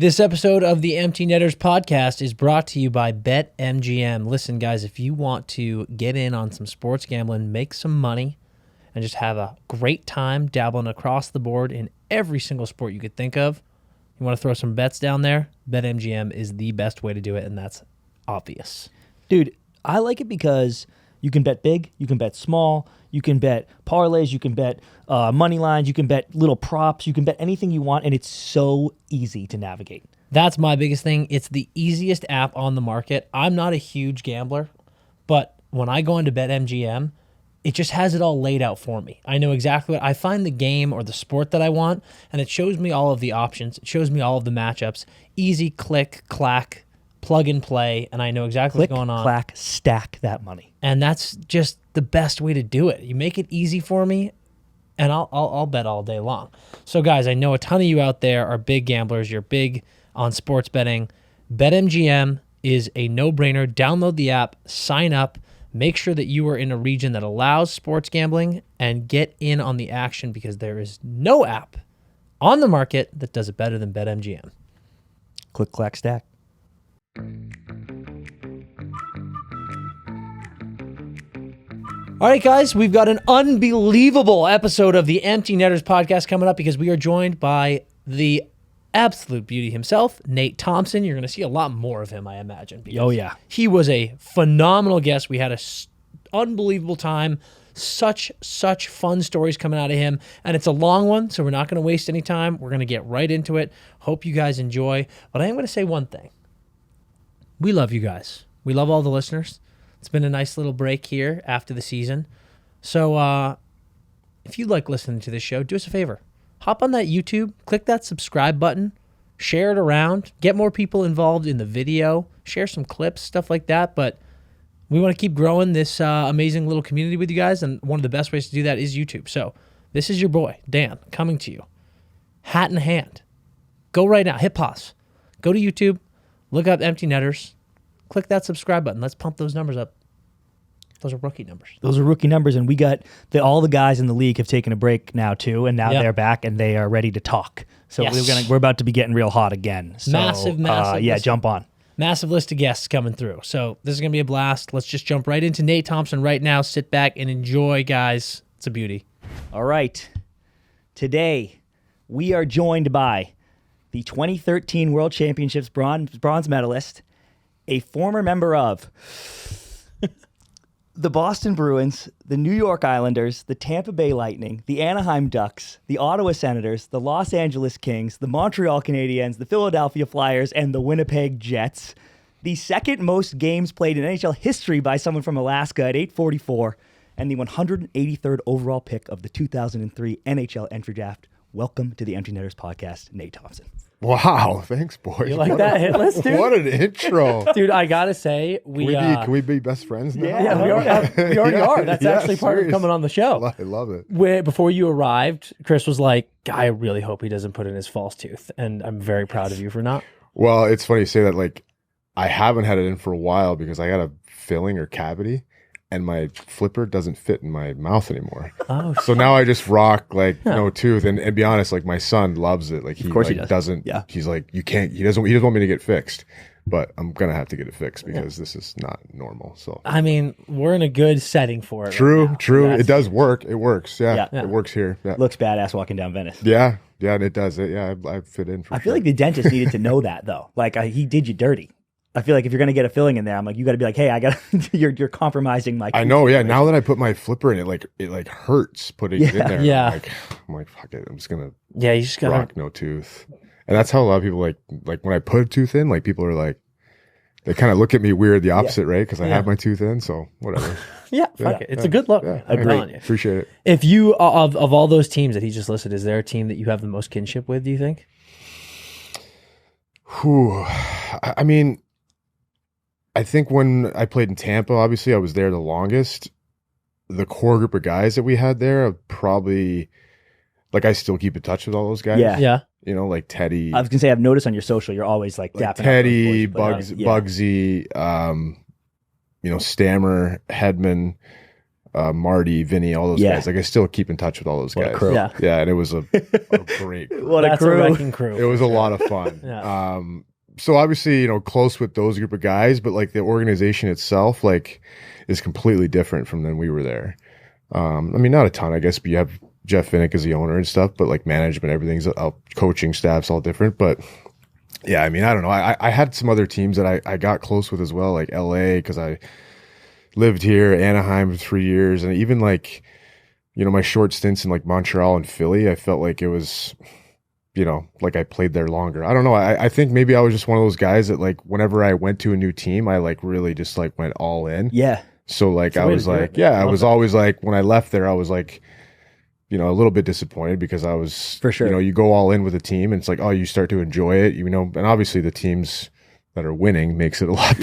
This episode of the Empty Netters podcast is brought to you by BetMGM. Listen, guys, if you want to get in on some sports gambling, make some money, and just have a great time dabbling across the board in every single sport you could think of, you want to throw some bets down there, BetMGM is the best way to do it, and that's obvious. Dude, I like it because you can bet big, you can bet small, you can bet parlays, you can bet money lines, you can bet little props, you can bet anything you want, and it's so easy to navigate. That's my biggest thing. It's the easiest app on the market. I'm not a huge gambler, but when I go into BetMGM, it just has it all laid out for me. I know exactly what I find the game or the sport that I want, and it shows me all of the options. It shows me all of the matchups. Easy, click, clack, plug and play, and I know exactly what's going on. Clack, stack that money. And that's just the best way to do it. You make it easy for me, and I'll bet all day long. So, guys, I know a ton of you out there are big gamblers. You're big on sports betting. BetMGM is a no-brainer. Download the app, sign up, make sure that you are in a region that allows sports gambling, and get in on the action because there is no app on the market that does it better than BetMGM. Click, clack, stack. All right, guys, we've got an unbelievable episode of the Empty Netters podcast coming up because we are joined by the absolute beauty himself, Nate Thompson. You're going to see a lot more of him, I imagine. Oh, yeah. He was a phenomenal guest. We had an unbelievable time. Such fun stories coming out of him. And it's a long one, so we're not going to waste any time. We're going to get right into it. Hope you guys enjoy. But I am going to say one thing. We love you guys. We love all the listeners. It's been a nice little break here after the season. So if you like listening to this show, do us a favor. Hop on that YouTube, click that subscribe button, share it around, get more people involved in the video, share some clips, stuff like that. But we want to keep growing this amazing little community with you guys, and one of the best ways to do that is YouTube. So this is your boy, Dan, coming to you. Hat in hand. Go right now. Hit pause. Go to YouTube. Look up Empty Netters. Click that subscribe button. Let's pump those numbers up. Those are rookie numbers. Those are rookie numbers, and we got all the guys in the league have taken a break now too, and now they're back and they are ready to talk. So we're about to be getting real hot again. So, massive. Yeah, jump on. Massive list of guests coming through. So this is gonna be a blast. Let's just jump right into Nate Thompson right now. Sit back and enjoy, guys. It's a beauty. All right. Today we are joined by the 2013 World Championships bronze medalist, a former member of the Boston Bruins, the New York Islanders, the Tampa Bay Lightning, the Anaheim Ducks, the Ottawa Senators, the Los Angeles Kings, the Montreal Canadiens, the Philadelphia Flyers, and the Winnipeg Jets. The second most games played in NHL history by someone from Alaska at 844, and the 183rd overall pick of the 2003 NHL entry draft. Welcome to the Empty Netters podcast, Nate Thompson. Wow, thanks, boys. You like that hit list, dude? What an intro. Dude, I gotta say, can we be best friends now? Yeah, we already are. That's actually part of coming on the show. I love it. Before you arrived, Chris was like, I really hope he doesn't put in his false tooth. And I'm very proud of you for not. Well, it's funny you say that. Like, I haven't had it in for a while because I got a filling or cavity, and my flipper doesn't fit in my mouth anymore. Oh, so now I just rock no tooth. And be honest, like my son loves it. Like he doesn't. Yeah. He's like, you can't. He doesn't want me to get fixed, but I'm gonna have to get it fixed because this is not normal. So I mean, we're in a good setting for it. True. Right, it does work. It works. Yeah. It works here. Yeah. Looks badass walking down Venice. Yeah, and it does. I fit in. I feel like the dentist needed to know that though. Like he did you dirty. I feel like if you're gonna get a filling in there, I'm like, you got to be like, hey, you're compromising my. I know, yeah. Now that I put my flipper in, it hurts putting it in there. Yeah. I'm like, fuck it. I'm just gonna. Yeah, you just gotta rock no tooth, and that's how a lot of people like when I put a tooth in. Like people are like, they kind of look at me weird, the opposite, right? Because I have my tooth in, so whatever. Fuck it. It's a good look. Yeah, I'm telling you. Appreciate it. If you of all those teams that he just listed, is there a team that you have the most kinship with? Do you think? I mean. I think when I played in Tampa, obviously I was there the longest. The core group of guys that we had there, probably, like I still keep in touch with all those guys. Yeah. You know, like Teddy. I was gonna say I've noticed on your social, you're always like dapping Teddy, up those boys, Bugsy, Stammer, Hedman. Marty, Vinny, all those guys. Like I still keep in touch with all those guys. crew. Yeah. Yeah, and it was a great crew. What a That's crew. wrecking crew. It was a lot of fun. Yeah. So obviously, close with those group of guys, but like the organization itself, like, is completely different from when we were there. I mean, not a ton, I guess, but you have Jeff Vinnick as the owner and stuff, but like management, everything's coaching staff's all different. But yeah, I mean, I don't know. I had some other teams that I got close with as well, like LA, because I lived here, Anaheim for 3 years, and even like, my short stints in like Montreal and Philly, I felt like it was, like I played there longer. I don't know. I think maybe I was just one of those guys that like whenever I went to a new team, I like really just like went all in. Yeah. So like I was like, I was that. always like, when I left there, I was like, a little bit disappointed because I was, For sure. you go all in with a team and it's like, oh, you start to enjoy it, and obviously the teams that are winning makes it a lot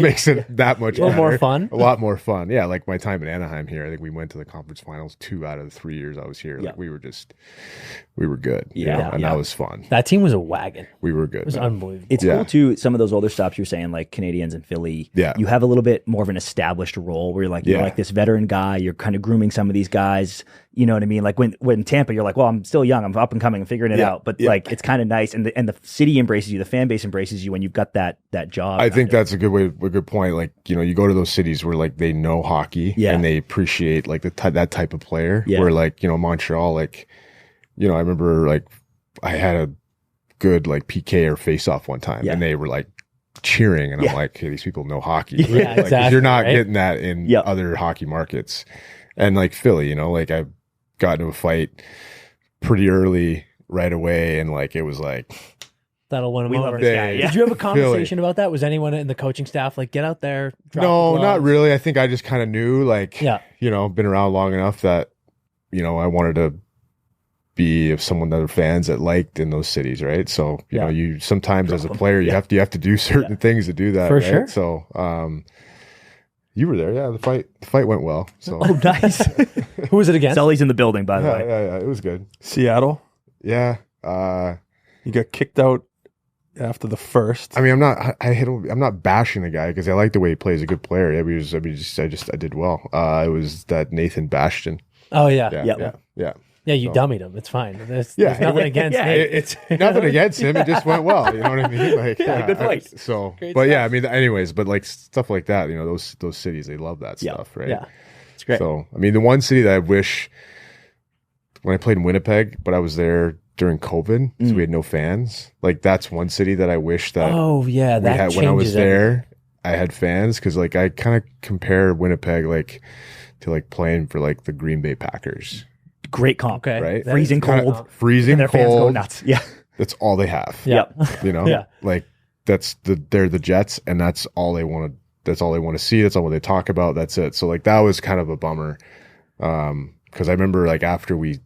makes it that much A little more better. fun. A lot more fun. Yeah, like my time in Anaheim here, I think we went to the conference finals 2 out of the 3 years I was here. Yeah. Like we were good. And that was fun. That team was a wagon. We were good. It was unbelievable. It's cool too. Some of those older stops you're saying, like Canadians and Philly. Yeah. You have a little bit more of an established role where you're like, you're like this veteran guy. You're kind of grooming some of these guys. You know what I mean? Like when Tampa, you're like, well, I'm still young. I'm up and coming and figuring it out. But like, it's kind of nice. And the city embraces you. The fan base embraces you when you've got that job. I think that's a good point. Like, you go to those cities where like they know hockey and they appreciate like that type of player. Yeah. Where like, Montreal, like, I remember like I had a good like PK or face off one time and they were like cheering and I'm like, hey, these people know hockey. Yeah, like, exactly, you're not right? getting that in other hockey markets. And like Philly, like I got into a fight pretty early right away and like it was like, that'll win them We over. love this guy. Yeah. Did you have a conversation about that? Was anyone in the coaching staff like, get out there? Drop the no, gloves? not really. I think I just kind of knew like, been around long enough that, I wanted to be someone that are fans that liked in those cities, right? So, you sometimes as a player, you have to do certain things to do that. For right? sure. So, you were there. Yeah. The fight went well. So, Oh, nice. Who was it against? Sully's in the building, by the way. yeah. It was good. Seattle. Yeah. You got kicked out after the first. I mean, I'm not bashing the guy because I like the way he plays. A good player. Yeah, I did well. It was that Nathan Bastion. Oh, yeah. Yeah. Yeah, you dummied him. It's fine. There's nothing against Nate. It's nothing against him. It just went well. You know what I mean? Like, good point. So, Great but stuff. yeah, I mean, anyways, but like stuff like that, those cities, they love that stuff, right? Yeah. It's great. So, I mean, the one city that I wish when I played in Winnipeg, but I was there during COVID, so we had no fans. Like that's one city that I wish that Oh, yeah. we That had when I was changes everything. there. I had fans because like I kind of compare Winnipeg like to like playing for like the Green Bay Packers. Great comp. Okay. Right? Freezing Kinda cold. freezing And their fans go cold. nuts. Yeah. That's all they have. Yeah. Yeah. Like they're the Jets, and that's all they want to. That's all they want to see. That's all they talk about. That's it. So like that was kind of a bummer, because I remember like after we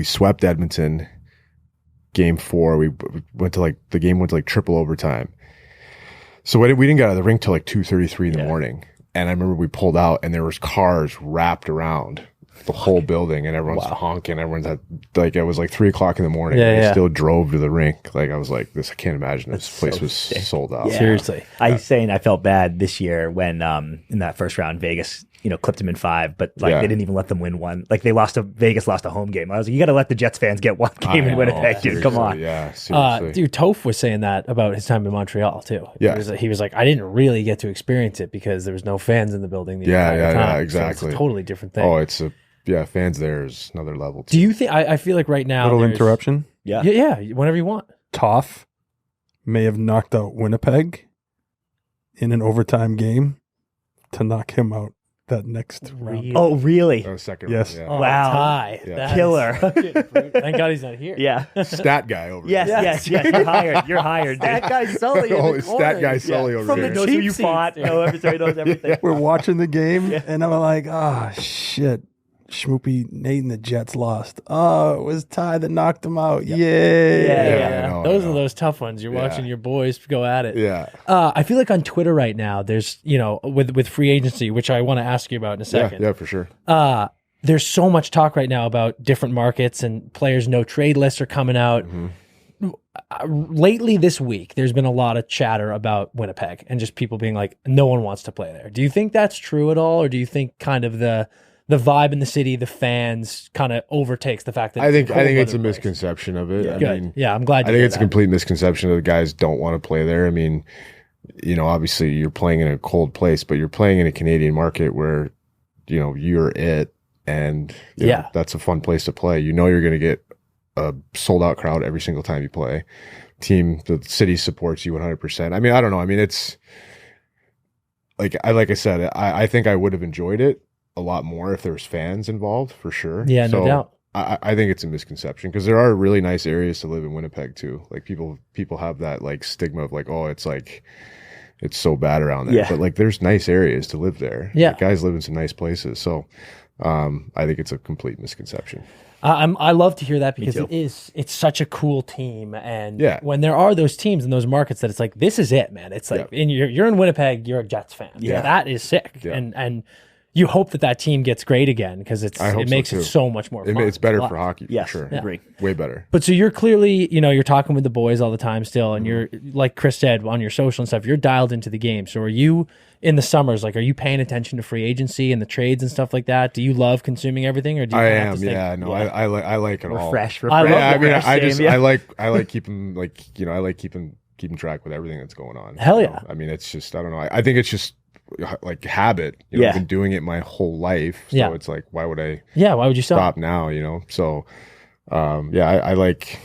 swept Edmonton, Game 4, we went to like the game went to like triple overtime. So we didn't get out of the rink till like 2:33 in the morning, and I remember we pulled out, and there was cars wrapped around the whole building, and everyone's honking. Everyone's at like it was like 3:00 in the morning. Yeah, and we yeah. still drove to the rink. Like I was like, I can't imagine this place so was sick. sold out. Yeah. Seriously. I was saying I felt bad this year when in that first round Vegas, clipped them in 5, but like they didn't even let them win one. Like Vegas lost a home game. I was like, you got to let the Jets fans get one game in Winnipeg, dude. Come on. Yeah, seriously. Dude, Toph was saying that about his time in Montreal too. Yeah. He was like, I didn't really get to experience it because there was no fans in the building the entire time. Yeah, So exactly. it's a totally different thing. Oh, fans there is another level. Do you think? I feel like right now. Little there's- interruption. Yeah. Yeah, whenever you want. Toff may have knocked out Winnipeg in an overtime game to knock him out that next round. Oh, really? Oh, second Yes. round, Oh, Wow. tie. Yeah. That is Killer. fucking brutal. Thank God he's not here. Yeah. Stat guy over Yes, there. yes. You're hired. You're hired, dude. That guy's Sully. Oh, it's stat guy Sully over From there. the knows who cheap you seats, fought. dude. Knows everything. We're watching the game, and I'm like, oh, shit. Schmoopy, Nate and the Jets lost. Oh, it was Ty that knocked him out. Yay. Yeah. I know, Those I know. are those tough ones. You're watching your boys go at it. Yeah. I feel like on Twitter right now, there's, with free agency, which I want to ask you about in a second. Yeah, for sure. There's so much talk right now about different markets and players' no trade lists are coming out. Mm-hmm. lately this week, there's been a lot of chatter about Winnipeg and just people being like, no one wants to play there. Do you think that's true at all? Or do you think kind of the vibe in the city, the fans kind of overtakes the fact that I think it's a misconception of it. Yeah. Good. mean, Yeah, I'm glad I think it's a complete misconception that the guys don't want to play there. I mean, obviously you're playing in a cold place, but you're playing in a Canadian market where, you're it. And that's a fun place to play. You're going to get a sold out crowd every single time you play. The city supports you 100%. I mean, I don't know. I mean, it's like I said, I think I would have enjoyed it a lot more if there was fans involved, for sure. Yeah, no doubt. I think it's a misconception because there are really nice areas to live in Winnipeg too. Like people have that like stigma of like, oh, it's like it's so bad around there. Yeah. But like there's nice areas to live there. Yeah. Like, guys live in some nice places. So I think it's a complete misconception. I love to hear that because too. it's such a cool team. And Yeah. when there are those teams in those markets that it's like, this is it, man. It's like, and you're in Winnipeg, you're a Jets fan. Yeah. That is sick. Yeah. And you hope that team gets great again because it makes it so much more fun. It's better It's for a lot. hockey, for Yes, sure. agree. Way better. But so you're clearly, you're talking with the boys all the time still, and you're, like Chris said, on your social and stuff, you're dialed into the game. So are you, in the summers, like, are you paying attention to free agency and the trades and stuff like that? Do you love consuming everything, or do you I have am, to yeah. No, I like it all. Refresh. I love Yeah, I mean, refresh, I like keeping I like keeping track with everything that's going on. Hell you know? yeah. I mean, it's just I don't know. I think it's just like habit. Yeah. I've been doing it my whole life, so Yeah. it's like, why would I why would you stop now? So, I like.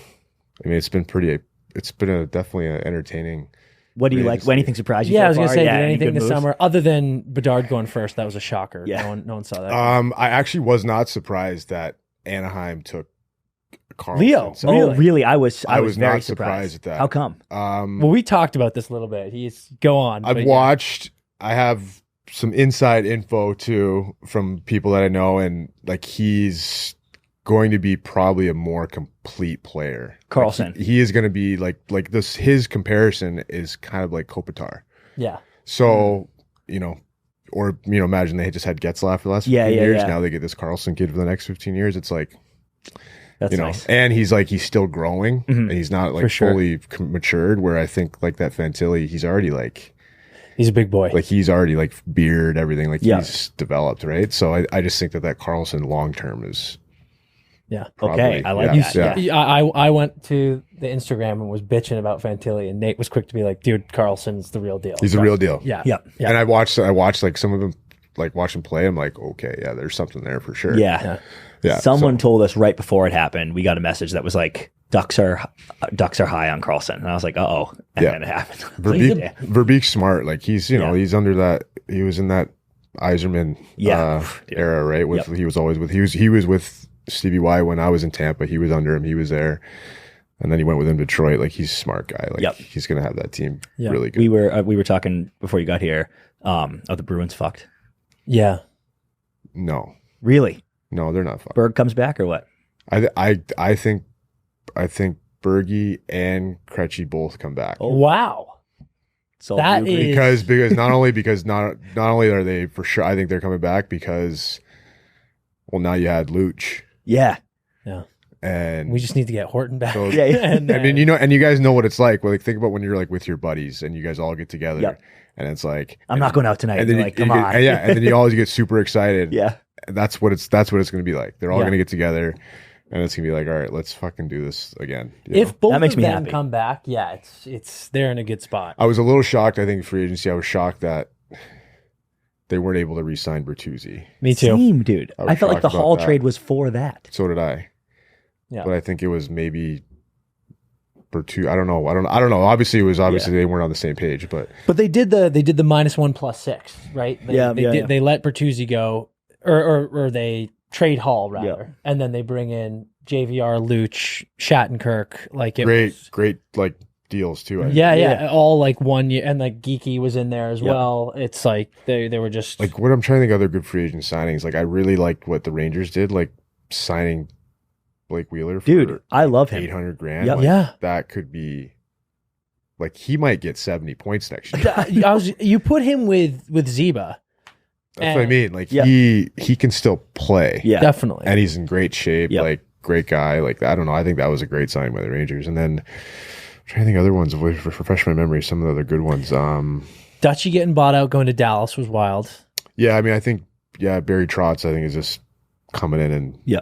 I mean, it's been definitely an entertaining. What do you like? Agency. Anything surprise you? Yeah, so I was gonna far? say, Yeah, did any anything good this moves? summer other than Bedard going first? That was a shocker. Yeah. No one saw that. I actually was not surprised that Anaheim took Carlson. Leo. So Oh, really? I was was very not surprised at that. How come? Well, we talked about this a little bit. Go on. I've but watched. I have some inside info too from people that I know, and like he's going to be probably a more complete player. Carlson. Like, he is going to be like this. His comparison is kind of like Kopitar. Yeah. So or imagine they just had Getzlaff for the last 15 years. Yeah. Now they get this Carlson kid for the next 15 years. It's like. That's nice. And he's still growing, and he's not like For sure. fully matured. Where I think like that Fantilli, he's already He's a big boy. like he's already like beard, everything like Yeah. he's developed, right? So I just think that Carlson long term is yeah. probably, Okay, I like that. Yeah. I went to the Instagram and was bitching about Fantilli, and Nate was quick to be like, dude, Carlson's the real deal. He's the real deal. Yeah. Yeah. Yeah. And I watched like some of them, like watch him play. I'm like, okay, yeah, there's something there for sure. Yeah. Yeah. Someone told us right before it happened. We got a message that was like, "Ducks are high on Carlson," and I was like, "Uh oh," and then it happened. Verbeek's smart. Like he's he's under that. He was in that Yzerman era, right? He was always with. He was with Stevie Y when I was in Tampa. He was under him. He was there, and then he went with him to Detroit. Like he's a smart guy. Like he's gonna have that team really good. We were talking before you got here. The Bruins fucked. Yeah. No, Really? no, they're not fucked. Berg comes back or what? I think Bergie and Krejci both come back. Wow. So That you agree? is- because not only are they for sure, I think they're coming back because now you had Luch Yeah. and We just need to get Horton back. So- Yeah. And, I mean, and you guys know what it's like. Well, like think about when you're like with your buddies and you guys all get together, Yep. and it's like I'm not going out tonight. And then You're like, come on. and then you always get super excited. Yeah. And that's what it's going to be like. They're all Yeah. going to get together, and it's going to be like, all right, let's fucking do this again. you if know? both That makes of me them happy. come back, it's they're in a good spot. I was a little shocked. I think free agency. I was shocked that they weren't able to re-sign Bertuzzi. Me too. Same, dude. I was I felt like the shocked about Hall that. trade was for that. So did I. Yeah. But I think it was maybe Bertuzzi. I don't know. Obviously, they weren't on the same page, but But they did the -1+6, right? They let Bertuzzi go, or they trade Hall rather, and then they bring in JVR, Luch, Shattenkirk. Like it was, great like deals too. I think. yeah, all like 1 year, and like Geeky was in there as well. It's like they were just Like what I'm trying to think of other good free agent signings. Like I really liked what the Rangers did, like signing Blake Wheeler for Dude, I love him. $800,000. Yep. Like, Yeah. that could be like he might get 70 points next year. you put him with Zeba, That's what I mean. Like Yeah. he can still play. Yeah. definitely. And he's in great shape. Yep. Like great guy. Like, I don't know. I think that was a great sign by the Rangers. And then I'm trying to think of other ones. Refresh my memory. Some of the other good ones. Dutchy getting bought out, going to Dallas was wild. Yeah, I mean, I think Barry Trotz, I think, is just coming in and Yeah.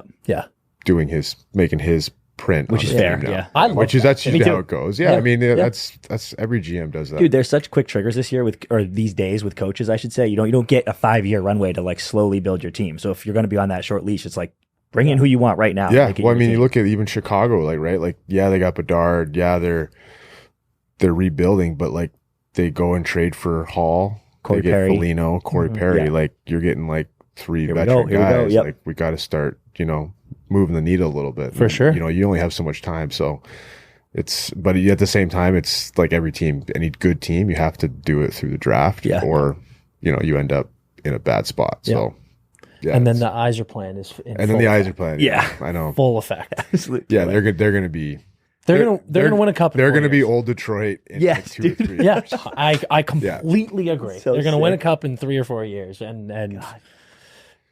making his print, Which on is the fair, team now. yeah. I love Which is that. that's usually how it goes. Yeah, I mean, that's every GM does that. Dude, there's such quick triggers this year or these days with coaches, I should say. You don't get a 5-year runway to like slowly build your team. So if you're going to be on that short leash, it's like bring in who you want right now. Yeah, Make it well, I your mean, team. you look at even Chicago, like, right, like, yeah, they got Bedard, yeah, they're rebuilding, but like they go and trade for Hall, Corey they get Perry. Foligno, Corey Perry, Yeah. like you're getting like 3 Here we veteran go, guys. yep. Like we got to start, moving the needle a little bit. For sure. You only have so much time, so but at the same time, it's like every team, any good team, you have to do it through the draft, or you end up in a bad spot. So, yeah, And then the Yzer plan is in and then the eyes are playing. Yeah. I know. full effect. Absolutely. Yeah, they're good. They're going to be. They're gonna win a cup. They're going to be old Detroit in like 2 or 3 years. Yeah, I completely agree. So They're going to win a sick. cup in 3 or 4 years,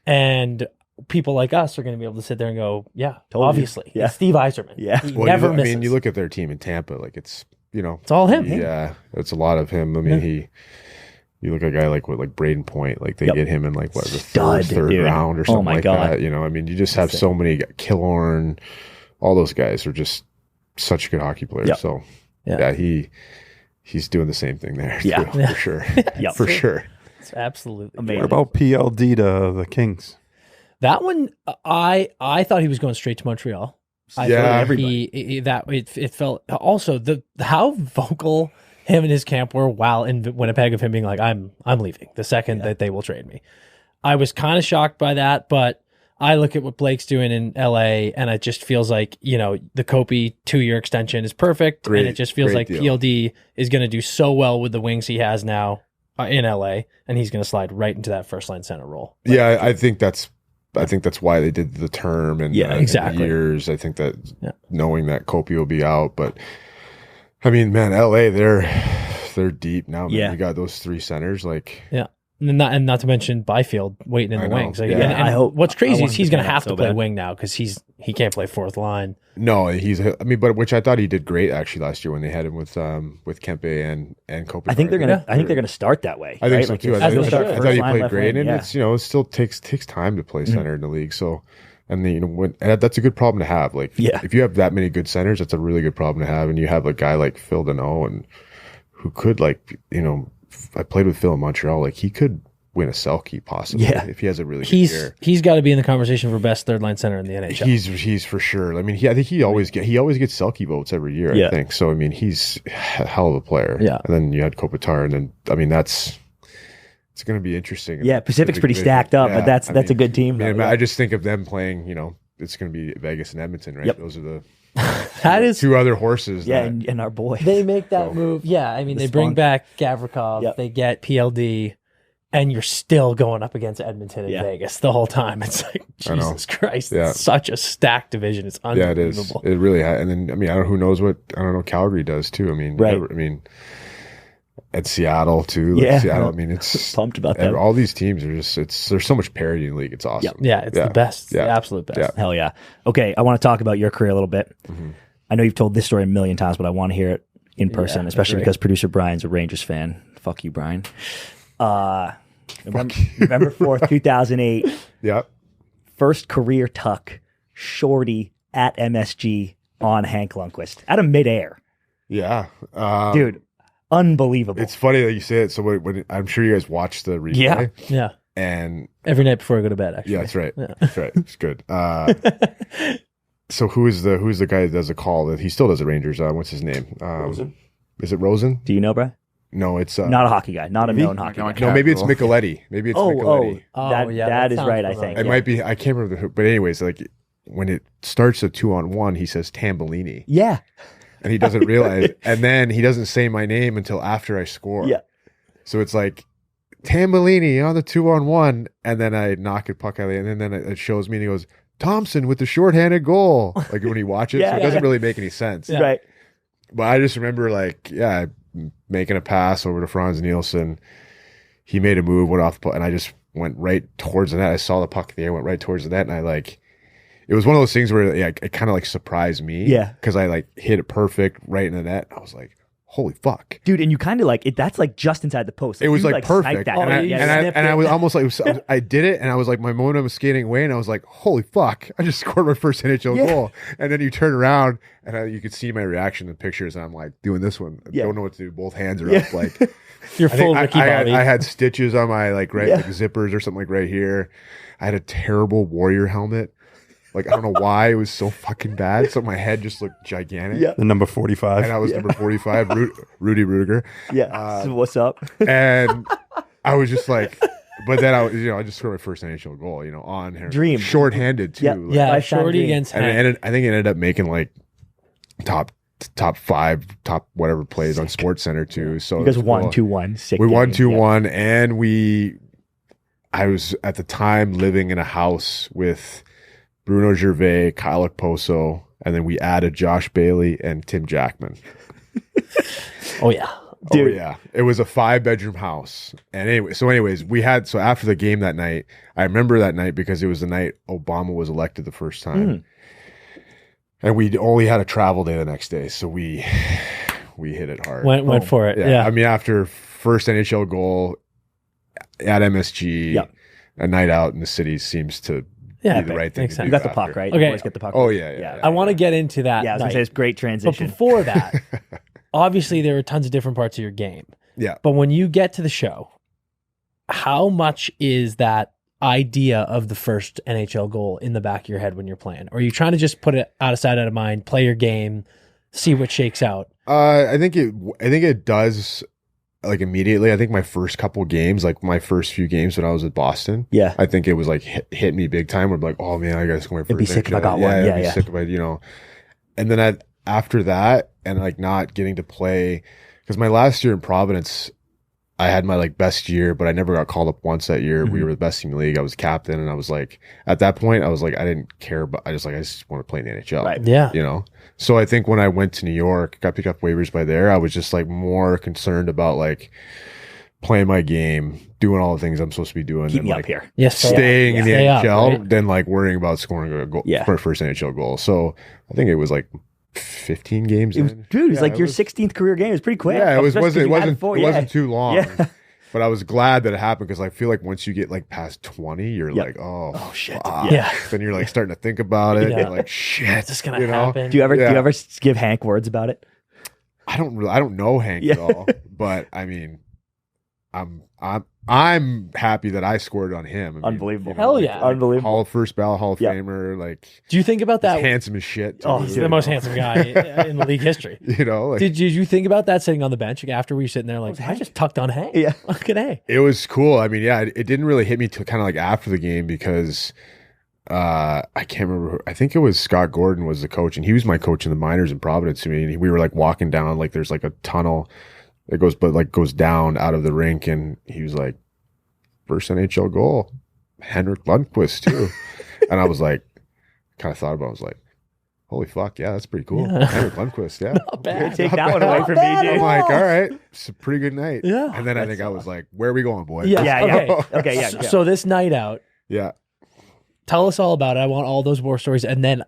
and people like us are going to be able to sit there and go, Totally. obviously, Yeah. it's Steve Yzerman. Yeah. He Well, never I misses. mean, you look at their team in Tampa, like it's it's all him. Yeah, it's a lot of him. I mean, you look at a guy like Braden Point, like they get him in like the Stud, third dude. round or Oh something my like God. that. I mean, you just have so many. Killorn, all those guys are just such good hockey players. Yep. So Yeah. he's doing the same thing there. Yeah. too, for sure. Yep. For sure. It's absolutely Amazing. What about PLD to the Kings? that one. I thought he was going straight to Montreal. I Yeah. thought it felt also how vocal him and his camp were while in Winnipeg of him being like, I'm leaving the second that they will trade me. I was kind of shocked by that, but I look at what Blake's doing in LA and it just feels like, the Kopi 2-year extension is perfect. And it just feels like deal. PLD is going to do so well with the wings he has now in LA, and he's going to slide right into that first line center role. Yeah, I think that's why they did the term and and exactly. the years. I think that knowing that Kopi will be out, but I mean, man, LA, they're deep now. Man. Yeah. You got those 3 centers, like And not to mention Byfield waiting in I the know. wings. Like, Yeah. and I hope- what's I crazy want is him he's to going to get have so to play bad. wing now because he can't play fourth line. no, but which I thought he did great actually last year when they had him with Kempe and Kopi. I think they're gonna start that way. I think right? so Like, too. it's- As I they thought should. I first thought he line, played left great, wing, and yeah. it's it still takes time to play center in the league. So, and and that's a good problem to have. Like, if you have that many good centers, that's a really good problem to have. And you have a guy like Phil Deneau, and who could I played with Phil in Montreal. Like he could win a Selke possibly if he has a really good year. He's got to be in the conversation for best third line center in the NHL. He's for sure. I mean, I think he always gets Selke votes every year. Yeah. I think so. I mean, he's a hell of a player. Yeah. And then you had Kopitar, and then I mean it's going to be interesting. Yeah, Pacific's pretty Division. stacked up, Yeah, but that's I a good team. I mean, though, I just think of them playing. It's going to be Vegas and Edmonton, right? Yep. Those are the That is, 2 other horses. yeah, that- and our boy. they make that So- move. Yeah, I mean, The they bring Spunk. back Gavrikov, Yep. they get PLD, and you're still going up against Edmonton and Yeah. Vegas the whole time. It's like, I know. Jesus Christ, Yeah. it's such a stacked division. It's yeah, it is. unbelievable. It really has. And then I mean, I don't know who knows what Calgary does too. I mean, Right. I mean, at Seattle too. Like Yeah. Seattle. I mean, it's Pumped about that. all these teams are just there's so much parity in the league. It's awesome. Yeah, it's the best. It's Yeah. the absolute best. Yeah. Hell yeah. Okay, I want to talk about your career a little bit. Mm-hmm. I know you've told this story a million times, but I want to hear it in person, especially agree. because producer Brian's a Rangers fan. Fuck you, Brian. November 4th, 2008, Yeah. first career tuck, shorty at MSG on Hank Lunndqvist out of midair. Yeah. Dude, unbelievable. It's funny that you say it. So when I'm sure you guys watched the replay. Yeah. Yeah. And Every night before I go to bed, actually. yeah, that's right. Yeah. That's right. It's good. So who's the guy that does the call? That he still does the Rangers. What's his name? Rosen? Is it Rosen? Do you know, bro? No, it's Not a hockey guy, not a known hockey guy. no. Maybe it's Micheletti. Maybe it's Micheletti. That is sounds right, I familiar. think. It might be. I can't remember who. But anyways, like when it starts a 2-on-1, he says Tambellini, Yeah. and he doesn't realize. And then he doesn't say my name until after I score. Yeah. So it's like Tambellini on the 2-on-1, and then I knock a puck out of it, and then it shows me, and he goes Thompson with the shorthanded goal. Like when he watches, Yeah, so it doesn't yeah. really make any sense. Yeah. Right. But I just remember making a pass over to Franz Nielsen. He made a move, went off the puck, and I just went right towards the net. I saw the puck in the air, went right towards the net, and it it was one of those things where it kind of like surprised me. Yeah. Because I like hit it perfect right in the net. I was like, holy fuck. Dude, and you kind of like it. That's like just inside the post. It was like perfect. sniped that. And I was almost like, I did it and I was like, my momentum was skating away and I was like, holy fuck. I just scored my first NHL goal. And then you turn around and you could see my reaction in pictures and I'm like doing this one. I don't know what to do. Both hands are up. Like, You're full Ricky Bobby. I had stitches on my like zippers or something like right here. I had a terrible Warrior helmet. Like, I don't know why it was so fucking bad. So my head just looked gigantic. Yeah. The number 45. And I was number 45, Rudy Rudiger. Yeah. So what's up? And I was just like, but then I just scored my first NHL goal, on her. Dream. Short-handed too. Yeah. Like, Yeah, Lifetime shorty dream. against and Hank. I think it ended up making like top 5, top whatever plays on Sports Center too. So You guys it was won cool. 2-1. Sick We won game. 2-1, and I was at the time living in a house with Bruno Gervais, Kyle Okposo, and then we added Josh Bailey and Tim Jackman. Oh yeah. Dude. Oh yeah, it was a 5-bedroom house. And anyways, so after the game that night, I remember that night because it was the night Obama was elected the first time, and we only had a travel day the next day, so we hit it hard. Went for it. Yeah. I mean, after first NHL goal at MSG, a night out in the city seems to be the right thing makes to sense. do. You got the after. puck, right? Okay. You always get the puck. Oh yeah. I want to get into that. Yeah, I was going to night. say it's great But transition. before that, obviously there were tons of different parts of your game. Yeah. But when you get to the show, how much is that idea of the first NHL goal in the back of your head when you're playing? Or are you trying to just put it out of sight, out of mind, play your game, see what shakes out? I think it does. Like immediately, I think my first couple games, like my first few games when I was at Boston, I think it was like hit me big time. Where I'm like, oh man, I gotta score my first. It'd be sick if I got NHL. one. I'd Yeah, be yeah. sick if I, And then after that, and like not getting to play, because my last year in Providence, I had my like best year, but I never got called up once that year. We were the best team in the league. I was captain, and I was like, at that point, I was like, I didn't care, but I just want to play in the NHL. Right. Yeah. So I think when I went to New York, got picked up waivers by there, I was just like more concerned about like playing my game, doing all the things I'm supposed to be doing, Keep and me like up here. Yes. staying in the Stay up, NHL right? than like worrying about scoring a goal for a first NHL goal. So I think it was like 15 games. It was, in. dude, it was Yeah, like your 16th career game. It was pretty quick. Yeah, it Especially 'cause you had wasn't four, too long. Yeah. But I was glad that it happened because I feel like once you get like past 20, you're like, oh shit. fuck. Yeah. Then you're like starting to think about it. Yeah. You're like, shit. Is this gonna happen? Do you ever Yeah. give Hank words about it? I don't know Hank at all, but I mean, I'm happy that I scored on him. I mean, Unbelievable. Hell like, yeah. Unbelievable. First ballot Hall of Yeah. Famer, like Do you think about he's that? handsome as shit. Oh, too, he's you the most know? handsome guy in the league history. Like, Did you think about that sitting on the bench after we were sitting there like, I just tucked on Hank? Yeah. Look at Hank. it was cool. I mean, yeah, it didn't really hit me till kind of like after the game because I can't remember. I think it was Scott Gordon was the coach, and he was my coach in the minors in Providence. I mean, we were like walking down, like there's like a tunnel that goes down out of the rink, and he was like, first NHL goal, Henrik Lundqvist too. And I was like, kind of thought about it. I was like, holy fuck, yeah, that's pretty cool. Yeah. Henrik Lundqvist, yeah. Not bad. Take that one away from me, I'm dude. like, all right, it's a pretty good night. Yeah. And then I think I was like, where are we going, boy? Yeah. Yeah, Okay. Okay, yeah. So this night out, Yeah. tell us all about it. I want all those war stories, and then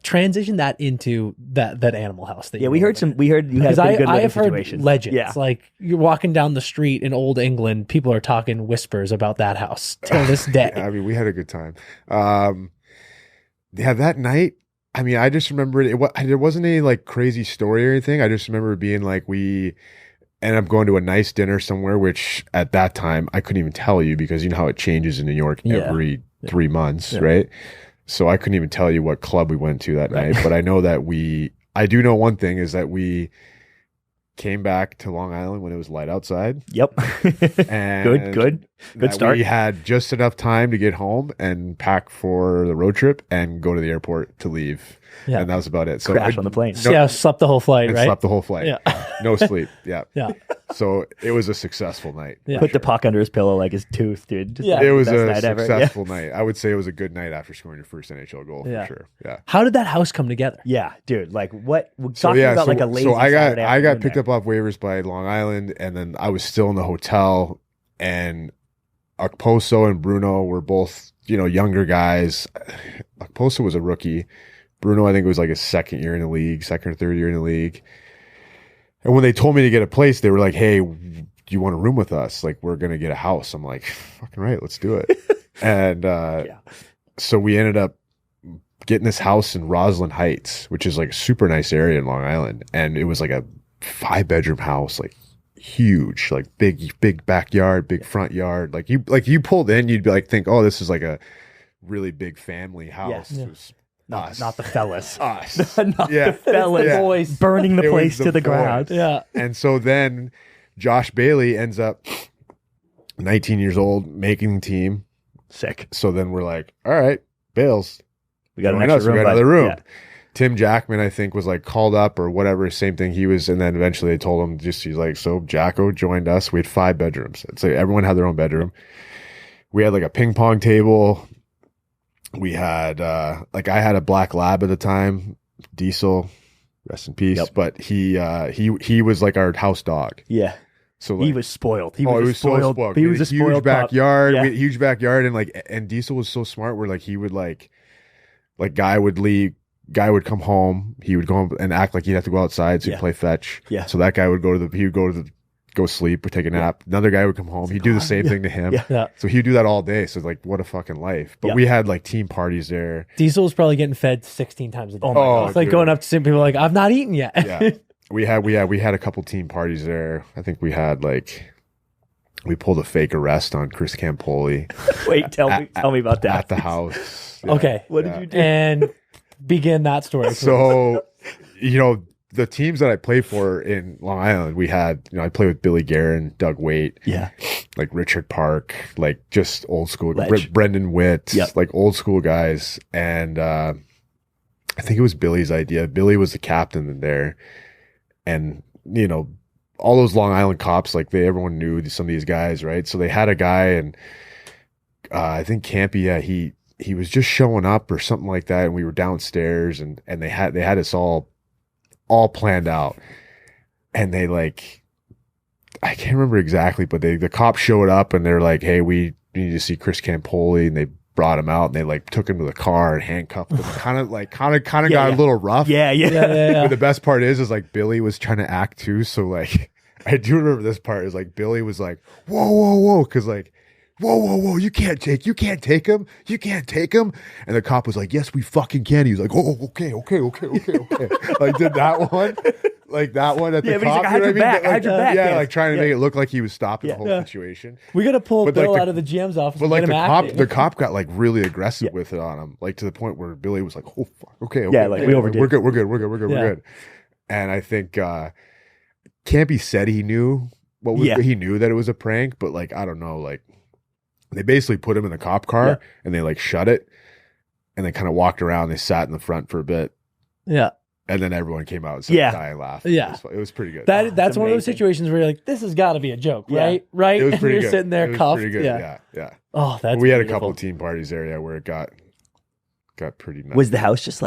transition that into that Animal House. That Yeah, you we were heard in. you had Because a pretty good I living have heard situation. legends. Yeah. Like you're walking down the street in old England, people are talking whispers about that house till this day. I mean, we had a good time. Yeah, that night, I mean, I just remember there wasn't any like crazy story or anything. I just remember being like, we ended up going to a nice dinner somewhere, which at that time I couldn't even tell you because you know how it changes in New York every 3 months, right? So I couldn't even tell you what club we went to that night. But I know that I do know one thing is that we came back to Long Island when it was light outside. Yep. And Good that start. We had just enough time to get home and pack for the road trip and go to the airport to leave. Yeah. And that was about it. So Crash on the plane. Yeah, slept the whole flight, and right? slept the whole flight. Yeah. No sleep. Yeah. Yeah. So it was a successful night. Yeah. Put the puck under his pillow like his tooth, dude. Just Yeah. like It was the a best night ever. successful night. I would say it was a good night after scoring your first NHL goal Yeah. for sure. Yeah. How did that house come together? Yeah, dude. Like what? We're So talking yeah, about so, like a lazy so I Saturday got afternoon picked there. up off waivers by Long Island, and then I was still in the hotel, and Okposo and Bruno were both, younger guys. Okposo was a rookie. Bruno, I think it was like his second or third year in the league. And when they told me to get a place, they were like, hey, do you want a room with us? Like, we're going to get a house. I'm like, fucking right, let's do it. And so we ended up getting this house in Roslyn Heights, which is like a super nice area in Long Island. And it was like a 5-bedroom house, like huge, like big backyard, big front yard. Like you pulled in, you'd be like, think, oh, this is like a really big family house. Yes. It was Not the fellas. us. Not the fellas. The boys. Burning the It was place the to the boys. ground. Yeah. And so then Josh Bailey ends up 19 years old, making the team. Sick. So then we're like, all right, Bales, We got an join extra us. room. We got bud. another room. Yeah. Tim Jackman, I think, was like called up or whatever, same thing. He was, and then eventually they told him he's like, so Jacko joined us. We had 5 bedrooms. It's like everyone had their own bedroom. We had like a ping pong table. We had, I had a black lab at the time, Diesel, rest in peace. Yep. But he was like our house dog. Yeah. So like, He was spoiled. He he was was so spoiled. He We was had a huge spoiled pup. backyard. Yeah. We had a huge backyard, and Diesel was so smart where like he would like guy would leave, guy would come home, he would go home and act like he'd have to go outside, so he'd play fetch. Yeah. So that guy would go sleep or take a nap. Another guy would come home, he'd do the same thing to him. Yeah. Yeah. So he'd do that all day. So like, what a fucking life. But we had like team parties there. Diesel was probably getting fed 16 times a day. Oh my God. It's like dude. going up to some people like, I've not eaten yet. Yeah. we had a couple team parties there. I think we had we pulled a fake arrest on Chris Campoli Wait, tell me about that. at the house. Yeah. Okay. What did you do? And begin that story. So, the teams that I played for in Long Island, we had, I played with Billy Guerin, Doug Waite, Yeah. like Richard Park, like just old school, Ledge. Brendan Witt, Yep. like old school guys. And I think it was Billy's idea. Billy was the captain there. And, all those Long Island cops, like everyone knew some of these guys, right? So they had a guy, and I think Campy, he was just showing up or something like that, and we were downstairs, and they had us all planned out, and they I can't remember exactly, but the cops showed up, and they're like, hey, we need to see Chris Campoli, and they brought him out, and they took him to the car and handcuffed him. kind of got a little rough. Yeah. But the best part is Billy was trying to act too. So I do remember this part is Billy was like, whoa. Cause whoa, you can't take him. And the cop was like, yes, we fucking can. He was like, oh, okay. Did that one. Like that one at the Yeah, but he's cop. like, I had your back. I had your back. Yeah, Yeah. trying to make it look like he was stopping the whole Yeah. situation. We got to pull But, Bill like, out of the GM's office. But and get him the acting. cop got really aggressive with it on him, to the point where Billy was like, "Oh fuck, okay, Yeah, we overdid. We're good." And I think Campy said he knew he knew that it was a prank, but I don't know, they basically put him in the cop car and they shut it, and they kind of walked around. They sat in the front for a bit, Yeah. and then everyone came out and started dying laughing. Yeah. It was pretty good. That's one of those amazing. situations where you're like, this has got to be a joke, Yeah. right? Right? It was And pretty you're good. sitting there It was cuffed. pretty good. Yeah. Yeah. Oh, that's We had a beautiful. couple of team parties there, where it got pretty messy. Was the house just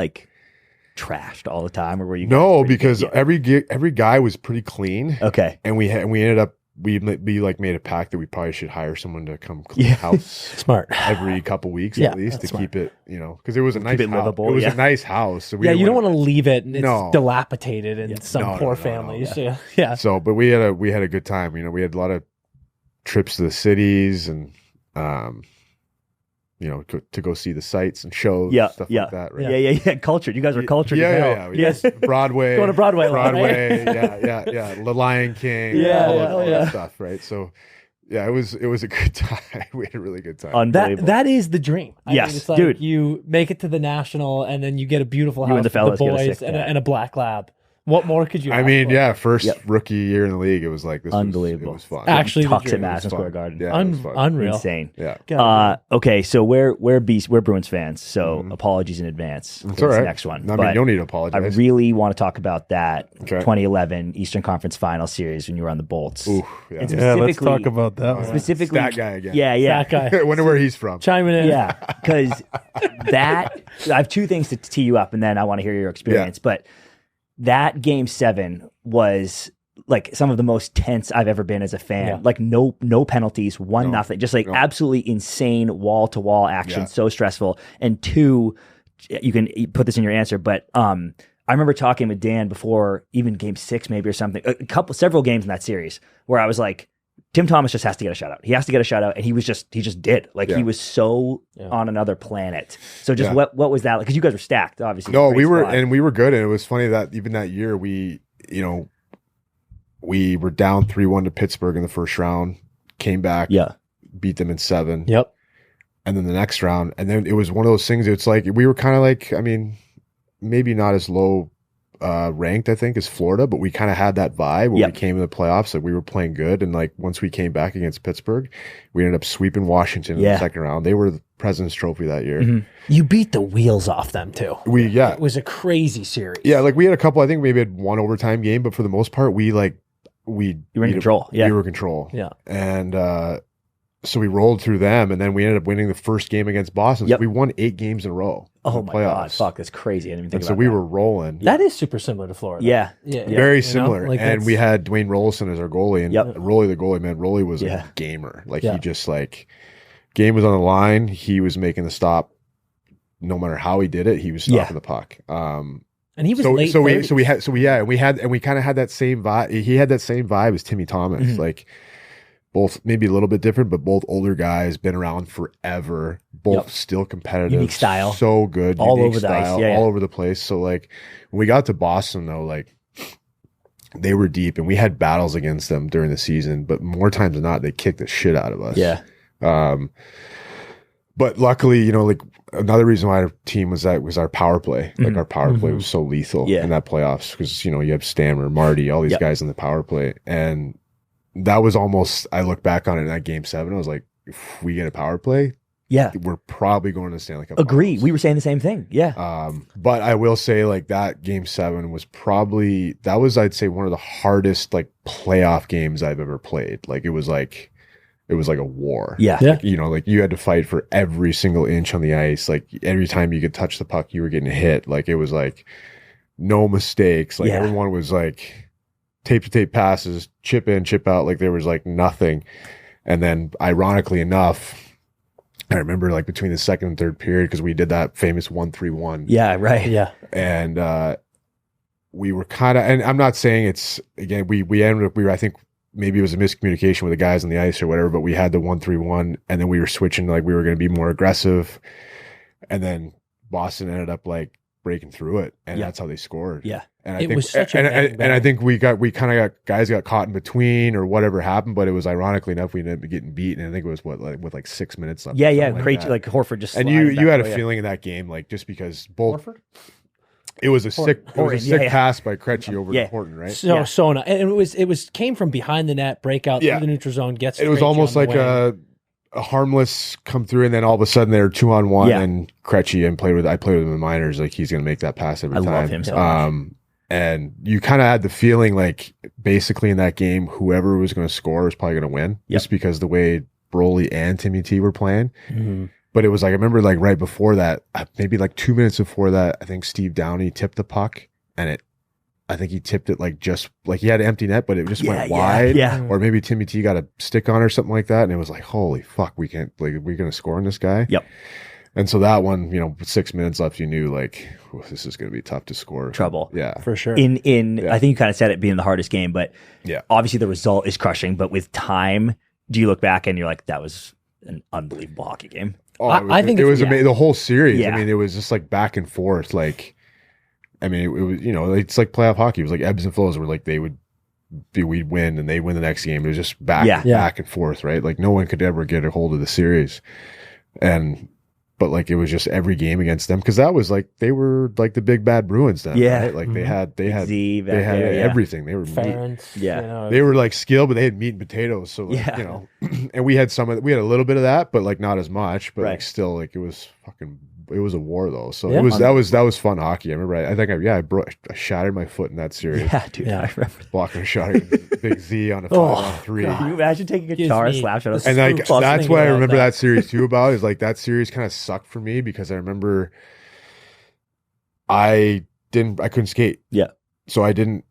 trashed all the time, or were you? No, guys pretty because good? every guy was pretty clean. Okay. And we ended up we made a pact that we probably should hire someone to come clean the house Smart. every couple weeks Yeah, at least to that's keep it, because it was a nice it house. livable, It was yeah. a nice house. So we Yeah, didn't you don't want to leave it and it's No. dilapidated in some No, poor no, families. no. Yeah. So, but we had a good time. We had a lot of trips to the cities and to go see the sites and shows, stuff like that. Right? Yeah. Cultured. You guys were cultured. as hell. Yes, Broadway, Going to Broadway a lot, right? yeah. The Lion King, Yeah, all yeah. that stuff, right? So, yeah, it was a good time. We had a really good time. Unbelievable. That is the dream. I Yes, mean, it's like dude. You make it to the national, and then you get a beautiful You house and the with the fellas get a boys sick and dad. and a black lab. What more could you? I ask mean, for? yeah, first Yep. rookie year in the league, it was this Unbelievable. It was fun. Actually, the Talks at dream. Madison It was Square fun. Garden. Yeah, it was fun. Unreal. Insane. Yeah. God. Okay, so we're Bruins fans, so apologies in advance. It's for all this right. next one. I mean, But you don't need to I apologize. really want to talk about that Okay. 2011 Eastern Conference Final Series when you were on the Bolts. Ooh, yeah. And Yeah, let's specifically- talk about that one. Specifically, That guy again. Yeah. That guy. I wonder where he's from. Chiming in. Yeah, because I have two things to tee you up, and then I want to hear your experience. But that Game 7 was like some of the most tense I've ever been as a fan. Yeah. Like no penalties, 1-0, just like absolutely insane wall to wall action, so stressful. And 2, you can put this in your answer, but I remember talking with Dan before even game 6 maybe or something, several games in that series where I was like, Tim Thomas just has to get a shutout. He has to get a shutout, and he just did. Like he was so on another planet. So just what was that like? Because you guys were stacked, obviously. No, we were good, and it was funny that even that year we were down 3-1 to Pittsburgh in the first round, came back, beat them in 7. Yep. And then the next round, and then it was one of those things. It's like we were kind of like, I mean, maybe not as low ranked, I think, as Florida, but we kind of had that vibe when we came in the playoffs. Like we were playing good, and like once we came back against Pittsburgh, we ended up sweeping Washington in the second round. They were the President's Trophy that year. Mm-hmm. You beat the wheels off them too. It was a crazy series. Yeah, like we had a couple. I think maybe had one overtime game, but for the most part, you were in control. We were in control. Yeah, and so we rolled through them, and then we ended up winning the first game against Boston. So we won 8 games in a row. Oh my God, fuck, that's crazy. I didn't even think about so we were rolling. That is super similar to Florida. Yeah. Very similar. Like and we had Dwayne Rollison as our goalie, and Rolly the goalie, man, Rolly was a gamer. Like he just like, game was on the line, he was making the stop. No matter how he did it, he was stopping the puck. And he was late. We kind of had that same vibe. He had that same vibe as Timmy Thomas. Like both maybe a little bit different, but both older guys, been around forever, both still competitive. Unique style. So good. All unique over the style, ice. All over the place. So like when we got to Boston though, like they were deep, and we had battles against them during the season, but more times than not, they kicked the shit out of us. Yeah. But luckily, like another reason why our team was our power play. Like our power play was so lethal in that playoffs, because you have Stammer, Marty, all these guys in the power play, and that was almost. I look back on it in that game 7. I was like, if we get a power play, we're probably going to the Stanley Cup. Agree. Finals. We were saying the same thing. Yeah. But I will say, like that game 7 was I'd say one of the hardest like playoff games I've ever played. Like it was like a war. Yeah. Yeah. Like you had to fight for every single inch on the ice. Like every time you could touch the puck, you were getting hit. Like it was like no mistakes. Like everyone was like tape to tape passes, chip in, chip out. Like there was like nothing. And then ironically enough, I remember like between the second and third period, because we did that famous 1-3-1. Yeah. Right. Yeah. And we were kind of, and I'm not saying it's, again, we ended up, I think, maybe it was a miscommunication with the guys on the ice or whatever, but we had the 1-3-1, and then we were switching, like we were going to be more aggressive, and then Boston ended up like breaking through it, and that's how they scored. Yeah, and it was such a bang. I think we kind of got guys got caught in between or whatever happened, but it was ironically enough we ended up getting beat, and I think it was with 6 minutes left. Yeah, crazy. Like Horford just and you had a feeling in that game, like just because both. Horford? It was a sick pass by Krejci over to Horton, right? And it was came from behind the net, breakout through the neutral zone, gets. It was almost like a harmless come through, and then all of a sudden they're 2-on-1, and Krejci, I played with him in the minors, like he's going to make that pass every time. I love him so much. And you kind of had the feeling like basically in that game, whoever was going to score was probably going to win, just because the way Broly and Timmy T were playing. Mm-hmm. But it was like, I remember like right before that, maybe like 2 minutes before that, I think Steve Downey tipped the puck, and I think he tipped it like just like he had an empty net, but it just went wide. Yeah. Or maybe Timmy T got a stick on or something like that. And it was like, holy fuck, we're going to score on this guy. Yep. And so that one, with 6 minutes left, you knew like, this is going to be tough to score. Trouble. Yeah. For sure. I think you kind of said it being the hardest game, but obviously the result is crushing. But with time, do you look back and you're like, that was an unbelievable hockey game? Oh, I think it was amazing. The whole series. Yeah. I mean, it was just like back and forth. Like, I mean, it was, it's like playoff hockey. It was like ebbs and flows where like we'd win and they'd win the next game. It was just back and forth, right? Like no one could ever get a hold of the series. But like it was just every game against them, because that was like they were like the big bad Bruins then, right? Like they had everything. They were they were like skilled, but they had meat and potatoes. So like, and we had a little bit of that, but like not as much. But like still, like it was a war though. So that was fun hockey. I remember. I think I shattered my foot in that series. Yeah, dude. I remember blocking a shot against Big Z on a 5-on-3. Can you imagine taking a guitar slap shot? And like that's what I remember that series too about, is like that series kind of sucked for me, because I remember I couldn't skate. Yeah. So I didn't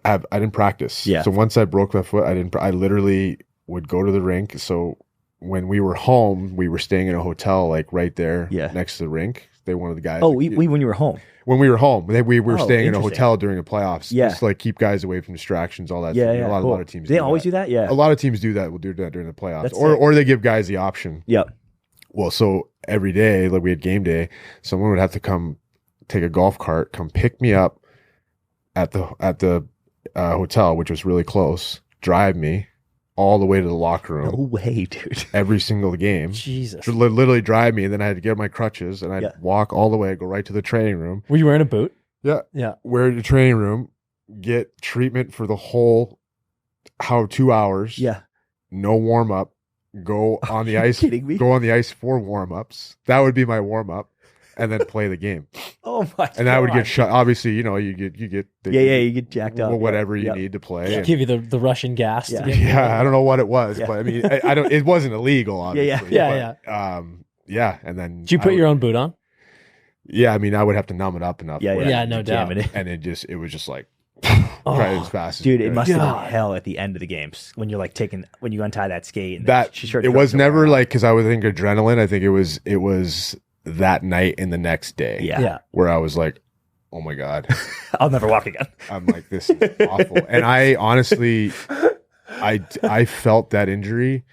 I didn't practice. Yeah. So once I broke my foot, I literally would go to the rink. So when we were home, we were staying in a hotel like right there next to the rink. One of the guys. Oh, when you were home. When we were home, we were staying in a interesting. hotel during the playoffs. Yeah. Just to, like, keep guys away from distractions, all that. Yeah, stuff. yeah. A lot of teams. They always do that. Yeah. A lot of teams do that. Will do that during the playoffs, That's or they give guys the option. Yep. Well, so every day, like we had game day, someone would have to come take a golf cart, come pick me up at the hotel, which was really close, drive me all the way to the locker room. No way, dude. Every single game. Jesus. Literally drive me, and then I had to get my crutches, and I'd walk all the way, go right to the training room. Were you wearing a boot? Yeah. Yeah. Wear the training room, get treatment for the whole 2 hours. Yeah. No warm up. Go on the ice. Kidding me? Go on the ice for warm ups. That would be my warm up, and then play the game. Oh my god. And that would get shut. Obviously, you get you get jacked up. whatever you need to play. Give you the Russian gas. Yeah. To get Yeah, I don't know what it was, but I mean, I don't. It wasn't illegal, obviously. Yeah. Yeah. And then Did you put your own boot on? Yeah, I mean, I would have to numb it up enough. Yeah, no doubt. And it was just like try as fast as Dude, you it could. must have been hell at the end of the games when you're like when you untie that skate. And It was never like, because I would think adrenaline. I think it was that night and the next day. Yeah. Where I was like, oh my God. I'll never walk again. I'm like, this is awful. And I honestly, I felt that injury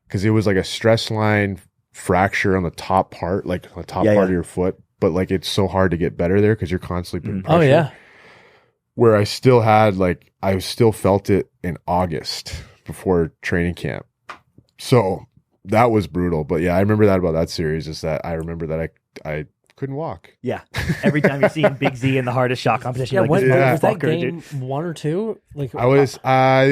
because it was like a stress line fracture on the top part, like the top part of your foot. But like, it's so hard to get better there because you're constantly putting pressure. Oh yeah. Where I still had I still felt it in August before training camp. So that was brutal. But yeah, I remember that about that series is that I remember that I couldn't walk. Yeah. Every time you're seeing Big Z in the hardest shot competition, you're like, this was that motherfucker, game dude. 1 or 2? Like I was I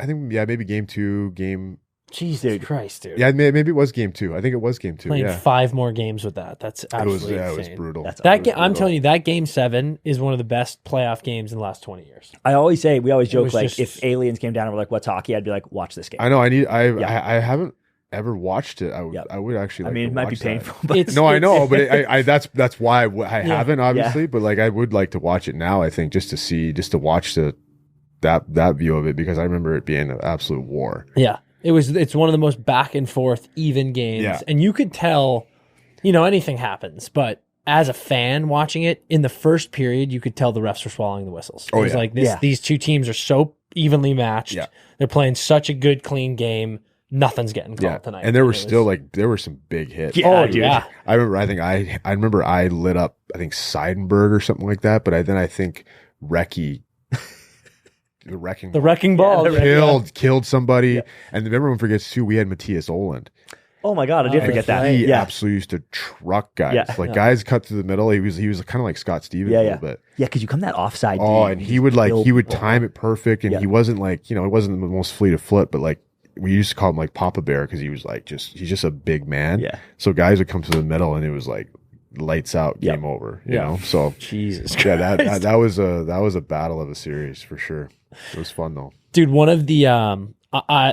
think maybe game 2, Jesus Christ, dude. Yeah, maybe it was game 2. I think it was game 2. Playing Yeah. 5 more games with that. That's absolutely insane. It was brutal. I'm telling you, that game 7 is one of the best playoff games in the last 20 years. We always joke, like, just- if aliens came down and were like, what's hockey? I'd be like, watch this game. I know. I haven't ever watched it. I would actually. I mean, it might be painful. But I know, but that's why I haven't, obviously. But like, I would like to watch it now. I think just to watch that view of it, because I remember it being an absolute war. Yeah, it's one of the most back and forth even games, and you could tell, anything happens, but as a fan watching it in the first period, you could tell the refs were swallowing the whistles. It was like this. Yeah. These two teams are so evenly matched. Yeah. They're playing such a good, clean game. Nothing's getting called tonight. And there were there were some big hits. Yeah, dude. Yeah. I remember I lit up, I think Seidenberg or something like that, but I think Recchi, the wrecking ball killed somebody. Yeah. And everyone forgets too, we had Matthias Oland. Oh my God, I did forget that. He Yeah. absolutely used to truck guys. Yeah. Guys cut through the middle. He was kind of like Scott Stevens a little bit. Yeah, because you come that offside. Oh, D, and he would time it perfect, and he wasn't he wasn't the most fleet of foot, but like we used to call him like Papa Bear because he was he's just a big man. Yeah. So guys would come to the middle, and it was like lights out, game over. You know. So Jesus Christ. yeah, that was a battle of a series for sure. It was fun though, dude. One of the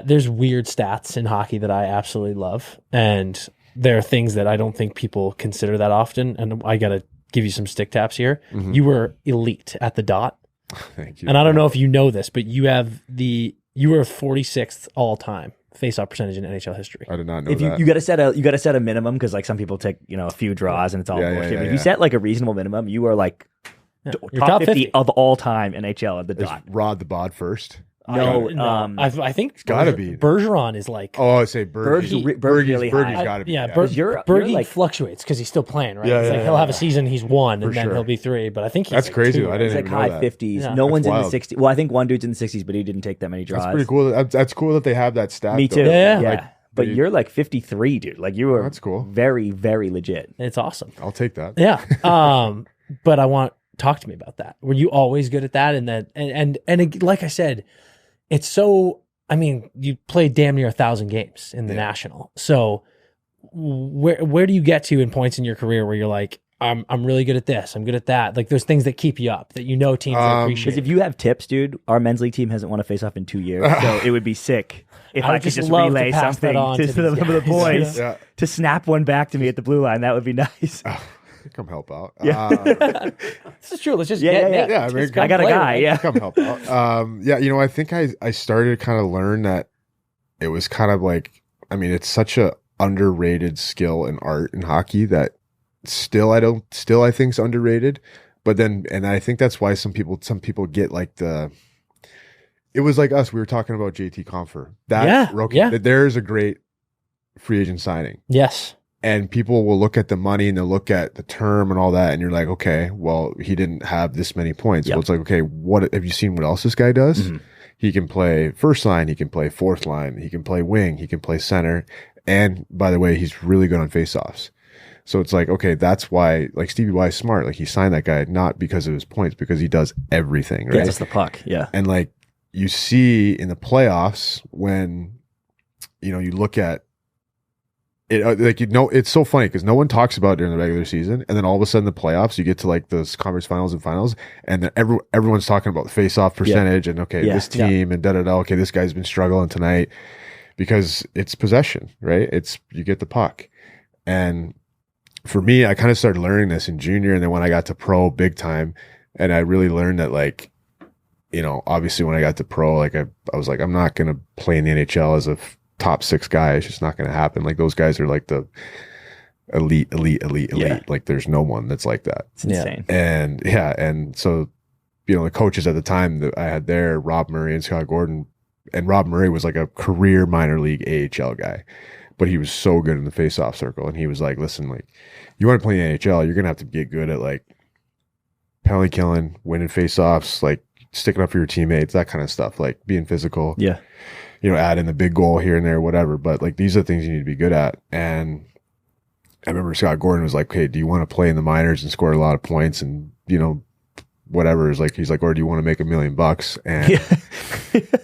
there's weird stats in hockey that I absolutely love, and there are things that I don't think people consider that often. And I gotta give you some stick taps here. Mm-hmm. You were elite at the dot. Thank you. And I don't know if you know this, but you were 46th all time face-off percentage in NHL history. I did not know If that. you got to set a minimum, because like some people take a few draws and it's all bullshit. But if you set like a reasonable minimum, you are like You're top 50 of all time NHL at the Is dot. Rod the Bod first? No, I think it's gotta be. Bergeron is like. Oh, I say Bergie's really high. got to be. Yeah, you're Bergie like- fluctuates because he's still playing, right? Yeah, It's yeah, like he'll have a season, he's 1, and then sure. he'll be 3. But I think he's That's like crazy. 2, I didn't It's like even know high that. 50s. Yeah. No one's in wild. the 60s. Well, I think one dude's in the 60s, but he didn't take that many draws. That's pretty cool. That's cool that they have that stat. Me too. though. Yeah. Yeah. But you're like 53, dude. Like you were That's cool. very, very legit. It's awesome. I'll take that. Yeah. But talk to me about that. Were you always good at that? And like I said, it's so. I mean, you played damn near 1,000 games in the national. So where do you get to in points in your career where you're like, I'm really good at this, I'm good at that? Like those things that keep you up, that teams appreciate. Because if you have tips, dude, our men's league team hasn't won a face-off in 2 years, so it would be sick if I could just love to relay pass that something on to to some these of the guys. boys Yeah. to snap one back to me at the blue line. That would be nice. come help out. This is true. Let's just Yeah, get yeah, Nick. yeah. I Just mean, come I got a play guy. with Yeah. come help out. Yeah, I think I started to kind of learn that it was kind of like, I mean, it's such a underrated skill and art in hockey that still I think is underrated. But then, and I think that's why some people get like it was like us. We were talking about JT Compher. There's a great free agent signing. Yes. And people will look at the money and they'll look at the term and all that. And you're like, okay, well, he didn't have this many points. Yep. Well, it's like, okay, what have you seen what else this guy does? Mm-hmm. He can play first line. He can play fourth line. He can play wing. He can play center. And by the way, he's really good on faceoffs. So it's like, okay, that's why, like, Stevie Y is smart. Like, he signed that guy not because of his points, because he does everything, right? Gets us the puck. Yeah. And like, you see in the playoffs when, you look at it, like, it's so funny because no one talks about it during the regular season. And then all of a sudden the playoffs, you get to like those conference finals and finals. And then everyone's talking about the face-off percentage and, okay, this team and da-da-da. Okay, this guy's been struggling tonight because it's possession, right? You get the puck. And for me, I kind of started learning this in junior. And then when I got to pro big time, and I really learned that, like, obviously when I got to pro, like I was like, I'm not going to play in the NHL as a top 6 guy. It's just not going to happen. Like, those guys are like the elite. Yeah. Like, there's no one that's like that. It's insane. And and so, the coaches at the time that I had there, Rob Murray and Scott Gordon, and Rob Murray was like a career minor league AHL guy, but he was so good in the face-off circle. And he was like, listen, like, you want to play in the NHL, you're going to have to get good at like penalty killing, winning face-offs, like sticking up for your teammates, that kind of stuff, like being physical. Yeah. Add in the big goal here and there, whatever. But like, these are the things you need to be good at. And I remember Scott Gordon was like, hey, do you want to play in the minors and score a lot of points and, whatever? Is like, he's like, or do you want to make $1 million? And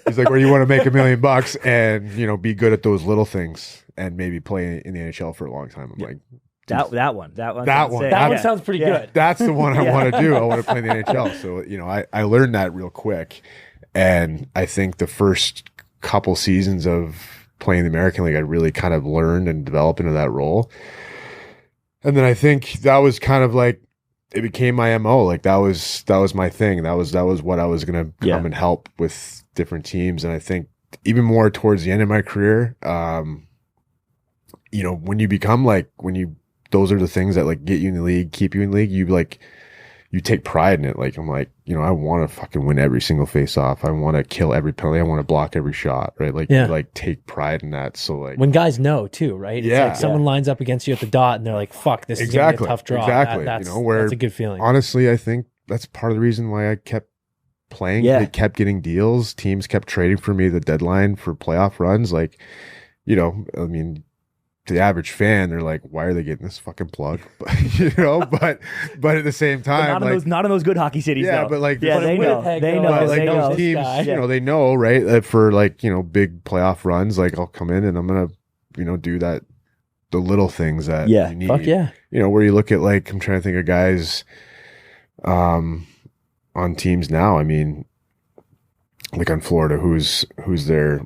he's like, or do you want to make $1 million and, be good at those little things and maybe play in the NHL for a long time? I'm like, that one sounds pretty good. That's the one I want to do. I want to play in the NHL. So, I learned that real quick. And I think the first couple seasons of playing the American League, I really kind of learned and developed into that role. And then I think that was kind of like, it became my MO. Like, that was my thing. That was what I was going to come and help with different teams. And I think even more towards the end of my career, when you become like, those are the things that like get you in the league, keep you in the league. You take pride in it. Like, I'm like, I want to fucking win every single face off. I want to kill every penalty. I want to block every shot, right? Like, you like take pride in that. So like, when guys know too, right? It's like someone lines up against you at the dot and they're like, fuck, this is gonna be a tough draw. Exactly. That's a good feeling. Honestly, I think that's part of the reason why I kept playing. They kept getting deals. Teams kept trading for me the deadline for playoff runs. Like, I mean, the average fan, they're like, why are they getting this fucking plug? but at the same time, not in those good hockey cities. Yeah, though. but like, they know. But like those teams, they know, right? That for like, big playoff runs, like, I'll come in and I'm gonna, do that, the little things that you need. Fuck yeah. Where you look at, like, I'm trying to think of guys, on teams now. I mean, like on Florida, who's their,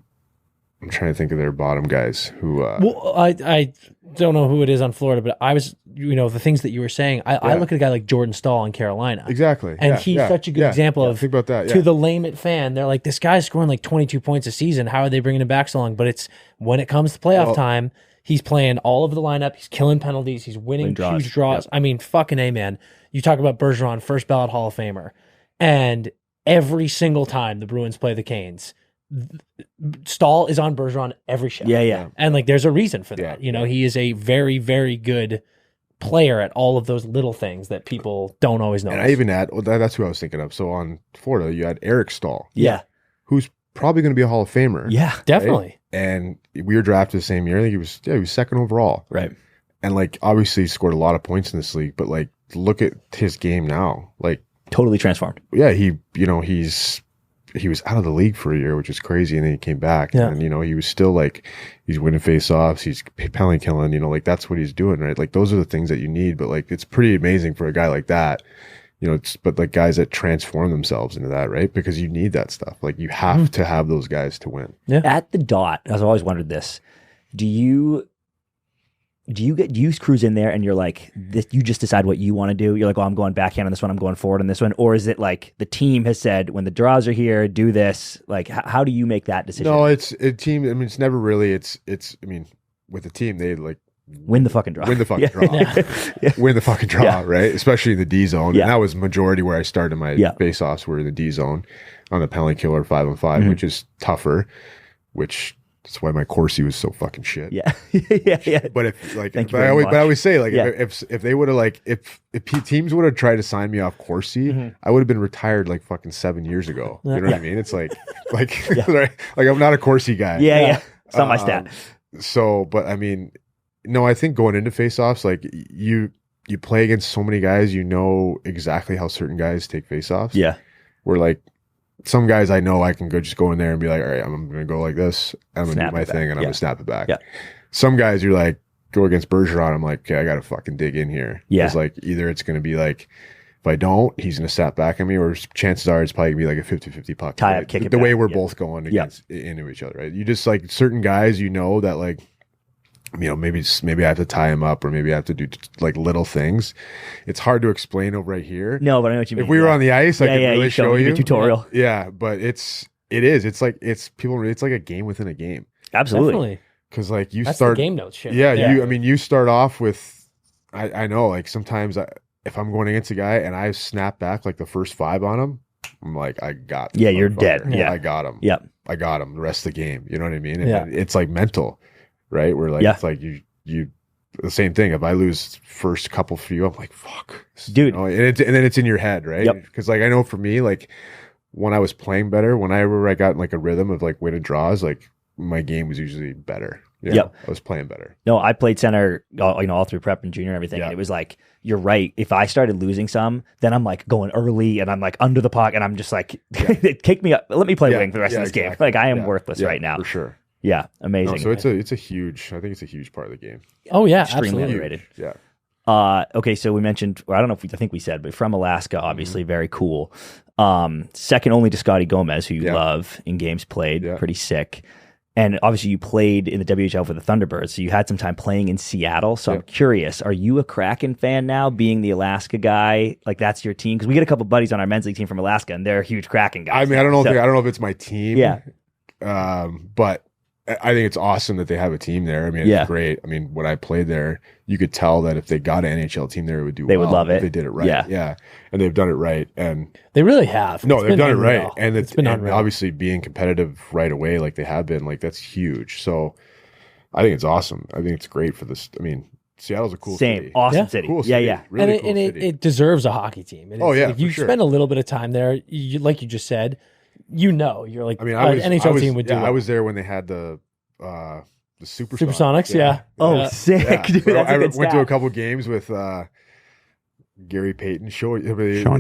I'm trying to think of their bottom guys who. Well, I don't know who it is on Florida, but I was, the things that you were saying. I look at a guy like Jordan Stahl in Carolina. Exactly. And he's such a good example of. Think about that. To the lame-it fan, they're like, this guy's scoring like 22 points a season. How are they bringing him back so long? But it's when it comes to playoff time, he's playing all over the lineup. He's killing penalties. He's winning huge draws. Yep. I mean, fucking A, man. You talk about Bergeron, first ballot Hall of Famer. And every single time the Bruins play the Canes, Stahl is on Bergeron every show. Yeah. And like, there's a reason for that. He is a very, very good player at all of those little things that people don't always know. And I even add, that's who I was thinking of. So on Florida, you had Eric Stahl. Yeah. Who's probably going to be a Hall of Famer. Yeah, definitely. Right? And we were drafted the same year. I think he was second overall. Right. And like, obviously he scored a lot of points in this league, but like, look at his game now. Like, totally transformed. Yeah. He was out of the league for a year, which is crazy. And then he came back and, he was still like, he's winning face-offs. He's penalty killing, like, that's what he's doing, right? Like, those are the things that you need. But like, it's pretty amazing for a guy like that, but like guys that transform themselves into that, right? Because you need that stuff. Like, you have to have those guys to win. Yeah. At the dot, I've always wondered this. Do you do you cruise in there and you're like, this, you just decide what you want to do? You're like, oh, I'm going backhand on this one, I'm going forward on this one, or is it like the team has said when the draws are here, do this? Like, how do you make that decision? No, it's a team. I mean, it's never really. It's. I mean, with the team, they like win the fucking draw. Win the fucking draw. Win the fucking draw, right? Especially in the D zone. And that was majority where I started my face-offs were in the D zone on the penalty killer 5-on-5, which is tougher, which that's why my Corsi was so fucking shit. Yeah. Yeah. But if like, but I always say like, if they would have like, if teams would have tried to sign me off Corsi, I would have been retired like fucking 7 years ago. You know what I mean? It's like right? Like I'm not a Corsi guy. Yeah. It's not my stat. So, but I mean, no, I think going into face-offs, like you play against so many guys, you know exactly how certain guys take face-offs. Yeah. Where like some guys I know I can just go in there and be like, all right, I'm going to go like this. I'm going to do my thing and I'm going to snap it back. Yeah. Some guys you're like, go against Bergeron. I'm like, okay, I got to fucking dig in here. Yeah. It's like either it's going to be like, if I don't, he's going to snap back at me, or chances are it's probably going to be like a 50-50 puck. Tie up, kick it the back. way we're both going against into each other, right? You just like certain guys, you know, that like, you know, maybe I have to tie him up, or maybe I have to do like little things. It's hard to explain over right here. No, but I know what you mean. If we were on the ice, I could really show you a tutorial. Yeah, but it's like a game within a game. Absolutely. Definitely. Because like That's the game notes shit. Yeah, you start off with, I know like sometimes if I'm going against a guy and I snap back like the first 5 on him, I'm like, I got this. Yeah, you're dead. Yeah, I got him. Yep. I got him the rest of the game. You know what I mean? Yeah. And it's like mental. Right? Where like it's like you the same thing. If I lose first couple few, I'm like, fuck. Dude. You know? And then it's in your head, right? Because like I know for me, like when I was playing better, whenever I got in like a rhythm of like winning draws, like my game was usually better. I was playing better. No, I played center all through prep and junior and everything. And it was like, you're right. If I started losing some, then I'm like going early and I'm like under the puck and I'm just like, kick me up. Let me play wing for the rest of this game. Like I am worthless right now. For sure. Yeah, amazing. No, so it's a huge. I think it's a huge part of the game. Oh yeah, extremely absolutely. underrated. Yeah. Okay, so we mentioned. Or I don't know if I think we said, but from Alaska, obviously very cool. Second only to Scotty Gomez, who you love in games played. Pretty sick. And obviously, you played in the WHL for the Thunderbirds, so you had some time playing in Seattle. So I'm curious, are you a Kraken fan now, being the Alaska guy? Like that's your team? Because we get a couple buddies on our men's league team from Alaska, and they're huge Kraken guys. I mean, I don't know if it's my team. Yeah. But I think it's awesome that they have a team there. I mean, it's great. I mean, when I played there, you could tell that if they got an NHL team there, it would do They would love it. They did it right. Yeah. And they've done it right. And they really have. No, they've done it right. And it's been unreal. Obviously being competitive right away, like they have been, like that's huge. So I think it's awesome. I think it's great for this. I mean, Seattle's a cool city. Awesome city. Cool city. Yeah. Really cool city. It deserves a hockey team. If you spend a little bit of time there, like you just said, you're like, I mean, NHL team would do. I was there when they had the Supersonics. Yeah. Oh, sick, dude. That's I a good went to stat. a couple games with Gary Payton, Sean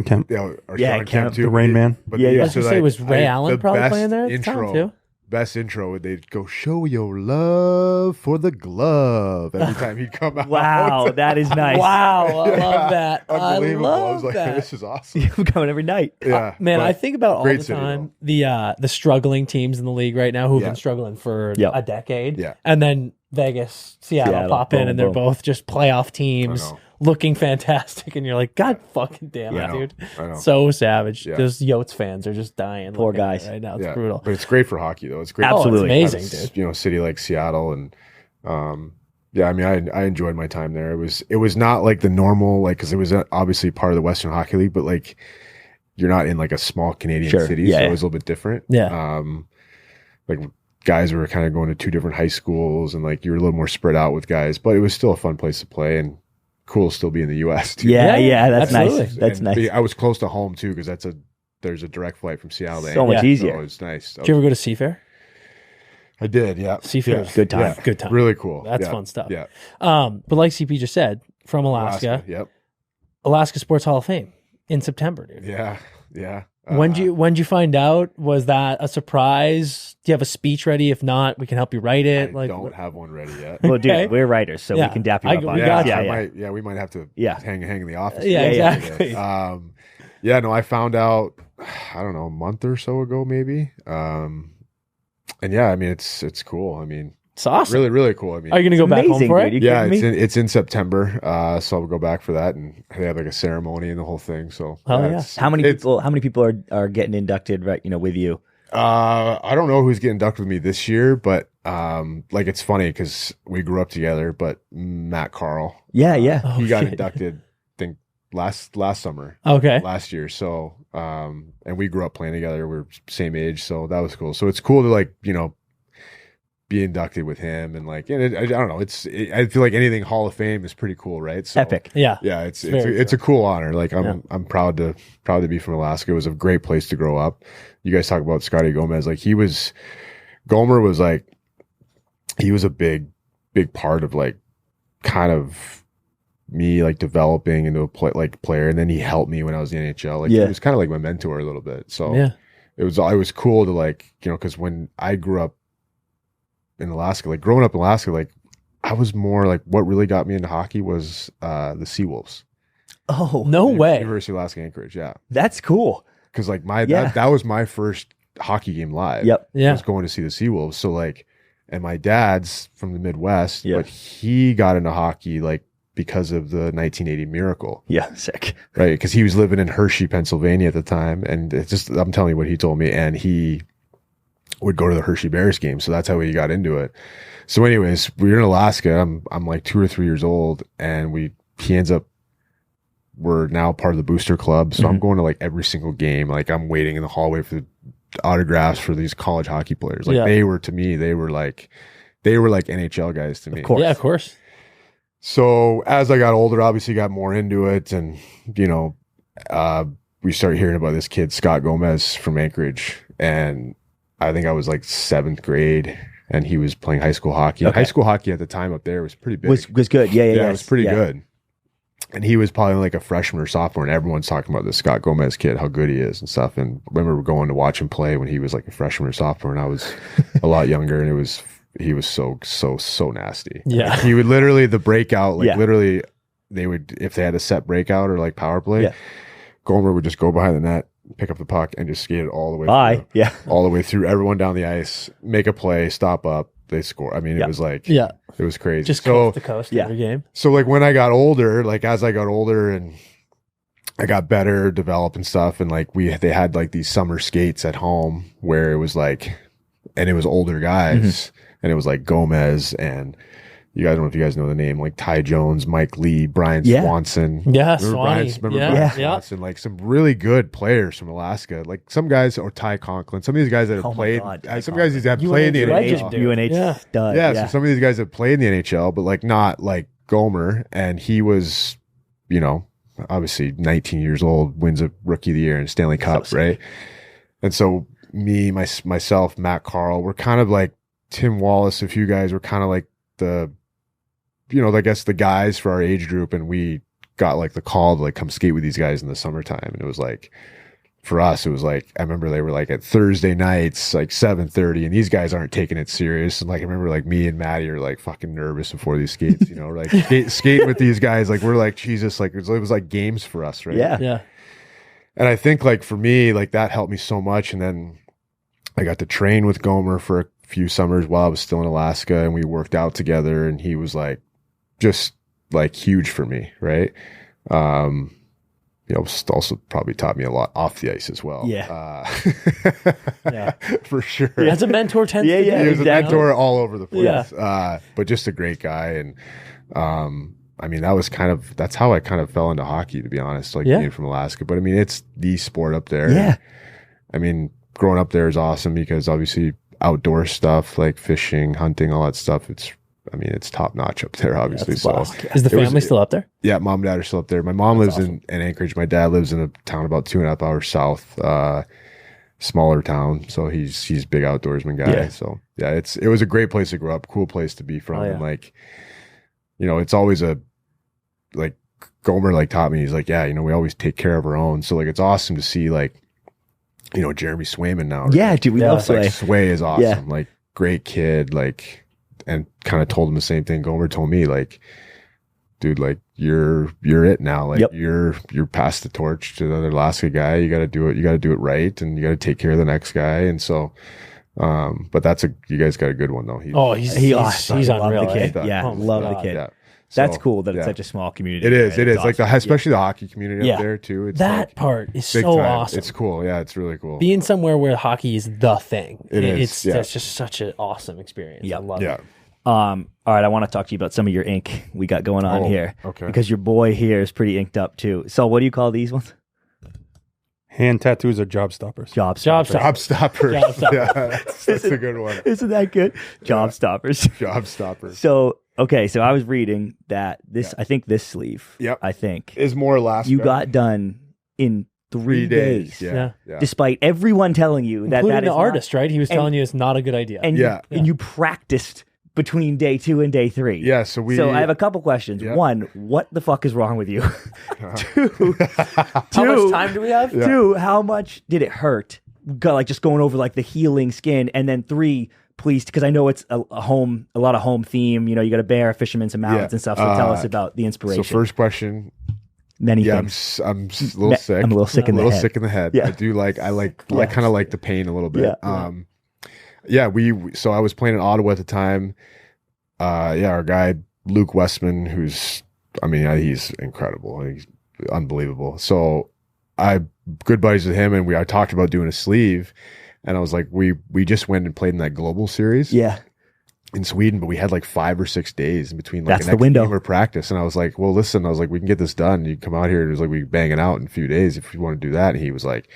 Kemp. Sean Kemp too. The Rain Man. But I was gonna say, was Ray Allen probably playing there at the time too? Best intro, they'd go, show your love for the glove every time he'd come out. Wow, that is nice. Wow, I love that. Unbelievable. I was like, that. This is awesome. I'm going every night. Yeah, man, I think about all the city, time the struggling teams in the league right now who've been struggling for a decade. Yeah. And then Vegas, Seattle pop in, and they're both just playoff teams looking fantastic, and you're like, God fucking damn it, dude. I know. So savage. Those Yotes fans are just dying. Poor guys. Right now. It's brutal. But it's great for hockey, though. It's great. Absolutely. It's amazing, dude. You know, a city like Seattle, and I mean, I enjoyed my time there. It was not like the normal, like, because it was obviously part of the Western Hockey League, but like you're not in like a small Canadian city, so it was a little bit different. Yeah. Like guys were kind of going to 2 different high schools, and like you're a little more spread out with guys, but it was still a fun place to play, and cool to still be in the U.S. too. Yeah, that's absolutely. nice. That's nice. I was close to home too, because there's a direct flight from Seattle to So much easier. So it's nice. Did you ever go to Seafair? I did, yeah. Seafair. Good time. Yeah. Good time. Really cool. That's fun stuff. Yeah. But like CP just said, from Alaska. Yep. Alaska Sports Hall of Fame in September, dude. Yeah. When'd you find out? Was that a surprise? Do you have a speech ready? If not, we can help you write it. I don't have one ready yet. Well, dude, we're writers, so we can dap you up on we it. got Yeah. We might have to hang in the office. Yeah, exactly. No, I found out, I don't know, a month or so ago, maybe. And yeah, I mean, it's cool. I mean, It's awesome. Really, really cool. I mean, Are you going to go back home Amazing, for dude. it? You yeah, kidding me? it's in September. So I'll go back for that, and they have like a ceremony and the whole thing. So Oh, yeah. it's- How many it's- people are getting inducted right, with you? I don't know who's getting inducted with me this year, but like it's funny because we grew up together. But Matt Carl, Yeah, yeah. Oh, he got shit. inducted, I think last summer, Okay. last year. So and we grew up playing together. We're same age, so that was cool. So it's cool to like be inducted with him, and like, and I don't know. I feel like anything Hall of Fame is pretty cool, right? So, Epic. Yeah. Yeah, it's very a cool honor. Like Yeah. I'm proud to be from Alaska. It was a great place to grow up. You guys talk about Scotty Gomez, like Gomer was like, he was a big part of like kind of me like developing into a player, and then he helped me when I was in the NHL. Like he was kind of like my mentor a little bit. So Yeah. it was cool to like, because when I grew up in Alaska, like growing up in Alaska, like I was more like, what really got me into hockey was the Seawolves. Oh, No way. University of Alaska Anchorage, yeah. that's cool. Because like Yeah. that was my first hockey game live. Yep. Yeah. I was going to see the Seawolves. So like, and my dad's from the Midwest, Yeah. but he got into hockey like because of the 1980 Miracle, Yeah, sick. right? Because he was living in Hershey, Pennsylvania at the time, and it's just, I'm telling you what he told me, and he would go to the Hershey Bears game, so that's how he got into it. So anyways, we're in Alaska. I'm like 2 or 3 years old, and he ends up, we're now part of the booster club. So I'm going to like every single game. Like I'm waiting in the hallway for the autographs for these college hockey players. Like Yeah. they were like NHL guys to me. Of course. Yeah, of course. So as I got older, obviously got more into it, and we started hearing about this kid, Scott Gomez from Anchorage, and I think I was like 7th grade, and he was playing high school hockey. And Okay. high school hockey at the time up there was pretty big. Was good. Yeah, It was pretty good. And he was probably like a freshman or sophomore, and everyone's talking about this Scott Gomez kid, how good he is and stuff. And I remember going to watch him play when he was like a freshman or sophomore, and I was a lot younger, and he was so nasty. Yeah. Like, he would literally, the breakout, like Yeah. literally they would, if they had a set breakout or like power play, Yeah. Gomer would just go behind the net, pick up the puck, and just skate it all the way Bye. through, Yeah. all the way through, everyone down the ice, make a play, stop up, they score. I mean, Yeah. it was like, Yeah. it was crazy. Just so, coast to coast Yeah. every game. so like when I got older, like as I got older and I got better, developed and stuff, and like they had like these summer skates at home where it was like, and it was older guys, and it was like Gomez, and you guys, I don't know if you guys know the name, like Ty Jones, Mike Lee, Brian Yeah. Swanson. Yeah, Remember Swanee. Brian Yeah. Swanson? Like some really good players from Alaska, like some guys, or Ty Conklin, some of these guys that have Oh my played, God, Ty some guys that have UNH played in the legend, NHL. dude. UNH Yeah. stud. Yeah, so some of these guys have played in the NHL, but like not like Gomer, and he was, obviously 19 years old, wins a Rookie of the Year and Stanley Cup, sick. right? And so me, myself, Matt Carl, we're kind of like Tim Wallace, a few guys were kind of like the, I guess the guys for our age group, and we got like the call to like come skate with these guys in the summertime, and it was like, for us, it was like, I remember they were like at Thursday nights, like 7:30, and these guys aren't taking it serious. And like, I remember like me and Maddie are like fucking nervous before these skates, like skating with these guys. Like we're like, Jesus, like it was like games for us, right? Yeah. Yeah. And I think like for me, like that helped me so much. And then I got to train with Gomer for a few summers while I was still in Alaska, and we worked out together, and he was like, just like huge for me. Right. Also probably taught me a lot off the ice as well. Yeah. Yeah. For sure. That's a mentor tends Yeah, to yeah, do. He was exactly. a mentor all over the place. Yeah. But just a great guy. And, I mean, that's how I kind of fell into hockey, to be honest, like Yeah. being from Alaska. But I mean, it's the sport up there. Yeah. I mean, growing up there is awesome because obviously outdoor stuff like fishing, hunting, all that stuff, it's top notch up there, obviously. That's So awesome. Is the It was- family still up there? yeah, mom and dad are still up there. My mom lives awesome. in Anchorage. My dad lives in a town about 2.5 hours south, smaller town. So he's a big outdoorsman guy. Yeah. So yeah, it was a great place to grow up, cool place to be from. Oh, yeah. And like, it's always like Gomer like taught me, he's like, yeah, we always take care of our own. So like, it's awesome to see like, Jeremy Swayman now. Right? Yeah, dude, we Yeah, love It's like Sway. Sway is awesome. Yeah. Like great kid, like, and kind of told him the same thing Gomer told me, like, dude, like you're it now. Like Yep. you're passed the torch to the other Alaska guy. You got to do it. You got to do it right, and you got to take care of the next guy. And so, But you guys got a good one though. He's love unreal. the kid. Right? Yeah, Oh my love God. the kid. Yeah. That's So, cool that it's yeah. such a small community. It is. right? It is It's like awesome. especially the hockey community Yeah. up there too. It's That like part is big so time. awesome. It's cool. Yeah, it's really cool. Being somewhere where hockey is the thing. It is, That's just such an awesome experience. Yeah. I love Yeah. it. All right, I want to talk to you about some of your ink we got going on Oh, here. okay. Because your boy here is pretty inked up too. So what do you call these ones? Hand tattoos are job stoppers. Job Job stoppers. stopper. Job stoppers. Job stopper. Yeah, that's a good one. Isn't that good? Job stoppers. Job stoppers. So okay, so I was reading that I think this sleeve. Yep. I think Is more Alaskan. you got done in 3 days. Yeah. Despite everyone telling you that Including that is the artist, right? He was and- telling you it's not a good idea. and Yeah. and you practiced between day 2 and day 3. Yeah. So So I have a couple questions. Yeah. One, what the fuck is wrong with you? Two, How much time do we have? Yeah. 2, how much did it hurt? Like just going over like the healing skin, and then 3, please, because I know it's a lot of home theme. You know, you got a bear, a fisherman's, and mountains Yeah. and stuff. So tell us about the inspiration. So first question. Many Yeah, things. I'm a little sick. I'm a little sick in the head. sick in the head. Yeah. I kind of like the pain a little bit. Yeah. So I was playing in Ottawa at the time. Our guy Luke Westman, he's incredible. He's unbelievable. So I good buddies with him, and I talked about doing a sleeve, and I was like, we just went and played in that global series. Yeah. In Sweden, but we had like 5 or 6 days in between like That's the the next window. game or practice. And I was like, well, listen, we can get this done. You come out here. It was like, we bang it out in a few days if you want to do that. And he was like,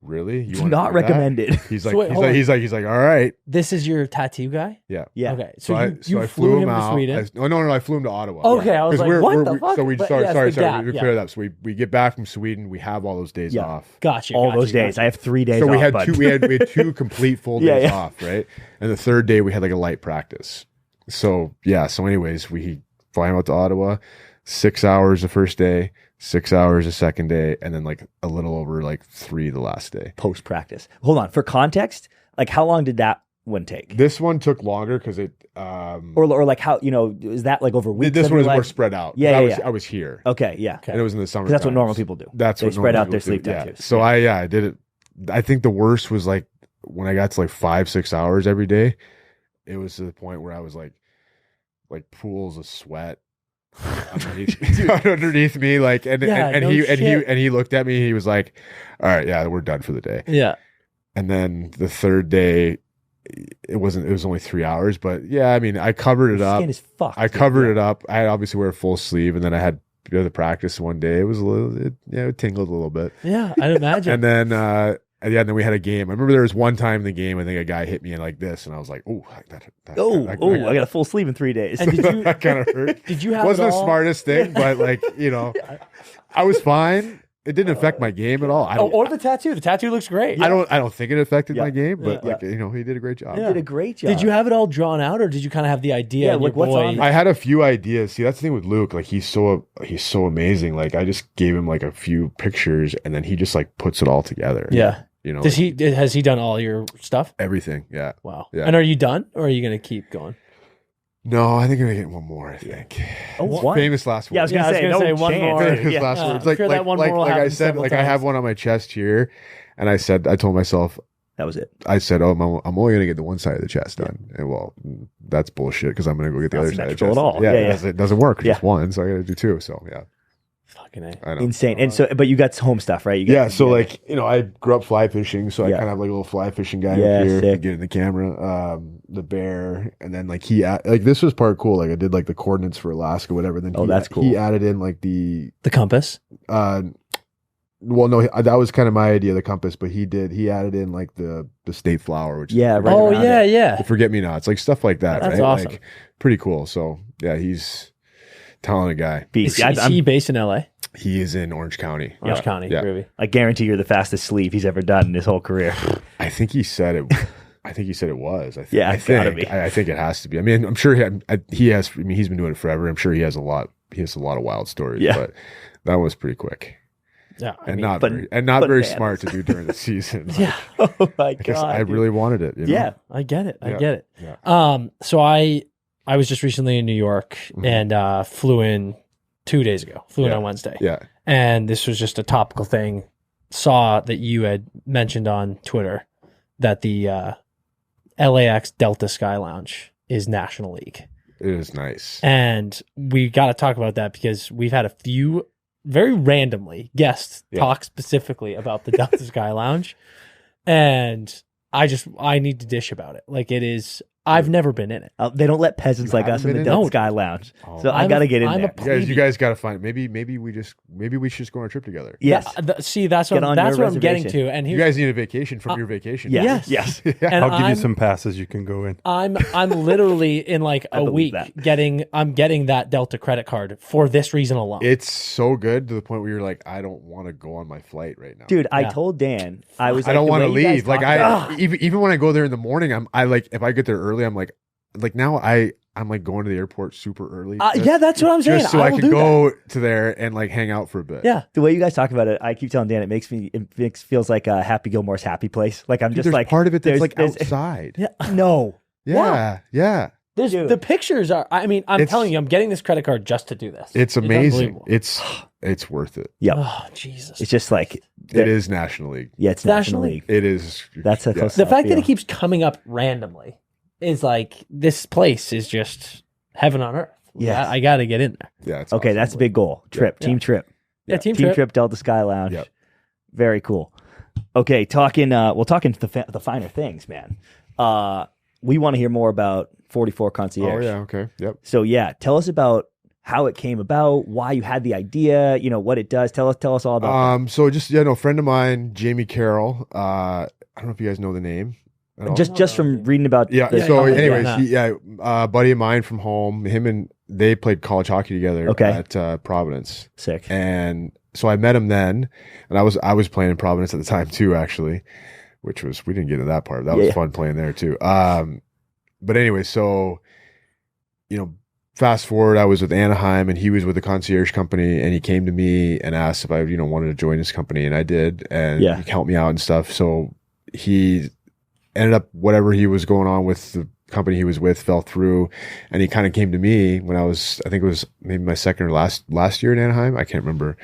really? You Do wanna not do that? recommend it. He's So like, wait, hold on. he's like, all right. This is your tattoo guy? Yeah. Yeah. Okay. So you I flew him to out. Sweden. No, I flew him to Ottawa. Okay, I was 'Cause like, what the fuck? So we, But sorry, yeah, sorry, it's the gap, we yeah. clear it up. So we get back from Sweden. We have all those days Yeah. off. Gotcha. All those days. I have 3 days So we off, had bud. we had 2 complete full Yeah, days yeah. off, right? And the third day we had like a light practice. So anyways, we fly him out to Ottawa, 6 hours the first day, 6 hours the second day, and then like a little over like 3 the last day. Post practice. Hold on. For context, like how long did that one take? This one took longer because it Or like how, is that like over weeks? this of one your was more life? spread out. Yeah, I was here. Okay, yeah. And it was in the summer. 'Cause that's what normal people do. That's They what spread normal out their people sleep do. tattoos. So I did it. I think the worst was like when I got to like 5-6 hours every day. It was to the point where I was like pools of sweat underneath me, like and he looked at me. He was like, "All right, yeah, we're done for the day." Yeah. And then the third day, it was only 3 hours, but yeah, I mean, I covered it Your up. skin is fucked. I covered it up. I obviously wear a full sleeve, and then I had the practice one day. It was it tingled a little bit. Yeah, I'd imagine. And then and then we had a game. I remember there was one time in the game, I think a guy hit me in like this, and I was like, "Oh, I got a full sleeve in 3 days. And did you that kind of hurt." did you have Wasn't it the all? smartest thing, but like I was fine. It didn't affect my game at all. or the tattoo. The tattoo looks great. I don't think it affected my game, but Yeah. like he did a great job. You did a great job. Did you have it all drawn out, or did you kind of have the idea? Yeah, and like, your what's boy- on I had a few ideas. See, that's the thing with Luke. Like he's so amazing. Like I just gave him like a few pictures, and then he just like puts it all together. Yeah. Has Has he done all your stuff? everything? Yeah. Wow. Yeah. And are you done, or are you going to keep going? No, I think I'm gonna get one more. I think. Oh, one? Famous last word. Yeah, I was Yeah, gonna I was gonna say no one chance. more. Famous Yeah. last Yeah, words. I'm sure that one more will like I happen said, several like I have times. one on my chest here, and I told myself, That was it. I said, "Oh, I'm only gonna get the one side of the chest done." And well, that's bullshit because I'm gonna go get the Not other side of the symmetrical chest. at all. Yeah, Yeah, it doesn't work. Yeah. Just one, so I gotta do 2. So yeah, Fucking A. I know. Insane. And so, but you got home stuff, right? You got, Yeah, so like I grew up fly fishing, so I Yeah. kind of have like a little fly fishing guy Yeah, up here. sick. Get in the camera, the bear, and then like this was part cool. Like I did like the coordinates for Alaska, whatever. Then that's cool. He added in like the The compass. well, no, that was kind of my idea, the compass, but he added in like the state flower, which Yeah, is right Oh around yeah, it. yeah. the forget me nots, like stuff like that. That's right? awesome. Like pretty cool. So yeah, he's a talented guy. Beast. Is he based in LA? He is in Orange County. Orange County. Yeah. Groovy. I guarantee you're the fastest sleeve he's ever done in his whole career. I think he said it. I think he said it was. Yeah, I it's gotta think. be. I think it has to be. I mean, I'm sure he has. I mean, he's been doing it forever. I'm sure he has a lot. He has a lot of wild stories. Yeah. But that was pretty quick Yeah. and but- very bananas. smart to do during the season. Like, Yeah. Oh my I guess god! I really wanted it. You know? Yeah. I get it. I Yeah. get it. Yeah. So I was just recently in New York Mhm. and flew in 2 days ago. Flew in Yeah. on Wednesday. Yeah. And this was just a topical thing. Saw that you had mentioned on Twitter that the LAX Delta Sky Lounge is National League. It is nice. And we got to talk about that because we've had a few very randomly guests talk specifically about the Delta Sky Lounge. And I need to dish about it. Like it is, I've never been in it. They don't let peasants like us in the Delta Sky Lounge. So I got to get in there. You guys got to find, maybe we should just go on a trip together. Yes. See, that's what I'm getting to. And you guys need a vacation from your vacation. Yes. And I'll give you some passes you can go in. I'm literally in like a week getting that Delta credit card for this reason alone. It's so good to the point where you're like, I don't want to go on my flight right now. Dude, I told Dan, I was like, I don't want to leave. Like even when I go there in the morning, I like, if I get there early, I'm like now I'm like going to the airport super early. Yeah, that's what I'm saying. Just so I can go to there and like hang out for a bit. Yeah. The way you guys talk about it, I keep telling Dan, it feels like Happy Gilmore's happy place. Like I'm just like part of it that's like outside. Yeah. No. Yeah. The pictures are. I mean, I'm telling you, I'm getting this credit card just to do this. It's amazing. It's worth it. Yeah. Oh Jesus. It's just like it is National League. Yeah, it's National League. It is. That's the fact that it keeps coming up randomly is like this place is just heaven on earth. Yeah, I got to get in there. Yeah. It's okay, awesome. that's a big goal. Team trip. Yeah, team trip. Delta Sky Lounge. Yep. Very cool. Okay, we'll talk into the finer things, man. We want to hear more about 44 Concierge. Oh yeah. Okay. Yep. So tell us about how it came about, why you had the idea, what it does. Tell us all about that. So just a friend of mine, Jamie Carroll. I don't know if you guys know the name. Just from reading about anyways, a buddy of mine from home, him and they played college hockey together at Providence. Sick. And so I met him then, and I was playing in Providence at the time too, actually, which was, we didn't get into that part. That was fun playing there too. But anyway, so fast forward, I was with Anaheim and he was with the Concierge company, and he came to me and asked if I wanted to join his company, and I did, and he helped me out and stuff. So he ended up, whatever he was going on with the company he was with fell through, and he kind of came to me when I think it was maybe my second or last year in Anaheim. I can't remember.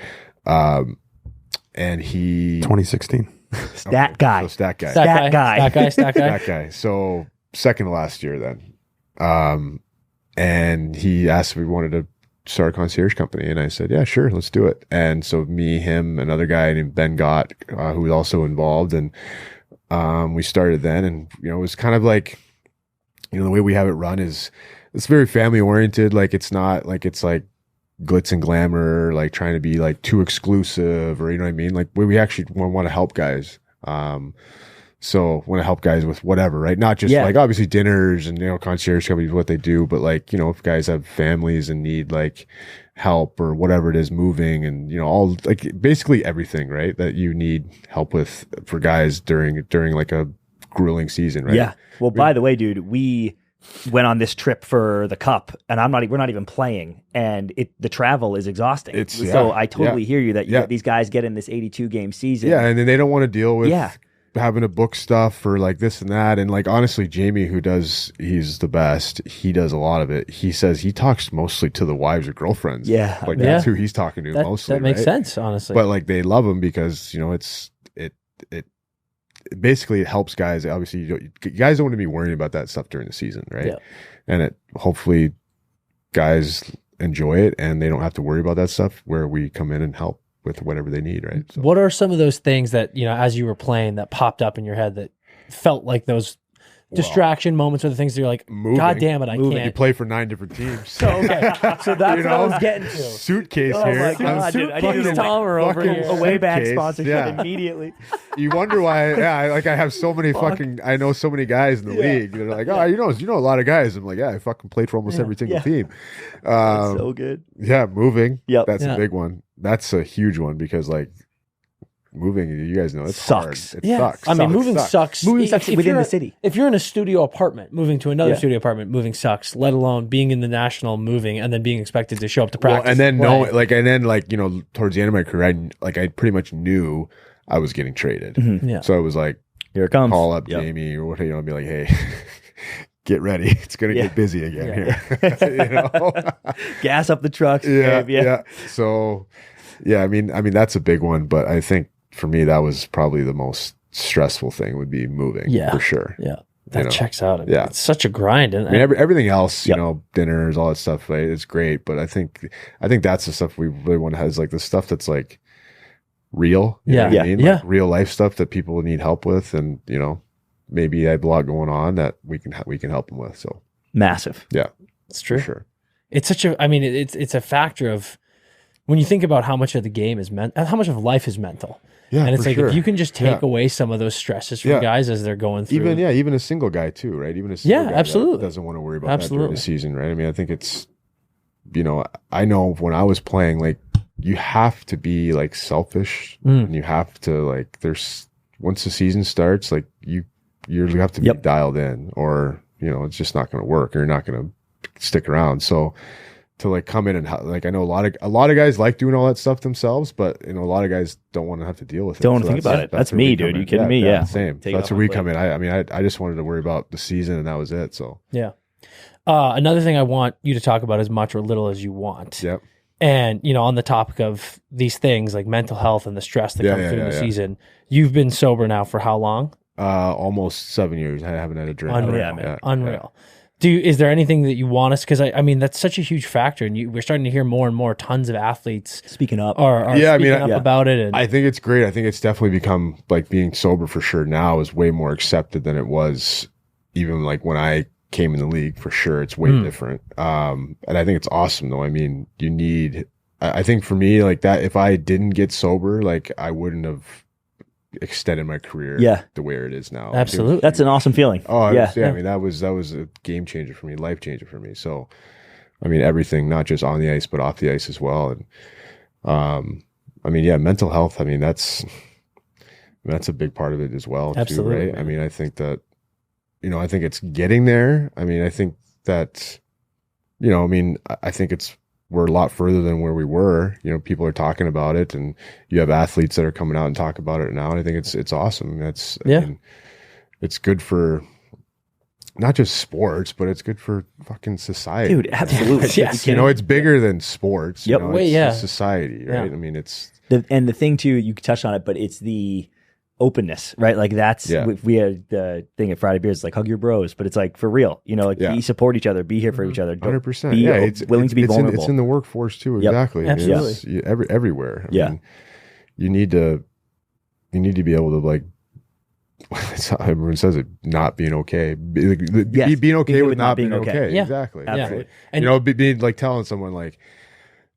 And he 2016. Stat guy. So stat guy. Stat guy. So second to last year then. And he asked if we wanted to start a concierge company, and I said, yeah, sure, let's do it. And so me, him, another guy named Ben Gott, who was also involved, and we started then, and it was kind of like, the way we have it run is it's very family oriented. Like it's not like it's like glitz and glamour, like trying to be like too exclusive, or what I mean. Like we actually want to help guys. So want to help guys with whatever, right? Not just like obviously dinners and concierge companies, what they do, but like if guys have families and need like help or whatever it is, moving and all, like basically everything, right, that you need help with for guys during like a grueling season, right? Yeah. Well, by the way, dude, we went on this trip for the Cup, and we're not even playing, and the travel is exhausting. I totally hear you that these guys get in this 82 game season. Yeah, and then they don't want to deal with having to book stuff or like this and that. And like honestly, Jamie, he's the best. He does a lot of it. He says he talks mostly to the wives or girlfriends. Yeah, like that's who he's talking to mostly. That makes sense, honestly. But like they love him because it basically it helps guys. Obviously, you guys don't want to be worrying about that stuff during the season, right? Yeah. And it hopefully guys enjoy it and they don't have to worry about that stuff where we come in and help with whatever they need, right? So. What are some of those things that, as you were playing that popped up in your head that felt like those distraction moments, or the things that you're like, God damn it, I can't. You play for 9 different teams. So that's what I was getting to. Suitcase here. My God, dude, I need a away bag sponsorship immediately. You wonder why, I have so many I know so many guys in the league. They're like, oh, you know a lot of guys. I'm like, I fucking played for almost every single team. That's so good. Yeah, moving. Yep. That's a big one. That's a huge one because like, moving, you guys know, it sucks. It sucks. I mean, moving sucks. Moving sucks within the city. If you're in a studio apartment, moving to another studio apartment, moving sucks. Let alone being in the National, moving, and then being expected to show up to practice. Well, and then towards the end of my career, I pretty much knew I was getting traded. Mm-hmm. Yeah. So it was like, here it comes. Call up Jamie or whatever, be like, hey, get ready. It's gonna get busy again here. Gas up the trucks. Yeah. So. Yeah, I mean that's a big one, but I think for me that was probably the most stressful thing would be moving. Yeah. For sure. Yeah. That checks out. Yeah. It's such a grind. And I mean, everything else, you know, dinners, all that stuff, right, it's great. But I think that's the stuff we really want to have, is like the stuff that's like real. You know what I mean? Like real life stuff that people need help with. And, you know, maybe I have a lot going on that we can help them with. So massive. Yeah. It's true. For sure. It's such a, I mean, it's a factor of when you think about how much of the game is how much of life is mental. Yeah, and it's like, sure. if you can just take away some of those stresses from guys as they're going through. Even a single guy too, right? Even a single guy absolutely. that doesn't want to worry about that during the season, right? I mean, I think it's, you know, I know when I was playing, like, you have to be like selfish and you have to like, once the season starts, like you have to be dialed in, or, you know, it's just not going to work, or you're not going to stick around. So to like come in and like, I know a lot of guys like doing all that stuff themselves, but you know, a lot of guys don't want to have to deal with it. Don't think about it. That's me, dude. You kidding me? Yeah. Same. So that's where we come in. I mean, I just wanted to worry about the season, and that was it. So yeah. Another thing I want you to talk about as much or little as you want. Yep. And, you know, on the topic of these things like mental health and the stress that comes through the season, you've been sober now for how long? Almost 7 years. I haven't had a drink. Unreal, man. Unreal. Is there anything that you want us? Because I mean, that's such a huge factor, and we're starting to hear more and more tons of athletes speaking up, about it. And I think it's great. I think it's definitely become, like, being sober for sure now is way more accepted than it was even like when I came in the league. For sure, it's way different. And I think it's awesome though. I mean, I think for me, like, that, if I didn't get sober, like, I wouldn't have extended my career the way it is now. Absolutely. That's an awesome feeling. Oh, I mean, that was a game changer for me, life changer for me. So, I mean, everything, not just on the ice, but off the ice as well. And, I mean, mental health, I mean, that's a big part of it as well. Absolutely. Too, right? I mean, I think that, you know, I think it's getting there. I mean, I think that, you know, I mean, I think we're a lot further than where we were. You know, people are talking about it, and you have athletes that are coming out and talk about it now. And I think it's awesome. I mean, it's good for not just sports, but it's good for fucking society. Dude, absolutely. Yes. You know, it's bigger than sports. Yep. You know, it's society, right? I mean, it's the thing too, you touched on it, but it's the openness, right? Like, that's we had the thing at Friday Beers, like, hug your bros, but it's like, for real, you know, like, be support each other, be here for each other, 100%. Be willing to be vulnerable. It's in the workforce too. Exactly. Absolutely. I mean, everywhere. I mean, you need to be able to, like, that's how everyone says it, not being okay. Being okay with not being okay. Yeah. Exactly. Absolutely. And, you know, be like telling someone, like,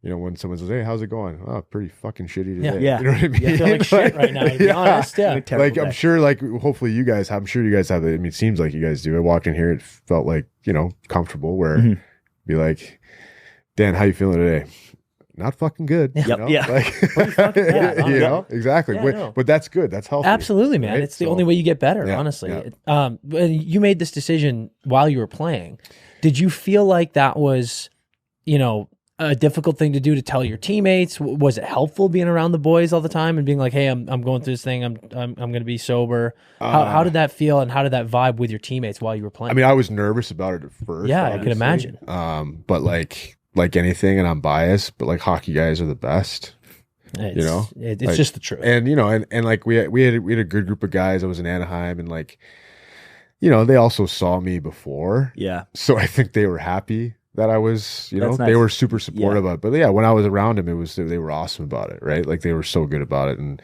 you know, when someone says, "Hey, how's it going?" "Oh, pretty fucking shitty today." Yeah. You know what I mean? I feel like shit right now, to be honest. Yeah. Like, I'm sure, like, hopefully you guys have it. I mean, it seems like you guys do. I walked in here, it felt like, you know, comfortable, where be like, "Dan, how you feeling today?" "Not fucking good." Yep. You know? Yeah. Like, you know, exactly. But that's good. That's healthy. Absolutely, man. Right? It's the only way you get better, honestly. Yeah. You made this decision while you were playing. Did you feel like that was, you know, a difficult thing to do to tell your teammates? Was it helpful being around the boys all the time and being like, "Hey, I'm going through this thing. I'm going to be sober." How did that feel, and how did that vibe with your teammates while you were playing? I mean, I was nervous about it at first. Yeah, obviously. I can imagine. But like anything, and I'm biased, but like, hockey guys are the best. It's, you know, it's like, just the truth. And you know, and like we had a good group of guys. I was in Anaheim, and like, you know, they also saw me before. Yeah. So I think they were happy that I was, you know, That's nice. They were super supportive of it. But yeah, when I was around them, they were awesome about it, right? Like, they were so good about it. And,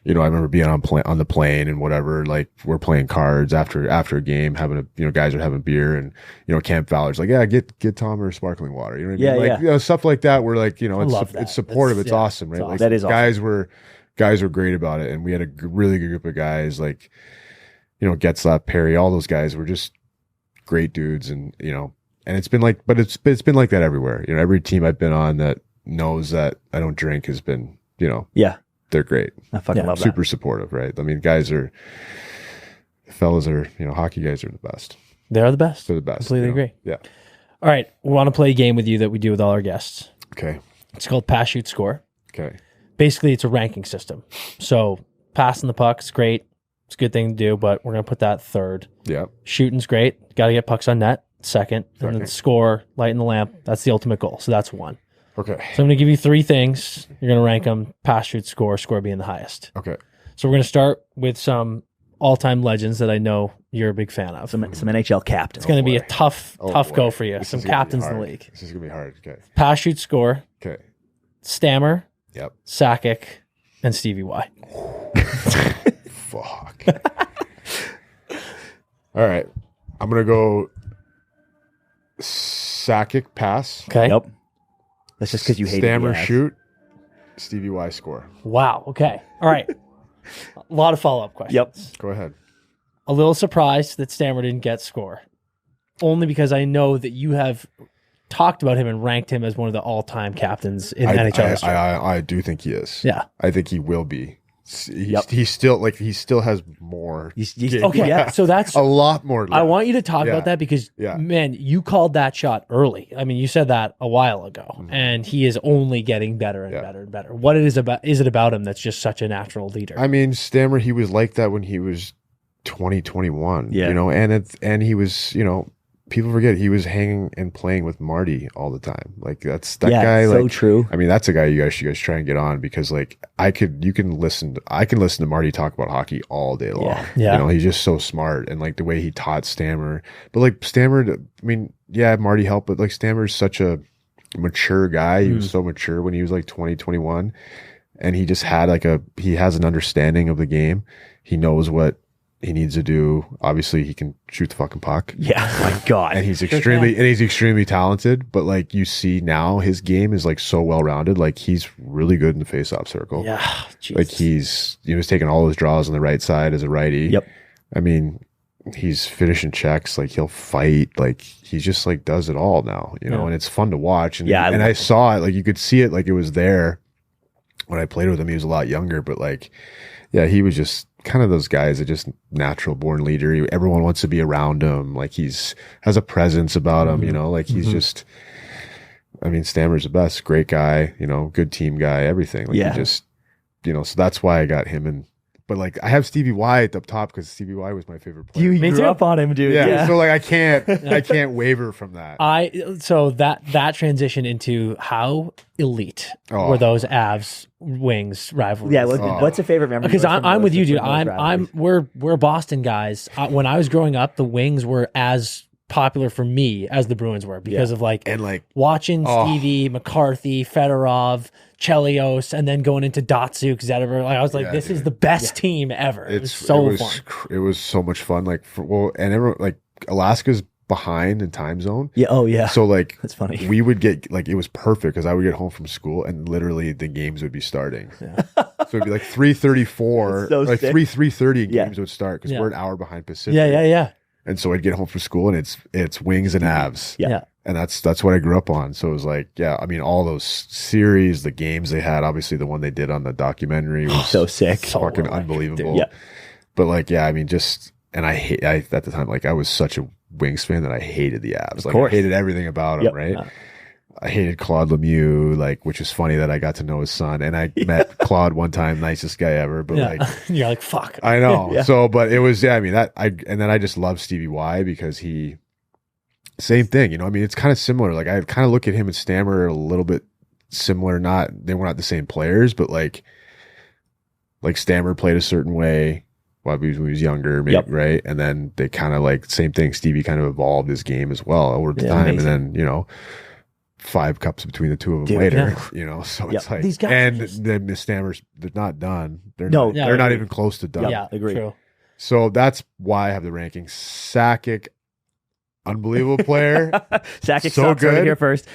you know, I remember being on the plane and whatever, like, we're playing cards after a game, guys are having beer, and, you know, Camp Fowler's like, "Yeah, get Tom or sparkling water." You know what I mean? Like, you know, stuff like that, where, like, you know, it's supportive. It's awesome, right? Awesome. Like, that is awesome. Guys were great about it. And we had a really good group of guys, like, you know, Getzlaff, Perry, all those guys were just great dudes. And, you know, and it's been like that everywhere. You know, every team I've been on that knows that I don't drink has been, you know, they're great. I fucking love that. Super supportive, right? I mean, fellas are, you know, hockey guys are the best. They're the best. They're the best. Completely you know? agree. Yeah. All right. We want to play a game with you that we do with all our guests. Okay. It's called Pass, Shoot, Score. Okay. Basically, it's a ranking system. So passing the puck is great. It's a good thing to do, but we're going to put that third. Yeah. Shooting's great. Got to get pucks on net, second. And then score, lighting the lamp. That's the ultimate goal. So that's one. Okay. So I'm going to give you three things. You're going to rank them: pass, shoot, score being the highest. Okay. So we're going to start with some all-time legends that I know you're a big fan of. Some NHL captains. It's going to be a tough boy. go for you. This Some is gonna be captains in the hard. league. This is gonna be hard. Okay. Pass, shoot, score. Okay. Stammer, Yep. Sakic, and Stevie Y. Fuck. All right. I'm gonna go Sakic pass. Okay. Yep. That's just because you hate Stammer shoot. Stevie Y score. Wow. Okay. All right. A lot of follow-up questions. Yep. Go ahead. A little surprised that Stammer didn't get score. Only because I know that you have talked about him and ranked him as one of the all-time captains in NHL history. I do think he is. Yeah. I think he will be. He still has more. Okay. Yeah. So that's A lot more. I want you to talk Yeah. about that because, Yeah. man, you called that shot early. I mean, you said that a while ago, and he is only getting better and Yeah. better and better. What is it about him that's just such a natural leader? I mean, Stammer, he was like that when he was 2021. Yeah. And he was, people forget he was hanging and playing with Marty all the time. Like that guy. So like, true. I mean, that's a guy you guys try and get on because like I can listen to Marty talk about hockey all day long. Yeah. He's just so smart and like the way he taught Stammer. But like Stammer, I mean, yeah, Marty helped, but like Stammer's such a mature guy. He was so mature when he was like 2021, and he just had he has an understanding of the game. He knows what he needs to do. Obviously, he can shoot the fucking puck. Yeah. My God. And he's extremely talented, but like you see now his game is like so well rounded. Like he's really good in the face-off circle. Yeah. Like Jesus. he's taking all his draws on the right side as a righty. Yep. I mean, he's finishing checks, like he'll fight, like he just like does it all now, and it's fun to watch. And Yeah, I saw it, like you could see it, like it was there when I played with him. He was a lot younger, but like, yeah, he was just kind of those guys that just natural born leader. Everyone wants to be around him. Like has a presence about him, like he's just, I mean, Stammer's the best, great guy, good team guy, everything. Like Yeah. he just, so that's why I got him in. But like I have Stevie Y up top because Stevie Y was my favorite player. You Me grew too. up on him, dude. Yeah. So like I can't waver from that. So that transition into how elite Oh. were those Avs Wings rivalries? Yeah. What's a favorite memory? Because I'm with you, dude. from those rivalries? We're Boston guys. When I was growing up, the Wings were as popular for me as the Bruins were because of like watching Stevie, McCarthy, Fedorov, Chelios, and then going into Datsuk, Zetterberg. Like I was like, this is the best team ever. It was so fun. It was so much fun. Like and everyone like Alaska's behind in time zone. Yeah. Oh yeah. So like That's funny. We would get like it was perfect because I would get home from school and literally the games would be starting. Yeah. So it'd be like 3:34, So like sick. 3:30 Yeah. games would start because Yeah. we're an hour behind Pacific. Yeah. And so I'd get home from school and it's Wings and Avs. Yeah. And that's what I grew up on. So it was like, yeah, I mean, all those series, the games they had, obviously the one they did on the documentary was So sick. fucking electric, unbelievable. dude. Yeah. But like, yeah, I mean, I at the time, like I was such a Wings fan that I hated the Avs. Like course. I hated everything about them, Yep. right? I hated Claude Lemieux, like, which is funny that I got to know his son. And I met Claude one time, nicest guy ever. But Yeah. like, You're like, fuck. I know. Yeah. So, but it was, I mean, and then I just love Stevie Y because same thing, I mean, it's kind of similar. Like I kind of look at him and Stammer a little bit similar. They were not the same players, but like Stammer played a certain way while he was younger, maybe, Yep. right? And then they kind of like, same thing. Stevie kind of evolved his game as well over the time. amazing. And then, 5 cups between the two of them Dude, later, so it's like, These guys and are just- then the Stammers, they're not done. They're No, not, yeah, they're I not agree. even close to done. Yeah, agreed. true. So that's why I have the ranking. Sakic, unbelievable player, Sakic So sucks over good. here first.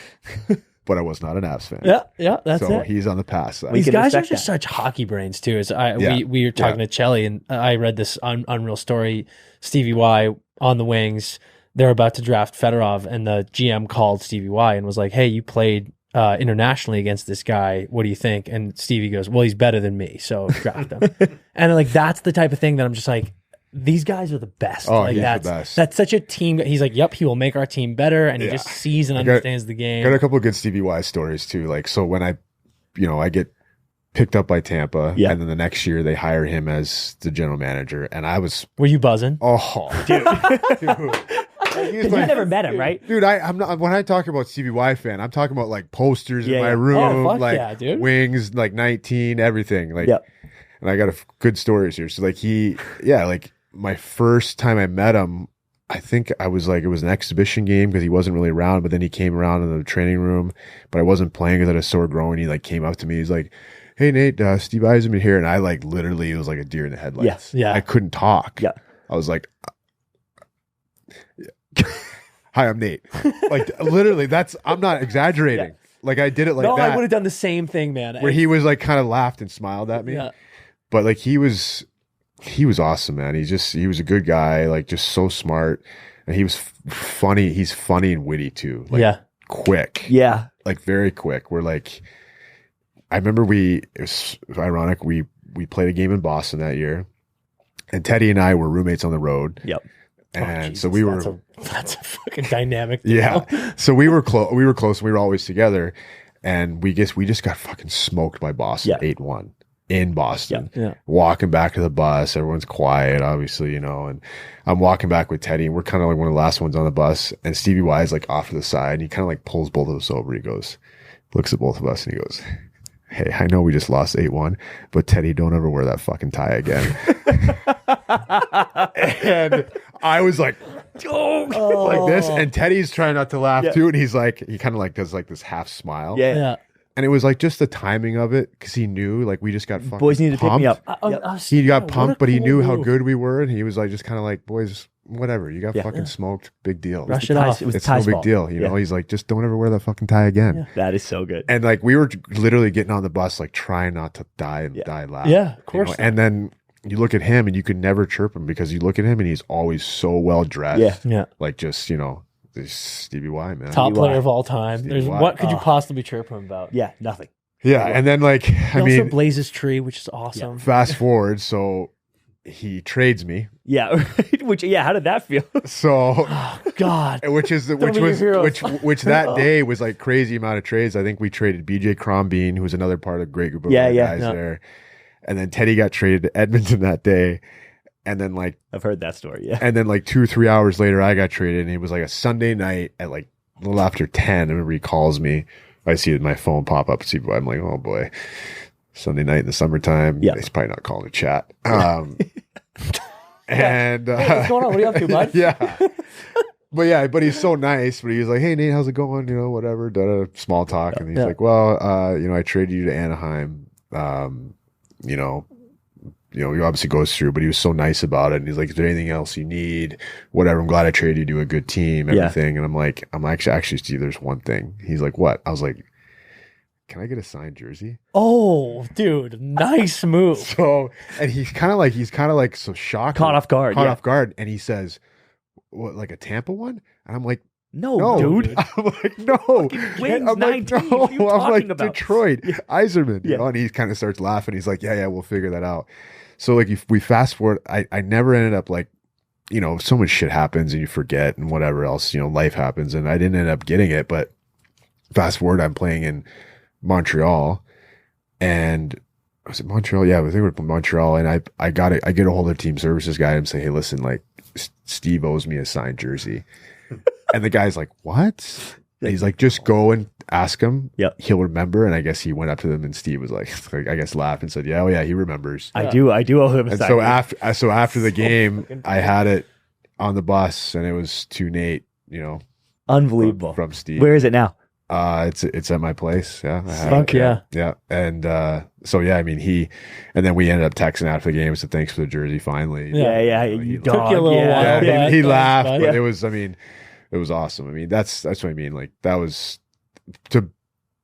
but I was not an Avs fan. Yeah, that's so it. he's on the pass side. These can guys are respect just that. such hockey brains too. Yeah. We were talking to Chelly, and I read this unreal story. Stevie Y on the Wings. They're about to draft Fedorov, and the GM called Stevie Y and was like, "Hey, you played internationally against this guy. What do you think?" And Stevie goes, "Well, he's better than me, so draft him." And like that's the type of thing that I'm just like, these guys are the best. Oh, like he's the that's best. that's such a team. He's like, "Yep, he will make our team better," and he Yeah. just sees and I got- understands the game. Got a couple of good Stevie Y stories too. Like, so when I get picked up by Tampa, Yeah. and then the next year they hire him as the general manager, and I was, Were you buzzing? dude. He's You've never met him, right? Dude, I'm not. When I talk about Stevie Y fan, I'm talking about like posters Yeah, in my yeah. room, Oh, fuck like yeah, dude. Wings, like 19, everything. Like, Yep. and I got good stories here. So like like my first time I met him, I think I was like, it was an exhibition game because he wasn't really around, but then he came around in the training room, but I wasn't playing because I had a sore groin. He like came up to me. He's like, "Hey Nate, Steve Yzerman here." And I like literally, it was like a deer in the headlights. Yeah. I couldn't talk. Yeah. I was like, "Hi, I'm Nate." Like literally, I'm not exaggerating. Yeah. Like I did it like no, that. I would have done the same thing, man. Where he was like kind of laughed and smiled at me. Yeah. But like he was awesome, man. He was a good guy, like just so smart. And he was funny. He's funny and witty too. Like quick. Yeah. Like very quick. We're like, I remember it was ironic. We played a game in Boston that year, and Teddy and I were roommates on the road. Yep. And Jesus, so we were, that's a fucking dynamic. yeah. So we were close. We were close. And we were always together. And we just got fucking smoked by Boston 8-1 in Boston. Yeah. Walking back to the bus, everyone's quiet, obviously, and I'm walking back with Teddy, and we're kind of like one of the last ones on the bus, and Stevie Y is like off to the side, and he kind of like pulls both of us over. He goes, looks at both of us, and he goes, "Hey, I know we just lost 8-1, but Teddy, don't ever wear that fucking tie again." And I was like, like this, and Teddy's trying not to laugh too, and he's like, he kind of like does like this half smile. Yeah. And it was like just the timing of it, because he knew like we just got fucking Boys needed to pick me up. He got pumped, but he knew how good we were, and he was like just kind of like, "Boys, whatever, you got fucking smoked, big deal. Brush it off. It was It's no big deal." He's like, "Just don't ever wear that fucking tie again." That is so good. And like we were literally getting on the bus, like trying not to die loud. Yeah, of course. And then you look at him, and you could never chirp him because you look at him, and he's always so well dressed. Yeah. Like just this Stevie Y, man. Top player of all time. Stevie Y. What could you possibly chirp him about? Yeah, nothing. Yeah, and then like He also blazes tree, which is awesome. fast forward, so he trades me. Yeah. Which how did that feel? So Oh God. which that day was like crazy amount of trades. I think we traded BJ Crombeen, who was another part of a great group of guys there. And then Teddy got traded to Edmonton that day. And then like I've heard that story, yeah. And then like 2-3 hours later I got traded, and it was like a Sunday night at like a little after 10. I remember he calls me. I see my phone pop up. I'm like, oh boy, Sunday night in the summertime. Yeah. He's probably not calling to chat. And Hey, what's going on? What are you up to, bud? yeah. But he's so nice. But he was like, "Hey Nate, how's it going? Whatever." Small talk, and he's like, "Well, I traded you to Anaheim. He obviously goes through, but he was so nice about it. And he's like, "Is there anything else you need? Whatever. I'm glad I traded you to a good team, everything." And I'm like, actually, Steve, there's one thing. He's like, "What?" I was like, "Can I get a signed jersey?" Oh, dude, nice move. So, and he's kind of like so shocked. Caught off guard. And he says, "What, like a Tampa one?" And I'm like, No, dude. I'm like, "No." Wings I'm 19. like, "No." What are you I'm talking like, about? "Detroit, Yzerman." Yeah. And he kind of starts laughing. He's like, yeah, we'll figure that out. So like if we fast forward, I never ended up like, so much shit happens and you forget and whatever else, life happens, and I didn't end up getting it. But fast forward, I'm playing in Montreal, and was it Montreal? Yeah, I think it was Montreal, and I get a hold of the team services guy and say, "Hey, listen, like Steve owes me a signed jersey." And the guy's like, "What?" And he's like, "Just go and ask him. Yep. He'll remember." And I guess he went up to them, and Steve was like I guess laughed and said, "Yeah, oh yeah, he remembers." I do owe him a And sign. so after the game, I had it on the bus, and it was to Nate, Unbelievable. from Steve. Where is it now? It's at my place. Yeah. I have Fuck it. yeah. Yeah. And so yeah, I mean and then we ended up texting after the game. So thanks for the jersey finally. Yeah. You know, You he Took dog. you a little yeah. while. Yeah, but he thanks, laughed, bud. but it was awesome. I mean, that's what I mean. Like that was to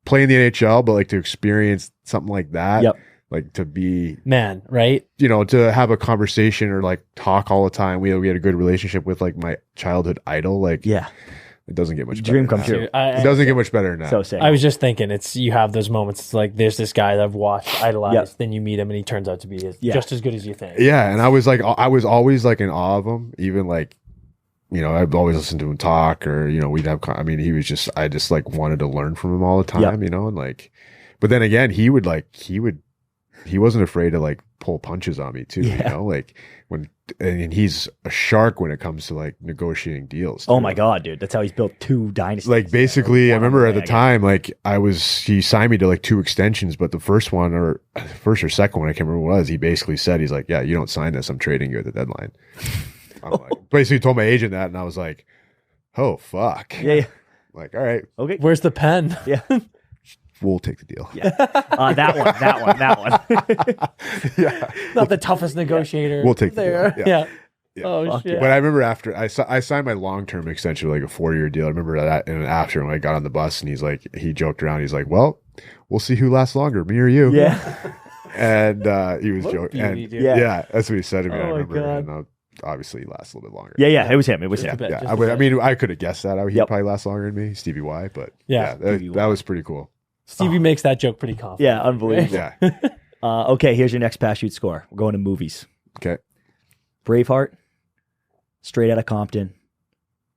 play in the NHL, but like to experience something like that. Yep. Like to be, Man, right? to have a conversation or like talk all the time. We had a good relationship with like my childhood idol. Like, Yeah. it doesn't get much Dream better come than that. true. It doesn't get much better than that. So sick. I was just thinking, you have those moments. It's like there's this guy that I've watched, idolized, Yep. then you meet him and he turns out to be Yeah. just as good as you think. Yeah, and I was always like in awe of him. Even like, I'd always listen to him talk, or we'd have. I just like wanted to learn from him all the time. Yeah. And like, but then again, he would he wasn't afraid to like pull punches on me too. You know, like and he's a shark when it comes to like negotiating deals. Oh my God, dude. That's how he's built 2 dynasties. Like basically, I remember at the time, like he signed me to like 2 extensions, but the first or second one, I can't remember what it was. He basically said, he's like, yeah, you don't sign this, I'm trading you at the deadline. I'm like, basically told my agent that, and I was like, oh fuck. Yeah. Like, all right, Okay. Where's the pen? Yeah. we'll take the deal. Yeah. That one. Yeah. Not the toughest negotiator. We'll take the there. deal. Yeah. Oh Fuck shit. But I remember after I signed my long-term extension, like a 4-year deal. I remember that, and after when I got on the bus, and he joked around. He's like, "Well, we'll see who lasts longer, me or you." Yeah. And he was joking. beauty, And dude. yeah, that's what he said to me. Oh I my remember. God. And obviously, he lasts a little bit longer. Yeah. It was him. Just a bit, Yeah. just a I bit. mean, I could have guessed that. He'd Yep. probably last longer than me, Stevie Y. But Yeah. that was pretty cool. Stevie makes that joke pretty confident. Yeah, unbelievable. Yeah. Okay, here's your next pass shoot score. We're going to movies. Okay. Braveheart, Straight Outta Compton,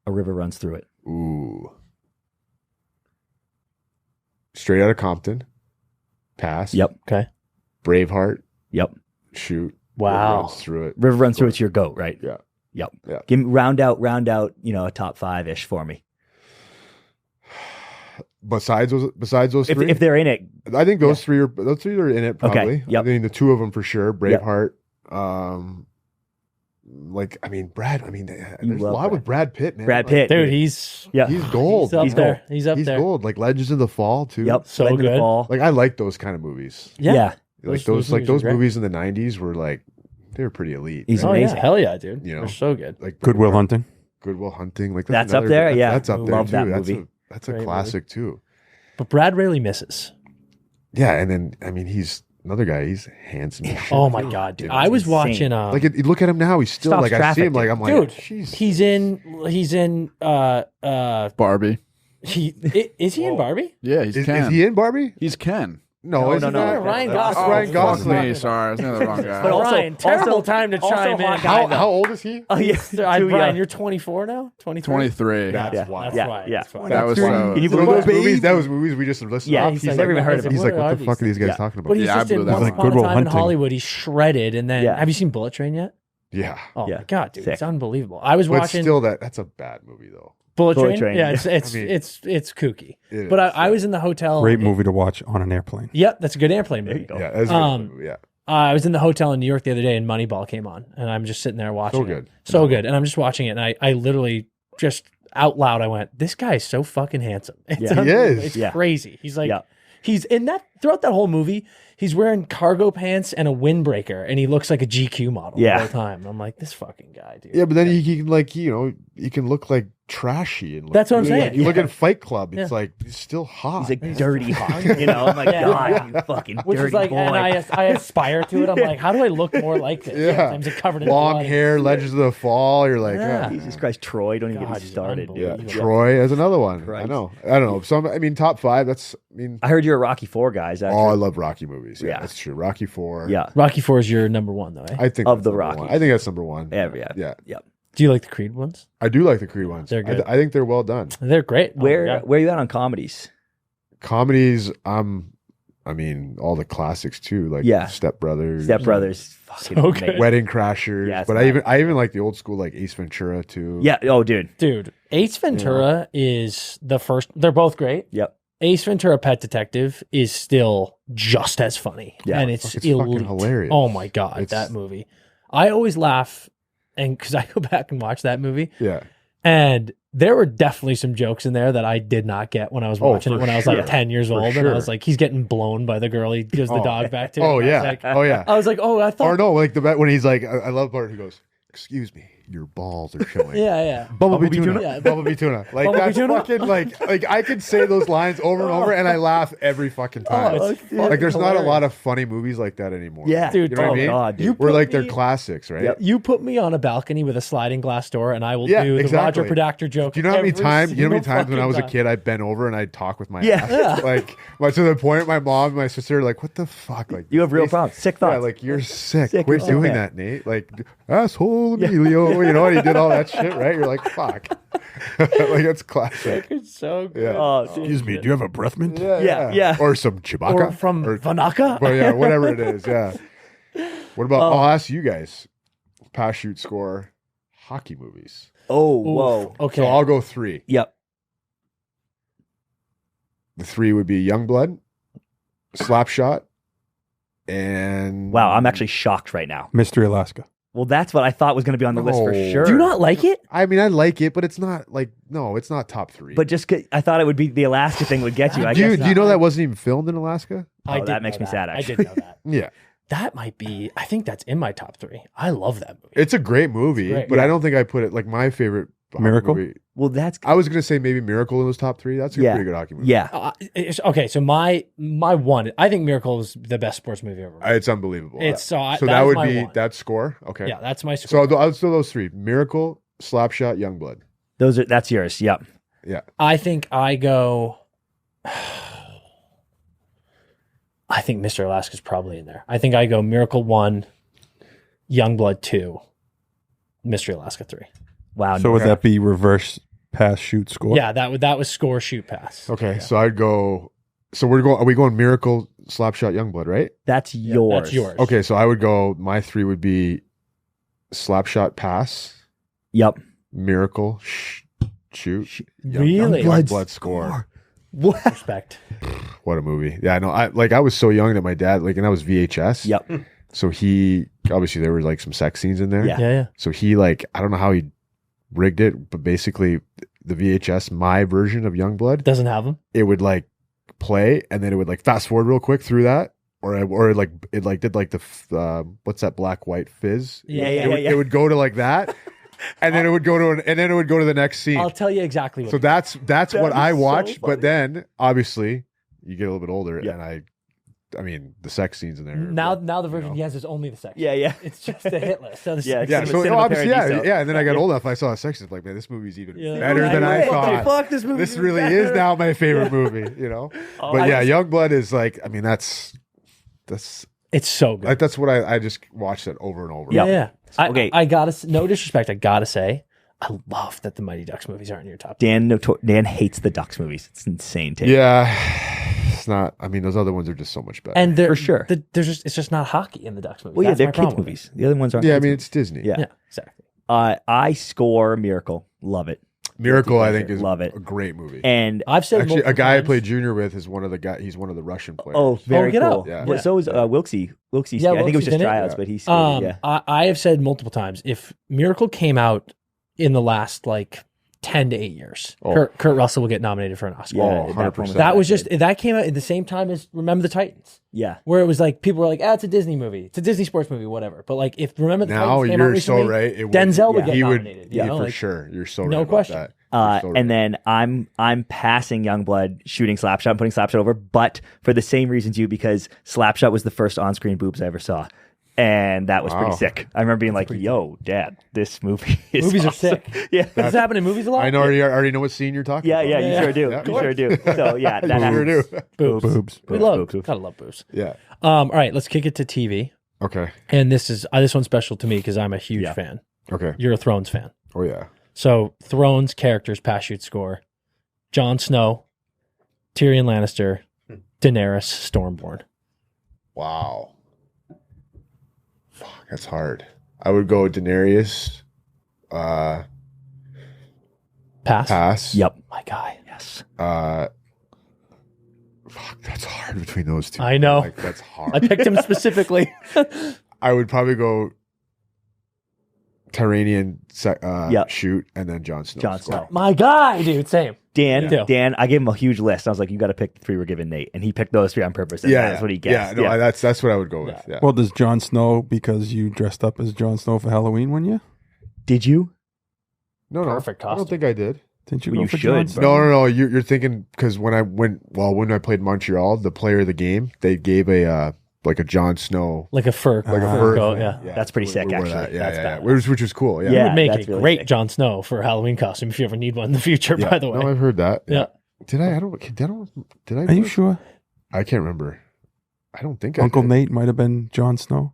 A River Runs Through It. Ooh. Straight Outta Compton. Pass. Yep. Okay. Braveheart. Yep. Shoot. Wow. Runs through it. River Runs Through It's your GOAT, right? Yeah. Yep. Yeah. Give me round out, a top 5-ish for me. Besides those If, 3, if they're in it, I think those 3 are in it probably. Yep. I mean, the 2 of them for sure. Braveheart. There's a love lot with Brad Pitt, man. Brad Pitt. Dude, he's He's gold. He's up there. He's up He's there. gold. Like Legends of the Fall too. Yep. So Legend of the good. Fall. Like I like those kind of movies. Yeah. Like Those those movies are great. movies in the 90s were like they were pretty elite. He's Oh yeah, amazing. hell yeah, dude. You know. They're so good. like Goodwill Hunting. Goodwill Hunting. Like That's up another- there? Yeah. That's up there Love too. that That's movie. That's a Great classic too. But Brad rarely misses. Yeah, and then I mean he's another guy. He's handsome. as shit, Oh my too. god, dude. You know, I was insane. watching like you look at him now. He's still Stops like I see traffic, him like I'm like dude, jeez. he's in Barbie. Is he in Barbie? Yeah, he's Is Ken. he in Barbie? He's Ken. No, isn't no. that- Ryan that's Gosling. Ryan Fuck Gosling. me, sorry, I was thinking of the wrong guy. But also- Ryan, terrible also- time to also chime in. hot guy, How old is he? Oh yeah. Brian, Too young. you're 24 now? 23? 23. That's Yeah. wild. That's Yeah, why. yeah. That's why. That was Can you So believe those that? movies, that was movies we just listened Yeah, off. he's He's like, like, never even heard of it. he's like, what the these? fuck are these guys Yeah. talking about? But he's Yeah, I just in blew that Once one. Upon a Goodwill Time in Hunting. Hollywood. He's shredded. And then, Yeah. have you seen Bullet Train yet? Yeah, Oh Yeah. my god, dude, Sick. it's unbelievable. I was but watching still, that's a bad movie though. Bullet Bullet Train. Train, Yeah, yeah. it's I mean, it's kooky. It But is, I was in the hotel. Great movie to watch on an airplane. Yep, that's a good airplane There movie. you go. Yeah, that's a Um, good movie. Yeah, I was in the hotel in New York the other day, and Moneyball came on, and I'm just sitting there watching. So good. it. So good, and I'm just watching it, and I literally just out loud I went, "This guy is so fucking handsome." It's Yeah. He unbelievable. is. It's Yeah. crazy. He's like, Yeah. he's in that throughout that whole movie. He's wearing cargo pants and a windbreaker, and he looks like a GQ model Yeah. the whole time. I'm like, this fucking guy, dude. yeah, but then he can like he can look like trashy and like, That's what I'm saying. You look at Fight Club, it's Yeah. like he's still hot. He's like dirty hot. You know, I'm like, Yeah. God, you fucking Which dirty is like, boy. and I aspire to it. I'm like, how do I look more like this? Yeah. Sometimes it's covered in long blood. hair, Legends of the Fall. You're like, Yeah. oh, Jesus Christ, Troy, don't even get God, me he's started. yeah. unbelievable. Troy is another one. Christ. I know. I don't know. Some, I mean, top 5. That's. I mean, I heard you're a Rocky 4 guy. Is that oh, I true? love Rocky movies. Yeah, Yeah. that's true. Rocky 4. Yeah. Rocky 4 is your number one, though, eh? I think Of that's the number Rockies. one. I think that's number 1. Yeah. Yeah. Yep. Do you like the Creed ones? I do like the Creed ones. They're good. I think they're well done. They're great. Oh, Where yeah. where are you at on comedies? Comedies, I mean, all the classics too, like Yeah. Step Brothers, Step Brothers. Fucking So good. amazing. Wedding Crashers. Yeah, it's but not- I even like the old school, like Ace Ventura too. Yeah. Oh, dude. Dude, Ace Ventura is the first. They're both great. Yep. Ace Ventura Pet Detective is still just as funny. Yeah. And it's It's fucking elite. hilarious. Oh my God, It's- that movie. I always laugh, and because I go back and watch that movie, Yeah. and there were definitely some jokes in there that I did not get when I was Oh, watching it for when I was sure. like 10 years For old. And I sure. was like, he's getting blown by the girl he gives the Oh. dog back to. Oh And I yeah. was like- Oh yeah. I was like, oh, I thought. Or no, like when he's like, I love part who goes, "Excuse me, your balls are showing." Yeah, yeah. Bumblebee tuna. Yeah. Bumblebee tuna. Like Bumblebee that's tuna? fucking like I could say those lines over and over and I laugh every fucking time. Oh, it's like there's not a hilarious. lot of funny movies like that anymore. Yeah. Dude, You know what I mean? God, dude. You Where put like they're me- classics, right? Yep. You put me on a balcony with a sliding glass door, and I will Yeah, do the exactly. Roger Predactor joke. Do you know how many every times? You know how many single times when I was a fucking kid, I'd bend over and I'd talk with my Yeah. ass. Yeah. Like to the point, my mom, and my sister, are like, "What the fuck?" Like You have real they- problems. Sick Yeah, thoughts. like you're sick. Sick, Quit you're sick, doing man. that, Nate. Like asshole Emilio. Well, you know what? He did all that shit, right? You're like, fuck. Like, that's classic. It's so good. Yeah. Oh, dude. Excuse me, do you have a breath mint? Yeah. Or some Chewbacca. Or from Vanaka. Well, yeah, whatever it is. Yeah. What about, I'll ask you guys, pass, shoot, score, hockey movies. Oh, whoa. Okay. So I'll go 3. Yep. The 3 would be Youngblood, Slapshot, and... Wow, I'm actually shocked right now. Mystery Alaska. Well, that's what I thought was going to be on the list for No. sure. Do you not like it? I mean, I like it, but it's not like, no, it's not top 3. But just 'cause I thought it would be the Alaska thing would get you. I do you guess know that wasn't even filmed in Alaska? Oh, did that makes know me sad, I did actually. know that. Yeah. That might be. I think that's in my top 3. I love that movie. It's a great movie, It's great. but I don't think I put it, like, my favorite hockey Miracle? movie. Well, that's I was going to say maybe Miracle in those top 3. That's a Yeah. pretty good hockey movie. yeah. Okay, so my one. I think Miracle is the best sports movie ever. It's unbelievable. It's so. So that that is would my be one. that score? Okay. Yeah, that's my score. So I'll still those 3. Miracle, Slapshot, Youngblood. That's yours. Yep. Yeah. I think I go. I think Mr. Alaska's probably in there. I think I go Miracle 1, Youngblood 2, Mystery Alaska 3. Wow. So would that be reverse pass, shoot, score? Yeah, that was score, shoot, pass. Okay. So I'd go. So are we going Miracle, Slapshot, Youngblood, right? that's Yeah, yours. that's yours. Okay. So I would go. My 3 would be Slapshot, pass, Yep. Miracle, shoot, Really? Youngblood, score. What? Respect. What a movie! Yeah, I know. I was so young that my dad and that was VHS. Yep. So he obviously there were like some sex scenes in there. Yeah. Yeah. So he I don't know how he rigged it, but basically the VHS, my version of Youngblood, Doesn't have them. it would like play and then it would like fast forward real quick through that, or it did like the what's that black white fizz? Yeah, It would go to like that, and then it would go to the next scene. I'll tell you exactly what. So that's what I is so watched. funny. But then obviously you get a little bit older, Yeah. and I mean the sex scenes in there. now the version know. he has is only the sex. Yeah. It's just the hit list. So the Yeah, sex Yeah, scene so was- Cinema obviously, Paradiso. yeah. And then I got Yeah. old enough, I saw a sex. It's like, man, this movie's even Yeah. better than I thought. Fuck, this movie. This really is now my favorite movie, But yeah, Youngblood is like, I mean, that's It's so good. that's what I just watched it over and over. Yeah, Yep. yeah. Okay. I gotta. No disrespect. I gotta say, I love that the Mighty Ducks movies aren't in your top. Dan hates the Ducks movies. It's insane. Take. Yeah, it's not. I mean, those other ones are just so much better. And For sure. it's just not hockey in the Ducks movies. Well, yeah, That's they're my kids problem with movies. The other ones aren't. yeah, I kids mean, movies. it's Disney. Yeah. it. Yeah, exactly. I score Miracle. Love it. Miracle, I think, is Love it. a great movie. And I've said Actually, a multiple guy I times- played junior with is one of the guy. He's one of the Russian players. oh, very get cool. out. Yeah. Well, so is Wilksey. Wilksey. Yeah, I think it was Wilksey's just in it. tryouts, Yeah. but he's yeah. I have said multiple times, if Miracle came out in the last like 10 to 8 years, Oh. Kurt Russell will get nominated for an Oscar. Yeah, Oh, that one 100%. That was just that came out at the same time as Remember the Titans, Yeah. where it was like people were like, it's a Disney movie, it's a Disney sports movie, whatever. But like if Remember the Now Titans came out you're so recently, right. It would- Denzel would yeah. get he would, nominated. yeah, you know, for like, sure. You're so no right question. about that. You're so And right. then I'm passing Youngblood, shooting Slapshot, and putting Slapshot over, but for the same reasons you, because Slapshot was the first on-screen boobs I ever saw, and that was pretty Wow. sick. I remember being like, "Yo, Dad, this movie is movies are awesome." sick. Yeah, Does this happen in movies a lot? I know already know what scene you're talking yeah, about. yeah. You Yeah. sure do. Yeah. You sure do. So yeah, that You sure happens. do. Boobs. Boobs. We Boobs, love boobs, boobs. gotta love boobs. Yeah. All right, let's kick it to TV, Okay. and this one's special to me because I'm a huge Yeah. fan. Okay. You're a Thrones fan. Oh yeah. So Thrones characters, pass, shoot, score: Jon Snow, Tyrion Lannister, Daenerys Stormborn. Wow. Fuck, that's hard. I would go Daenerys. Pass. Pass. Yep. My guy. Yes. Fuck, that's hard between those two. I know. Like, that's hard. I picked him specifically. I would probably go Tyranian Yep. shoot and then Jon Snow. Jon score. Snow. My guy, dude. Same. Dan, Yeah. Dan, I gave him a huge list. I was like, "You got to pick the 3 we're giving Nate," and he picked those 3 on purpose. And Yeah, that's what he gets. Yeah, no, that's what I would go with. Yeah. Well, does Jon Snow, because you dressed up as Jon Snow for Halloween one year? Did you? No, Perfect I don't costume. think I did. Didn't you Well, go you for should, Jon bro. Snow? No. You're thinking because when I played Montreal, the player of the game, they gave a like a Jon Snow. Like a fur. Like a fur coat, thing. yeah. That's pretty sick, we wore actually. that. Yeah, That's yeah, badass. which was cool. Yeah. Yeah. It would make that's a really great sick. Jon Snow for a Halloween costume if you ever need one in the future, Yeah. by the way. No, I've heard that. Yeah. Did I? Did I? Are you sure? I can't remember. I don't think I Uncle did. Nate might have been Jon Snow.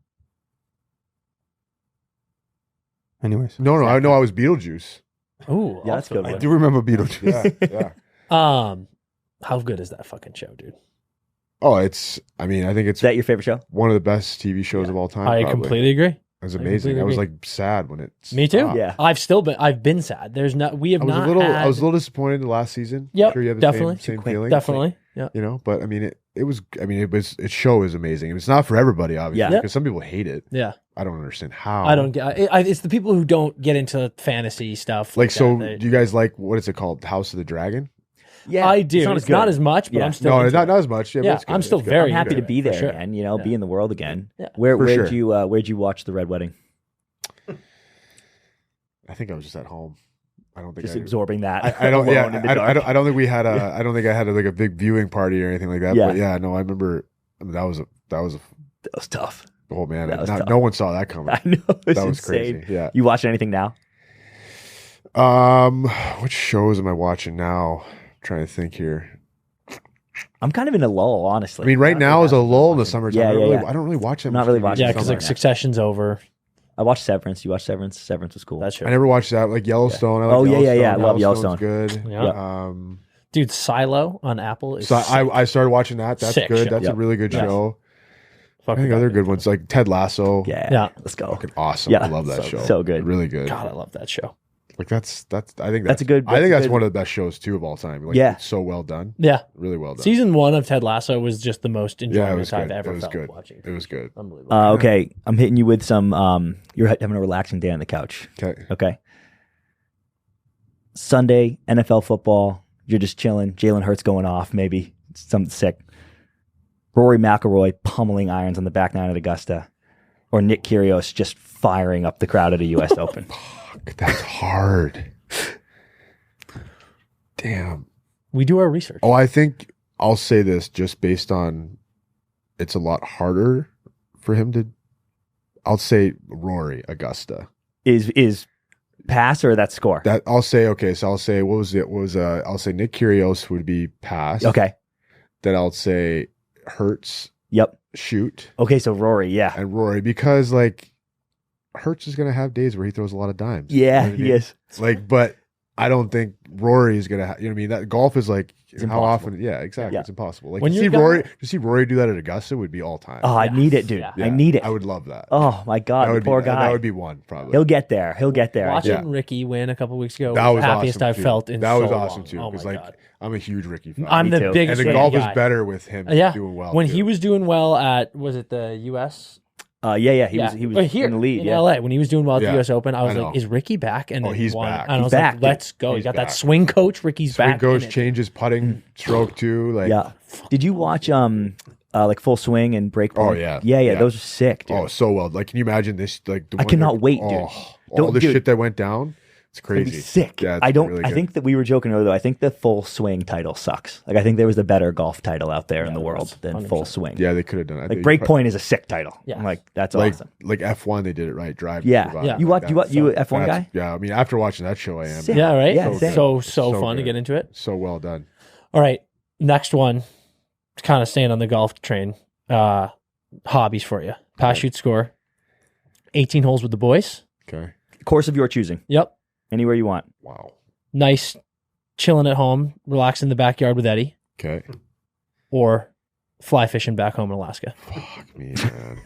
Anyways, No, I know I was Beetlejuice. Ooh, Yeah, that's also good. I do remember Beetlejuice. Yeah, yeah. How good is that fucking show, dude? Oh, I think it's Is that your favorite show? one of the best TV shows of all time. I probably. completely agree. It was amazing. completely I was agree. like sad when it. Me too. stopped. Yeah. I've been sad. There's not. We have I was not. a little. Had, I was a little disappointed in the last season. Yep, I'm sure you have the definitely. same quick. feeling. Definitely. Yeah. You know, but I mean, it was. I mean, its show is amazing. It's not for everybody, obviously, Yeah. because some people hate it. Yeah. I don't understand how. I don't get. It's the people who don't get into fantasy stuff. like. So, that. do you guys like what is it called? House of the Dragon? Yeah, I do. It's It's not as much, but Yeah. I'm still. No, into not it. as much. Yeah, but Yeah, it's good. I'm still It's good. very I'm happy into to be it, for there sure. again. You know, Yeah. be in the world again. Yeah. Where'd sure. you watch the Red Wedding? I think I was just at home. I don't think Just I, absorbing that. I don't. Yeah, alone in the I dark. don't. I don't think we had a. I don't think I had like a big viewing party or anything like that. Yeah. But yeah, no, I remember. I mean, that was a. That was tough. Oh man, That was tough. no one saw that coming. I know. It's That was insane. crazy. Yeah. You watch anything now? Which shows am I watching now? trying to think here. I'm kind of in a lull, honestly. I mean, right now is a lull in the summertime. Yeah, yeah. I don't really watch them. I'm not really watching Yeah, the because summer. like Succession's over. I watched Severance. You watched Severance? Severance was cool. That's true. I never watched that. Like Yellowstone. I like Oh, yeah, yeah, yeah. I love Yellowstone's Yellowstone. good. Yeah. Um, Dude, Silo on Apple is so sick. I started watching that. That's Sick good. show. That's a Yep. really good Yes. show. I Fucking think other got good it. ones like Ted Lasso. Yeah. Yeah. Let's go. Fucking awesome. Yeah. I love that show. so good. Really good. God, I love that show. Like that's I think That's a good- I think that's a that's good- one of the best shows too of all time. Like, Yeah. it's so well done. Yeah. Really well done. Season 1 of Ted Lasso was just the most yeah, it enjoyment was I've good. ever It was felt good. watching. It was good. Unbelievable. Okay, I'm hitting you with some. You're having a relaxing day on the couch. Okay. Okay. Sunday, NFL football. You're just chilling. Jalen Hurts going off. Maybe something sick. Rory McIlroy pummeling irons on the back nine at Augusta, or Nick Kyrgios just firing up the crowd at a U.S. Open. Fuck, that's hard. Damn. We do our research. Oh, I think I'll say this just based on it's a lot harder for him to. I'll say Rory Augusta. Is pass or that score? That I'll say okay. So I'll say what was it? I'll say Nick Kyrgios would be pass. Okay. Then I'll say Hurts Yep. shoot Okay, so Rory, yeah. and Rory because like Hurts is gonna have days where he throws a lot of dimes. Yeah, You know what I mean? he is. Like, but I don't think Rory is gonna. You know what I mean? That golf is like It's how impossible. often? Yeah, exactly. Yeah. It's impossible. Like When to you're see Rory do that at Augusta would be all time. Oh, I need it, dude. Yeah. I need it. I would love that. Oh my God, that the would poor be, guy. That would be one probably. He'll get there. He'll get there. Watching Yeah. Ricky win a couple weeks ago That was was the happiest awesome I've too. felt in That so was awesome long. too. Oh my Because like God. I'm a huge Ricky fan. I'm Me the too. biggest and the Ricky golf guy. is better with him Yeah. doing well. When too. he was doing well at was it the U.S. Yeah. He was But here in the lead. in Yeah. L.A. when he was doing well at Yeah. the U.S. Open. I was I like, know. "Is Ricky back?" And Oh, then he's won. back. And I He's was back, like, dude. "Let's go!" He's He got back. that swing coach. Ricky's swing back. coach in it. changes putting stroke too. Like Yeah. Did you watch like Full Swing and Breakpoint? Oh, yeah. Yeah. Yeah. Those are sick, dude. oh so well. Like can you imagine this? Like the I one cannot that- wait, dude. all Don't- the dude. shit that went down. It's It's gonna be crazy. sick. Yeah, it's I don't. really I good. think that we were joking earlier. Though. I think the Full Swing title sucks. Like I think there was a better golf title out there in the there world was, than 100%. Full Swing. Yeah, they could have done it. Like Breakpoint is a sick title. Yeah. I'm like that's like awesome. like F1 they did it right. Drive. to Yeah. Survive. Yeah. You watch? You That's- F1 guy? Yeah, I mean after watching that show, I am. Sick. Yeah, right. Yeah, same. so fun to good. get into it. So well done. All right, next one. Kind of staying on the golf train. Hobbies for you: pass, shoot, score. 18 holes with the boys. Okay. Course of your choosing. Yep. Anywhere you want. Wow. Nice, chilling at home, relaxing in the backyard with Eddie, Okay. or fly fishing back home in Alaska. Fuck me, man.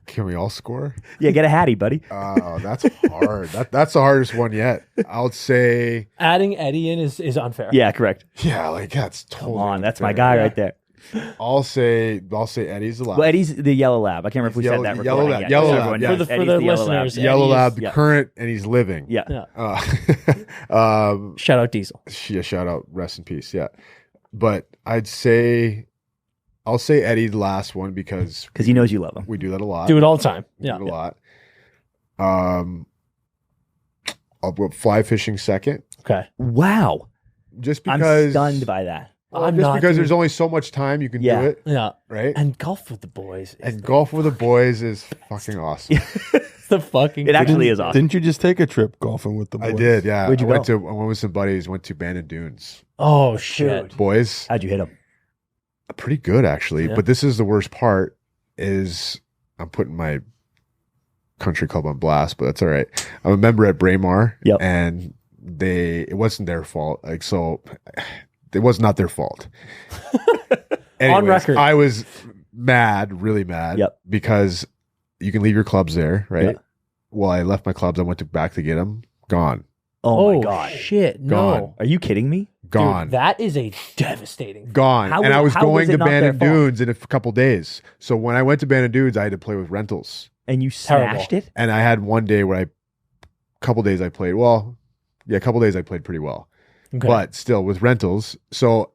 Can we all score? Yeah, get a hattie, buddy. Oh, that's hard. That's the hardest one yet. I'll say, Adding Eddie in is unfair. Yeah, correct. yeah, like that's totally. Come on, that's my unfair. guy Yeah. right there. I'll say Eddie's the last. Well, Eddie's the yellow lab. I can't remember if we Yellow- said that. yellow recording lab, yet. yellow Just lab, everyone yeah. knows For the Eddie's yellow listeners, lab. Yellow Eddie Lab, is- yeah. current, and he's living. Yeah. Shout out Diesel. Yeah, shout out, rest in peace. Yeah, but I'll say Eddie the last one because Because he knows you love him. we do that a lot. Do it all the time. We Yeah. do it a lot. I'll go fly fishing second, Okay. Wow. just I'm because stunned by that. I'm just not because doing- there's only so much time you can Yeah. do it, Yeah. right? And golf with the boys. And golf with the boys is fucking awesome. It's the fucking. It actually is awesome. Didn't you just take a trip golfing with the boys? I did, yeah. Where'd you I went go? with some buddies. Went to Bandon Dunes. Oh shit. Boys, How'd you hit him? pretty good actually. Yeah. But this is the worst part: is I'm putting my country club on blast, but that's all right. I'm a member at Braemar, Yep. and it wasn't their fault. Like, so it was not their fault. Anyways, On record. I was mad, really mad, Yep. because you can leave your clubs there, right? Yep. Well, I left my clubs. I went back to get them. Gone. Oh my God. shit! Gone. No, Are you kidding me? Gone. Dude, that is a devastating. Gone. How And I was how going it to not their Bandon fault? Dunes in a couple days. So when I went to Bandon Dunes, I had to play with rentals. And you Terrible. smashed it? And I had one day where couple days I played a couple days I played pretty well. Okay. But still with rentals. So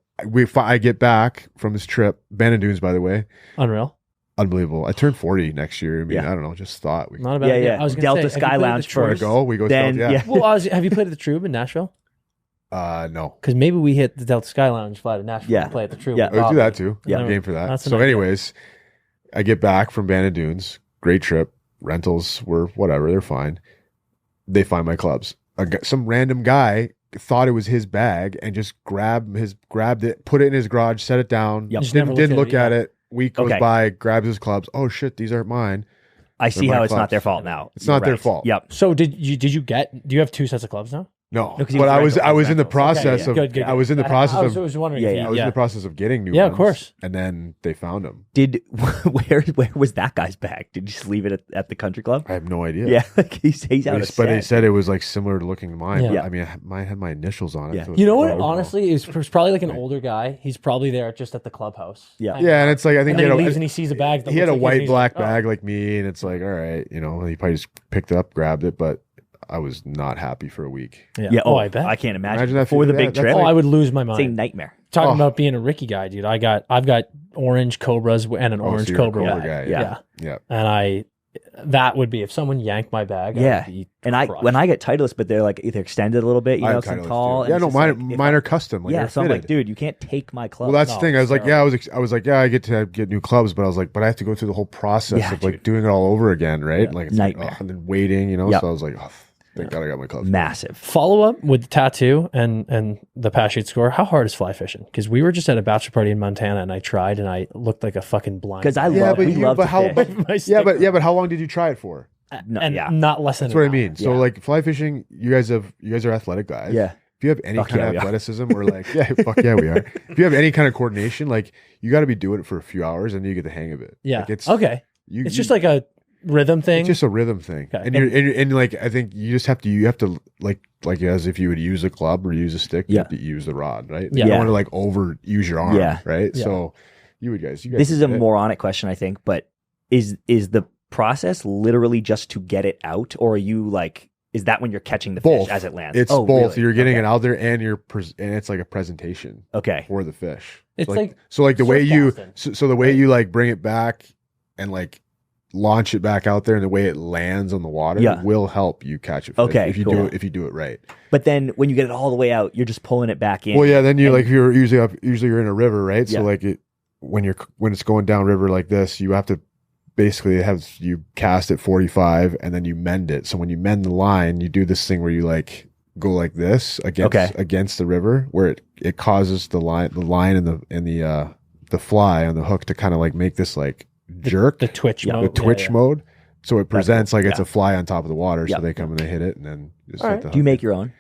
I get back from this trip, Bandon Dunes, by the way, Unreal. unbelievable. I turned 40 next year. I mean, Yeah. I don't know, just thought we Not a bad Yeah, idea. yeah. I was gonna Delta say, have you Sky played at the Lounge Trube? first. we go Then, Delta, yeah. Well, have you played at the Trube in Nashville? No. Because maybe we hit the Delta Sky Lounge, fly to Nashville, Yeah. and play at the Trube. Yeah. with I would do Bobby. that too. Yeah. I'm game for that. That's an So idea. anyways, I get back from Bandon Dunes, great trip. Rentals were whatever, they're fine. They find my clubs. Some random guy thought it was his bag and just grabbed it, put it in his garage, set it down. Yep. Just never Didn't looked look at at it. Week goes Okay. by, grabs his clubs. Oh shit, these aren't mine. I see my how it's not clubs. their fault now. It's You're not their right. fault. Yep. So do you have two sets of clubs now? No, 'cause he but was I was in the rentals. process Okay, of Good, good, I was in the good. process I was of wondering. Yeah, if yeah. you- I was in the process of getting new Yeah, ones. of course. And then they found them. Where was that guy's bag? Did you just leave it at the country club? I have no idea. Yeah, like he's out of But they set. said it was like similar to looking to mine. Yeah. But, I mean, mine had my initials on it. Yeah. so You know what? it's- Honestly, it was probably like an older guy. He's probably there just at the clubhouse. Yeah. Yeah, and it's like I think And then he he leaves had and he sees a bag. That he had a looks like his, white and he's black like, oh. bag like me, and it's like, all right, he probably just picked it up, grabbed it, but I was not happy for a week. Yeah. Oh, I bet. I can't imagine. Imagine that Before the feeling. big That's trip. Oh, I would lose my It's a mind. nightmare. Talking Oh. about being a Ricky guy, dude. I've got orange Cobras and an orange so you're a Cobra. Cobra bag. guy, Yeah. Yeah. And that would be if someone yanked my bag. Yeah. I'd be And crushed. when I get Titleist, but they're like either extended a little bit, I'm some Titleist, tall. too. Yeah, and no, it's just mine like, mine are custom. Like yeah, they're so I'm like, fitted. dude, you can't take my club. Well, that's the No, thing. I was like, so- yeah, I was like, yeah, I get to get new clubs, but I was like, but I have to go through the whole process Yeah, of like dude. doing it all over again, right? Like it's Nightmare. Like, and then waiting, Yep. So I was like, oh, thank God I got my clubs. massive. Follow up with the tattoo and the parachute score. How hard is fly fishing? Because we were just at a bachelor party in Montana and I tried and I looked like a fucking blind. Because I Yeah, love, but we you- love but to how- fish. but- My Yeah, stick- but how long did you try it for? No, and yeah. not less than That's what I an hour. mean. So Yeah. like fly fishing, you guys are athletic guys. Yeah. If you have any Fuck kind yeah, of we are. athleticism or like, yeah, fuck yeah, we are. If you have any kind of coordination, like you got to be doing it for a few hours and you get the hang of it. Yeah. Like, it's Okay. It's just like a rhythm thing. It's just a rhythm thing, Okay. and like I think you have to like as if you would use a club or use a stick, you Yeah. have to use the rod, right? Yeah. You don't want to like over use your arm, Yeah. right? Yeah. So you guys. This is a get it. moronic question, I think, but is the process literally just to get it out, or are you like, is that when you're catching the Both. fish as it lands? It's Oh, both. really? You're getting Okay. it out there, and and it's like a presentation Okay. for the fish. It's like so like the way you surf so the way you like bring it back and like launch it back out there, and the way it lands on the water Yeah. will help you catch it. Okay, if you cool. do it right. But then when you get it all the way out, you're just pulling it back in. Well, yeah. Then you And- like if you're usually you're in a river, right? Yeah. So like when it's going down river like this, you have to basically you cast at 45 and then you mend it. So when you mend the line, you do this thing where you like go like this against the river, where it causes the line and the fly on the hook to kind of like make this like jerk, the twitch Yeah. mode. the twitch mode. So it presents like it's Yeah. a fly on top of the water. Yeah. So they come and they hit it and then just All let right. the Do you hook- make your own?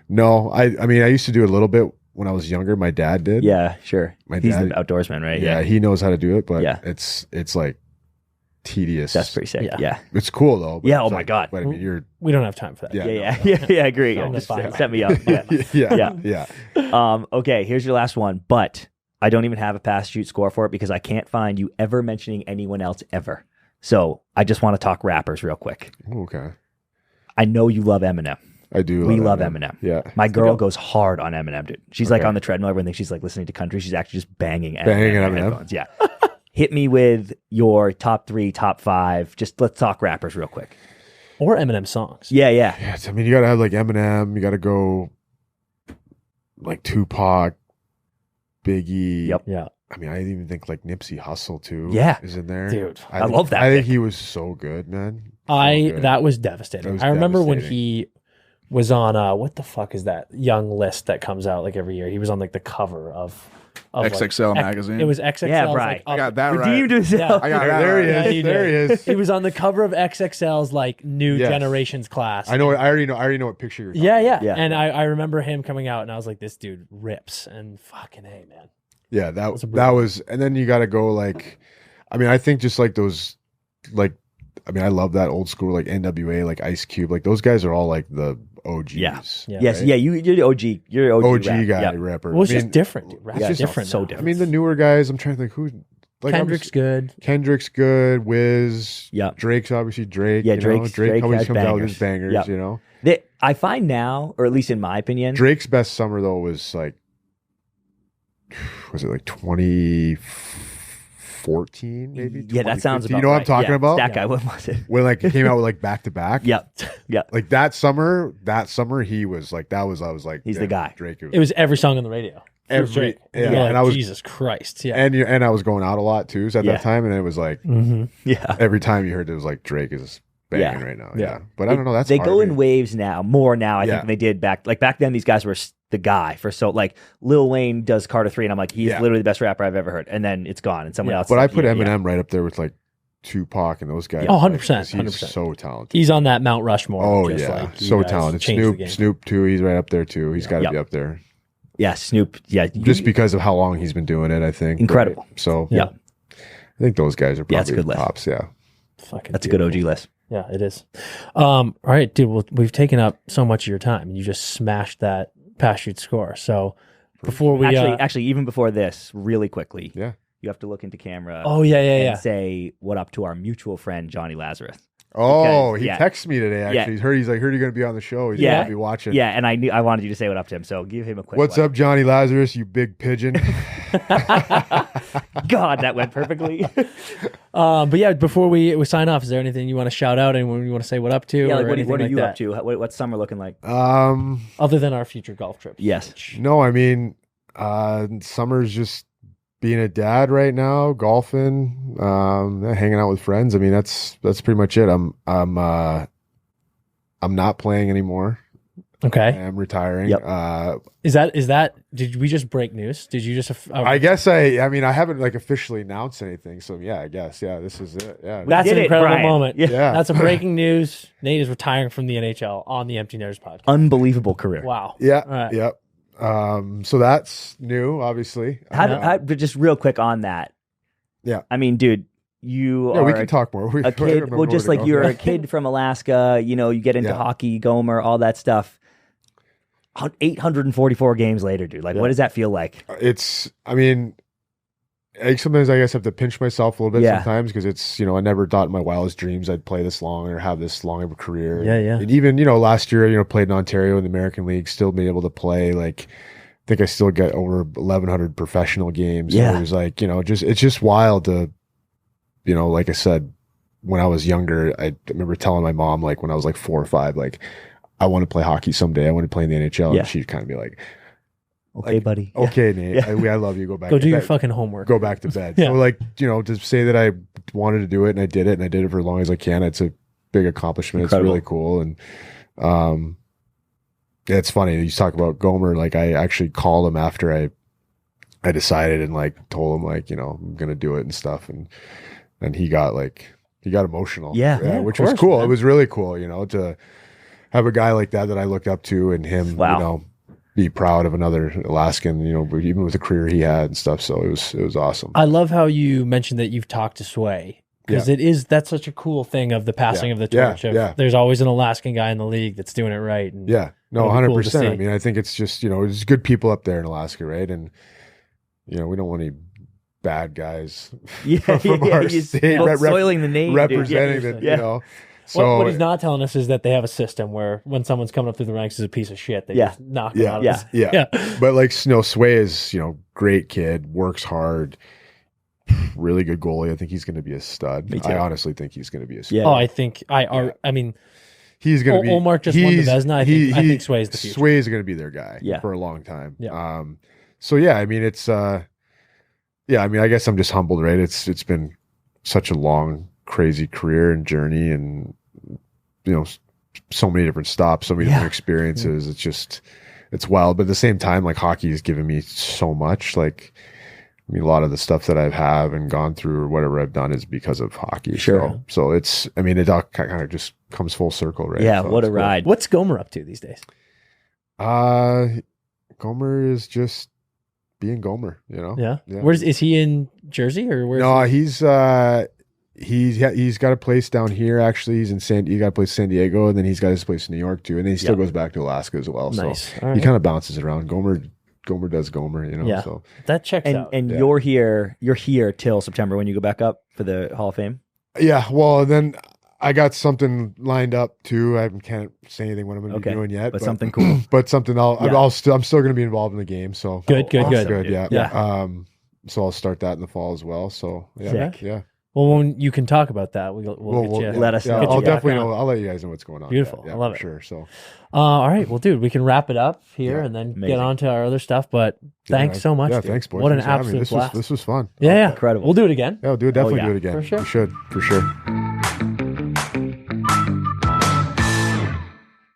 No, I mean I used to do a little bit when I was younger. My dad did. Yeah, sure. My He's dad- the outdoorsman, right? Yeah, he knows how to do it, but Yeah. it's like tedious. That's pretty sick. Yeah. Yeah. It's cool though. But Yeah, it's oh my like- God. But I mean, you're We don't have time for that. Yeah. Yeah, I agree. No, Yeah, that's just fine. set me up. Yeah. yeah. Okay, here's your last one, but I don't even have a pass shoot score for it because I can't find you ever mentioning anyone else ever. So I just want to talk rappers real quick. Okay, I know you love Eminem. I do. We love Eminem. Yeah, My girl goes hard on Eminem, dude. She's like Okay. on the treadmill. Everyone thinks she's like listening to country. She's actually just banging Eminem. Banging in her Eminem. headphones. Yeah. Hit me with your top 3, top 5. Just let's talk rappers real quick. Or Eminem songs. Yeah. Yeah, I mean, you gotta have like Eminem. You gotta go like Tupac, Biggie. Yep. Yeah. I mean, I even think like Nipsey Hussle too. Yeah. is in there, Dude, I love that I think pick. he was so good, man. So good. That was devastating. That was I remember when devastating. he was on what the fuck is that young list that comes out like every year? He was on like the cover of of XXL magazine. It was XXL. Yeah, right. Like, I got that Redeemed right. himself. I got that There right. he Yeah, is. he There he did. is. He was on the cover of XXL's like new Yes. generations class. I know. I already know what picture you're talking Yeah, about. yeah, Yeah. And I remember him coming out, and I was like, "This dude rips." And fucking hey, man. Yeah, was a that brutal- was, and then you got to go like, I mean, I think just like those, like, I mean, I love that old school like NWA, like Ice Cube, like those guys are all like the OGs. Yeah. Yeah. Yes, right? yeah, you're the OG. You're OG, OG rap. guy Yep. rapper. Well, it's I just mean, different, dude. Rap's yeah, it's different. so now. I different. mean, the newer guys. I'm trying to think who. Like Kendrick's good. Kendrick's good. Wiz. Yep. Drake's obviously Drake. Yeah, you know? Drake Drake always has comes out with his bangers. bangers. Yep. You know, I find now, or at least in my opinion, Drake's best summer though was like, was it like 2014 maybe? yeah, that sounds 2015? about You know what I'm right. talking Yeah, about? That guy, what was it? When like it came out with like back to back. Yep, yep. Like that summer he was like I was like He's the guy. Drake. It was every song on the radio. It was Every- Drake. yeah, You're like, and I was- Jesus Christ. Yeah. and I was going out a lot too. So at Yeah. that time, and it was like Mm-hmm. Yeah. every time you heard it was like Drake is banging Yeah. right now. Yeah. Yeah, but I don't know. That's They hard, go in man. waves now, more now, I Yeah. think, than they did back. Like back then, these guys were the guy for so. Like Lil Wayne does Carter 3, and I'm like, he's Yeah. literally the best rapper I've ever heard. And then it's gone, and someone Yeah. else. But is I like, put yeah, Eminem right up there with like Tupac and those guys. Oh, like, 100%, 'cause 100%. He's so talented. He's on that Mount Rushmore. Oh just yeah, like you so guys talented. changed the game. Snoop too. He's right up there too. He's got to Yep. be up there Yeah, Snoop. Yeah, just because of how long he's been doing it. I think Incredible. right? So Yeah. I think those guys are Yeah, it's a probably good list. tops. Yeah. Fucking that's a good OG beautiful. list. Yeah, it is. All right, dude. Well, we've taken up so much of your time, and you just smashed that pass shoot score. So before we Actually, even before this, really quickly, Yeah. you have to look into camera. oh yeah, and yeah. say what up to our mutual friend Johnny Lazarus. Oh, Because- he yeah. texted me today. Actually, Yeah. He's like, heard you're going to be on the show. He's Yeah. going to be watching. Yeah, and I wanted you to say what up to him, so give him a quick. What's one. up, Johnny Lazarus? You big pigeon. God, that went perfectly. But yeah, before we sign off, is there anything you want to shout out? Anyone you want to say what up to? Yeah, or like what anything are like you that? up to? What's summer looking like? Other than our future golf trips? Yes. No, I mean, summer's just being a dad right now, golfing, hanging out with friends. I mean, that's pretty much it. I'm not playing anymore. Okay. I'm retiring. Yep. Is that? Did we just break news? Did you just? I guess I mean, I haven't like officially announced anything. So yeah, I guess. Yeah, this is it. Yeah. That's did an it, incredible Brian. moment. Yeah. Yeah. That's a breaking news. Nate is retiring from the NHL on the Empty Nerders podcast. Unbelievable career. Wow. Yeah. All right. Yep. So that's new, obviously. But just real quick on that. Yeah. I mean, dude, you Yeah, are we can talk more. a kid. Well, just like you're a kid from Alaska, you get into Yeah. hockey, Gomer, all that stuff. 844 games later, dude. Like, what does that feel like? I mean, sometimes I guess I have to pinch myself a little bit Yeah. sometimes because it's, I never thought in my wildest dreams I'd play this long or have this long of a career. Yeah, yeah. And even, last year, played in Ontario in the American League, still being able to play, like, I think I still get over 1,100 professional games. Yeah. So it was like, it's just wild to, like I said, when I was younger, I remember telling my mom, like, when I was like 4 or 5, like, I want to play hockey someday. I want to play in the NHL. Yeah. And she'd kind of be like, Okay, buddy. Yeah. okay, Nate, I love you. Go back. Go to do your bed. fucking homework. Go back to bed. Yeah. So like, to say that I wanted to do it and I did it for as long as I can, it's a big accomplishment. Incredible. It's really cool. And, yeah, it's funny. You talk about Gomer. Like I actually called him after I decided and like told him like, I'm going to do it and stuff. And he got emotional. Yeah, of which course, was cool. man. It was really cool, to have a guy like that I looked up to and him, Wow. be proud of another Alaskan, even with the career he had and stuff. So it was awesome. I love how you mentioned that you've talked to Sway because that's such a cool thing of the passing Yeah. of the Yeah, torch. yeah. There's always an Alaskan guy in the league that's doing it right. And Yeah, no, It'll be cool to 100%. I see. mean, I think it's just, there's good people up there in Alaska, right? And, we don't want any bad guys Yeah, from our state soiling the name, representing dude. it, Yeah. So what he's not telling us is that they have a system where when someone's coming up through the ranks as a piece of shit, they Yeah. just knock them out. yeah, Of yeah, yeah. But like Sway is, great kid, works hard, really good goalie. I think he's going to be a stud. Me too. I honestly think he's going to be a stud. Yeah. Oh, I think I mean, He's going to be. Olmark just won the Vezina. I think Sway's the future. Sway's going to be their guy Yeah. for a long time. Yeah. So yeah, I mean, it's I mean, I guess I'm just humbled, right? It's been such a long, crazy career and journey, and so many different stops, so many different experiences. It's just it's wild. But at the same time, like hockey has given me so much. Like, I mean, a lot of the stuff that I've have and gone through or whatever I've done is because of hockey. Sure. So it's, I mean, it all kind of just comes full circle, right? Yeah, So what it's a cool. ride. What's Gomer up to these days? Gomer is just being Gomer, you know? Yeah. Is he in Jersey or where? No, he's got a place down here. Actually, he got a place in San Diego, and then he's got his place in New York too. And then he still goes back to Alaska as well. Nice. So he kind of bounces around. Gomer does Gomer, you know. Yeah. So That checks out. And you're here till September when you go back up for the Hall of Fame? yeah, well, then I got something lined up too. I can't say anything what I'm going to be doing yet, but something cool. But something I'm still going to be involved in the game. So Good. Yeah. Yeah. So I'll start that in the fall as well. So yeah, Sick. yeah. Well, when you can talk about that, we'll get you. Let us know. I'll Get you definitely back on. know. I'll let you guys know what's going on. Beautiful. Yeah, I love for it. Sure. So All right. Well, dude, we can wrap it up here Yeah. and then Amazing. get on to our other stuff. But thanks man. so much. Yeah, dude. thanks, boys. What an Thanks for having me. absolute blast. This was fun. Yeah. Incredible. We'll do it again. Yeah, we'll definitely yeah. do it again. For sure. We should, for sure.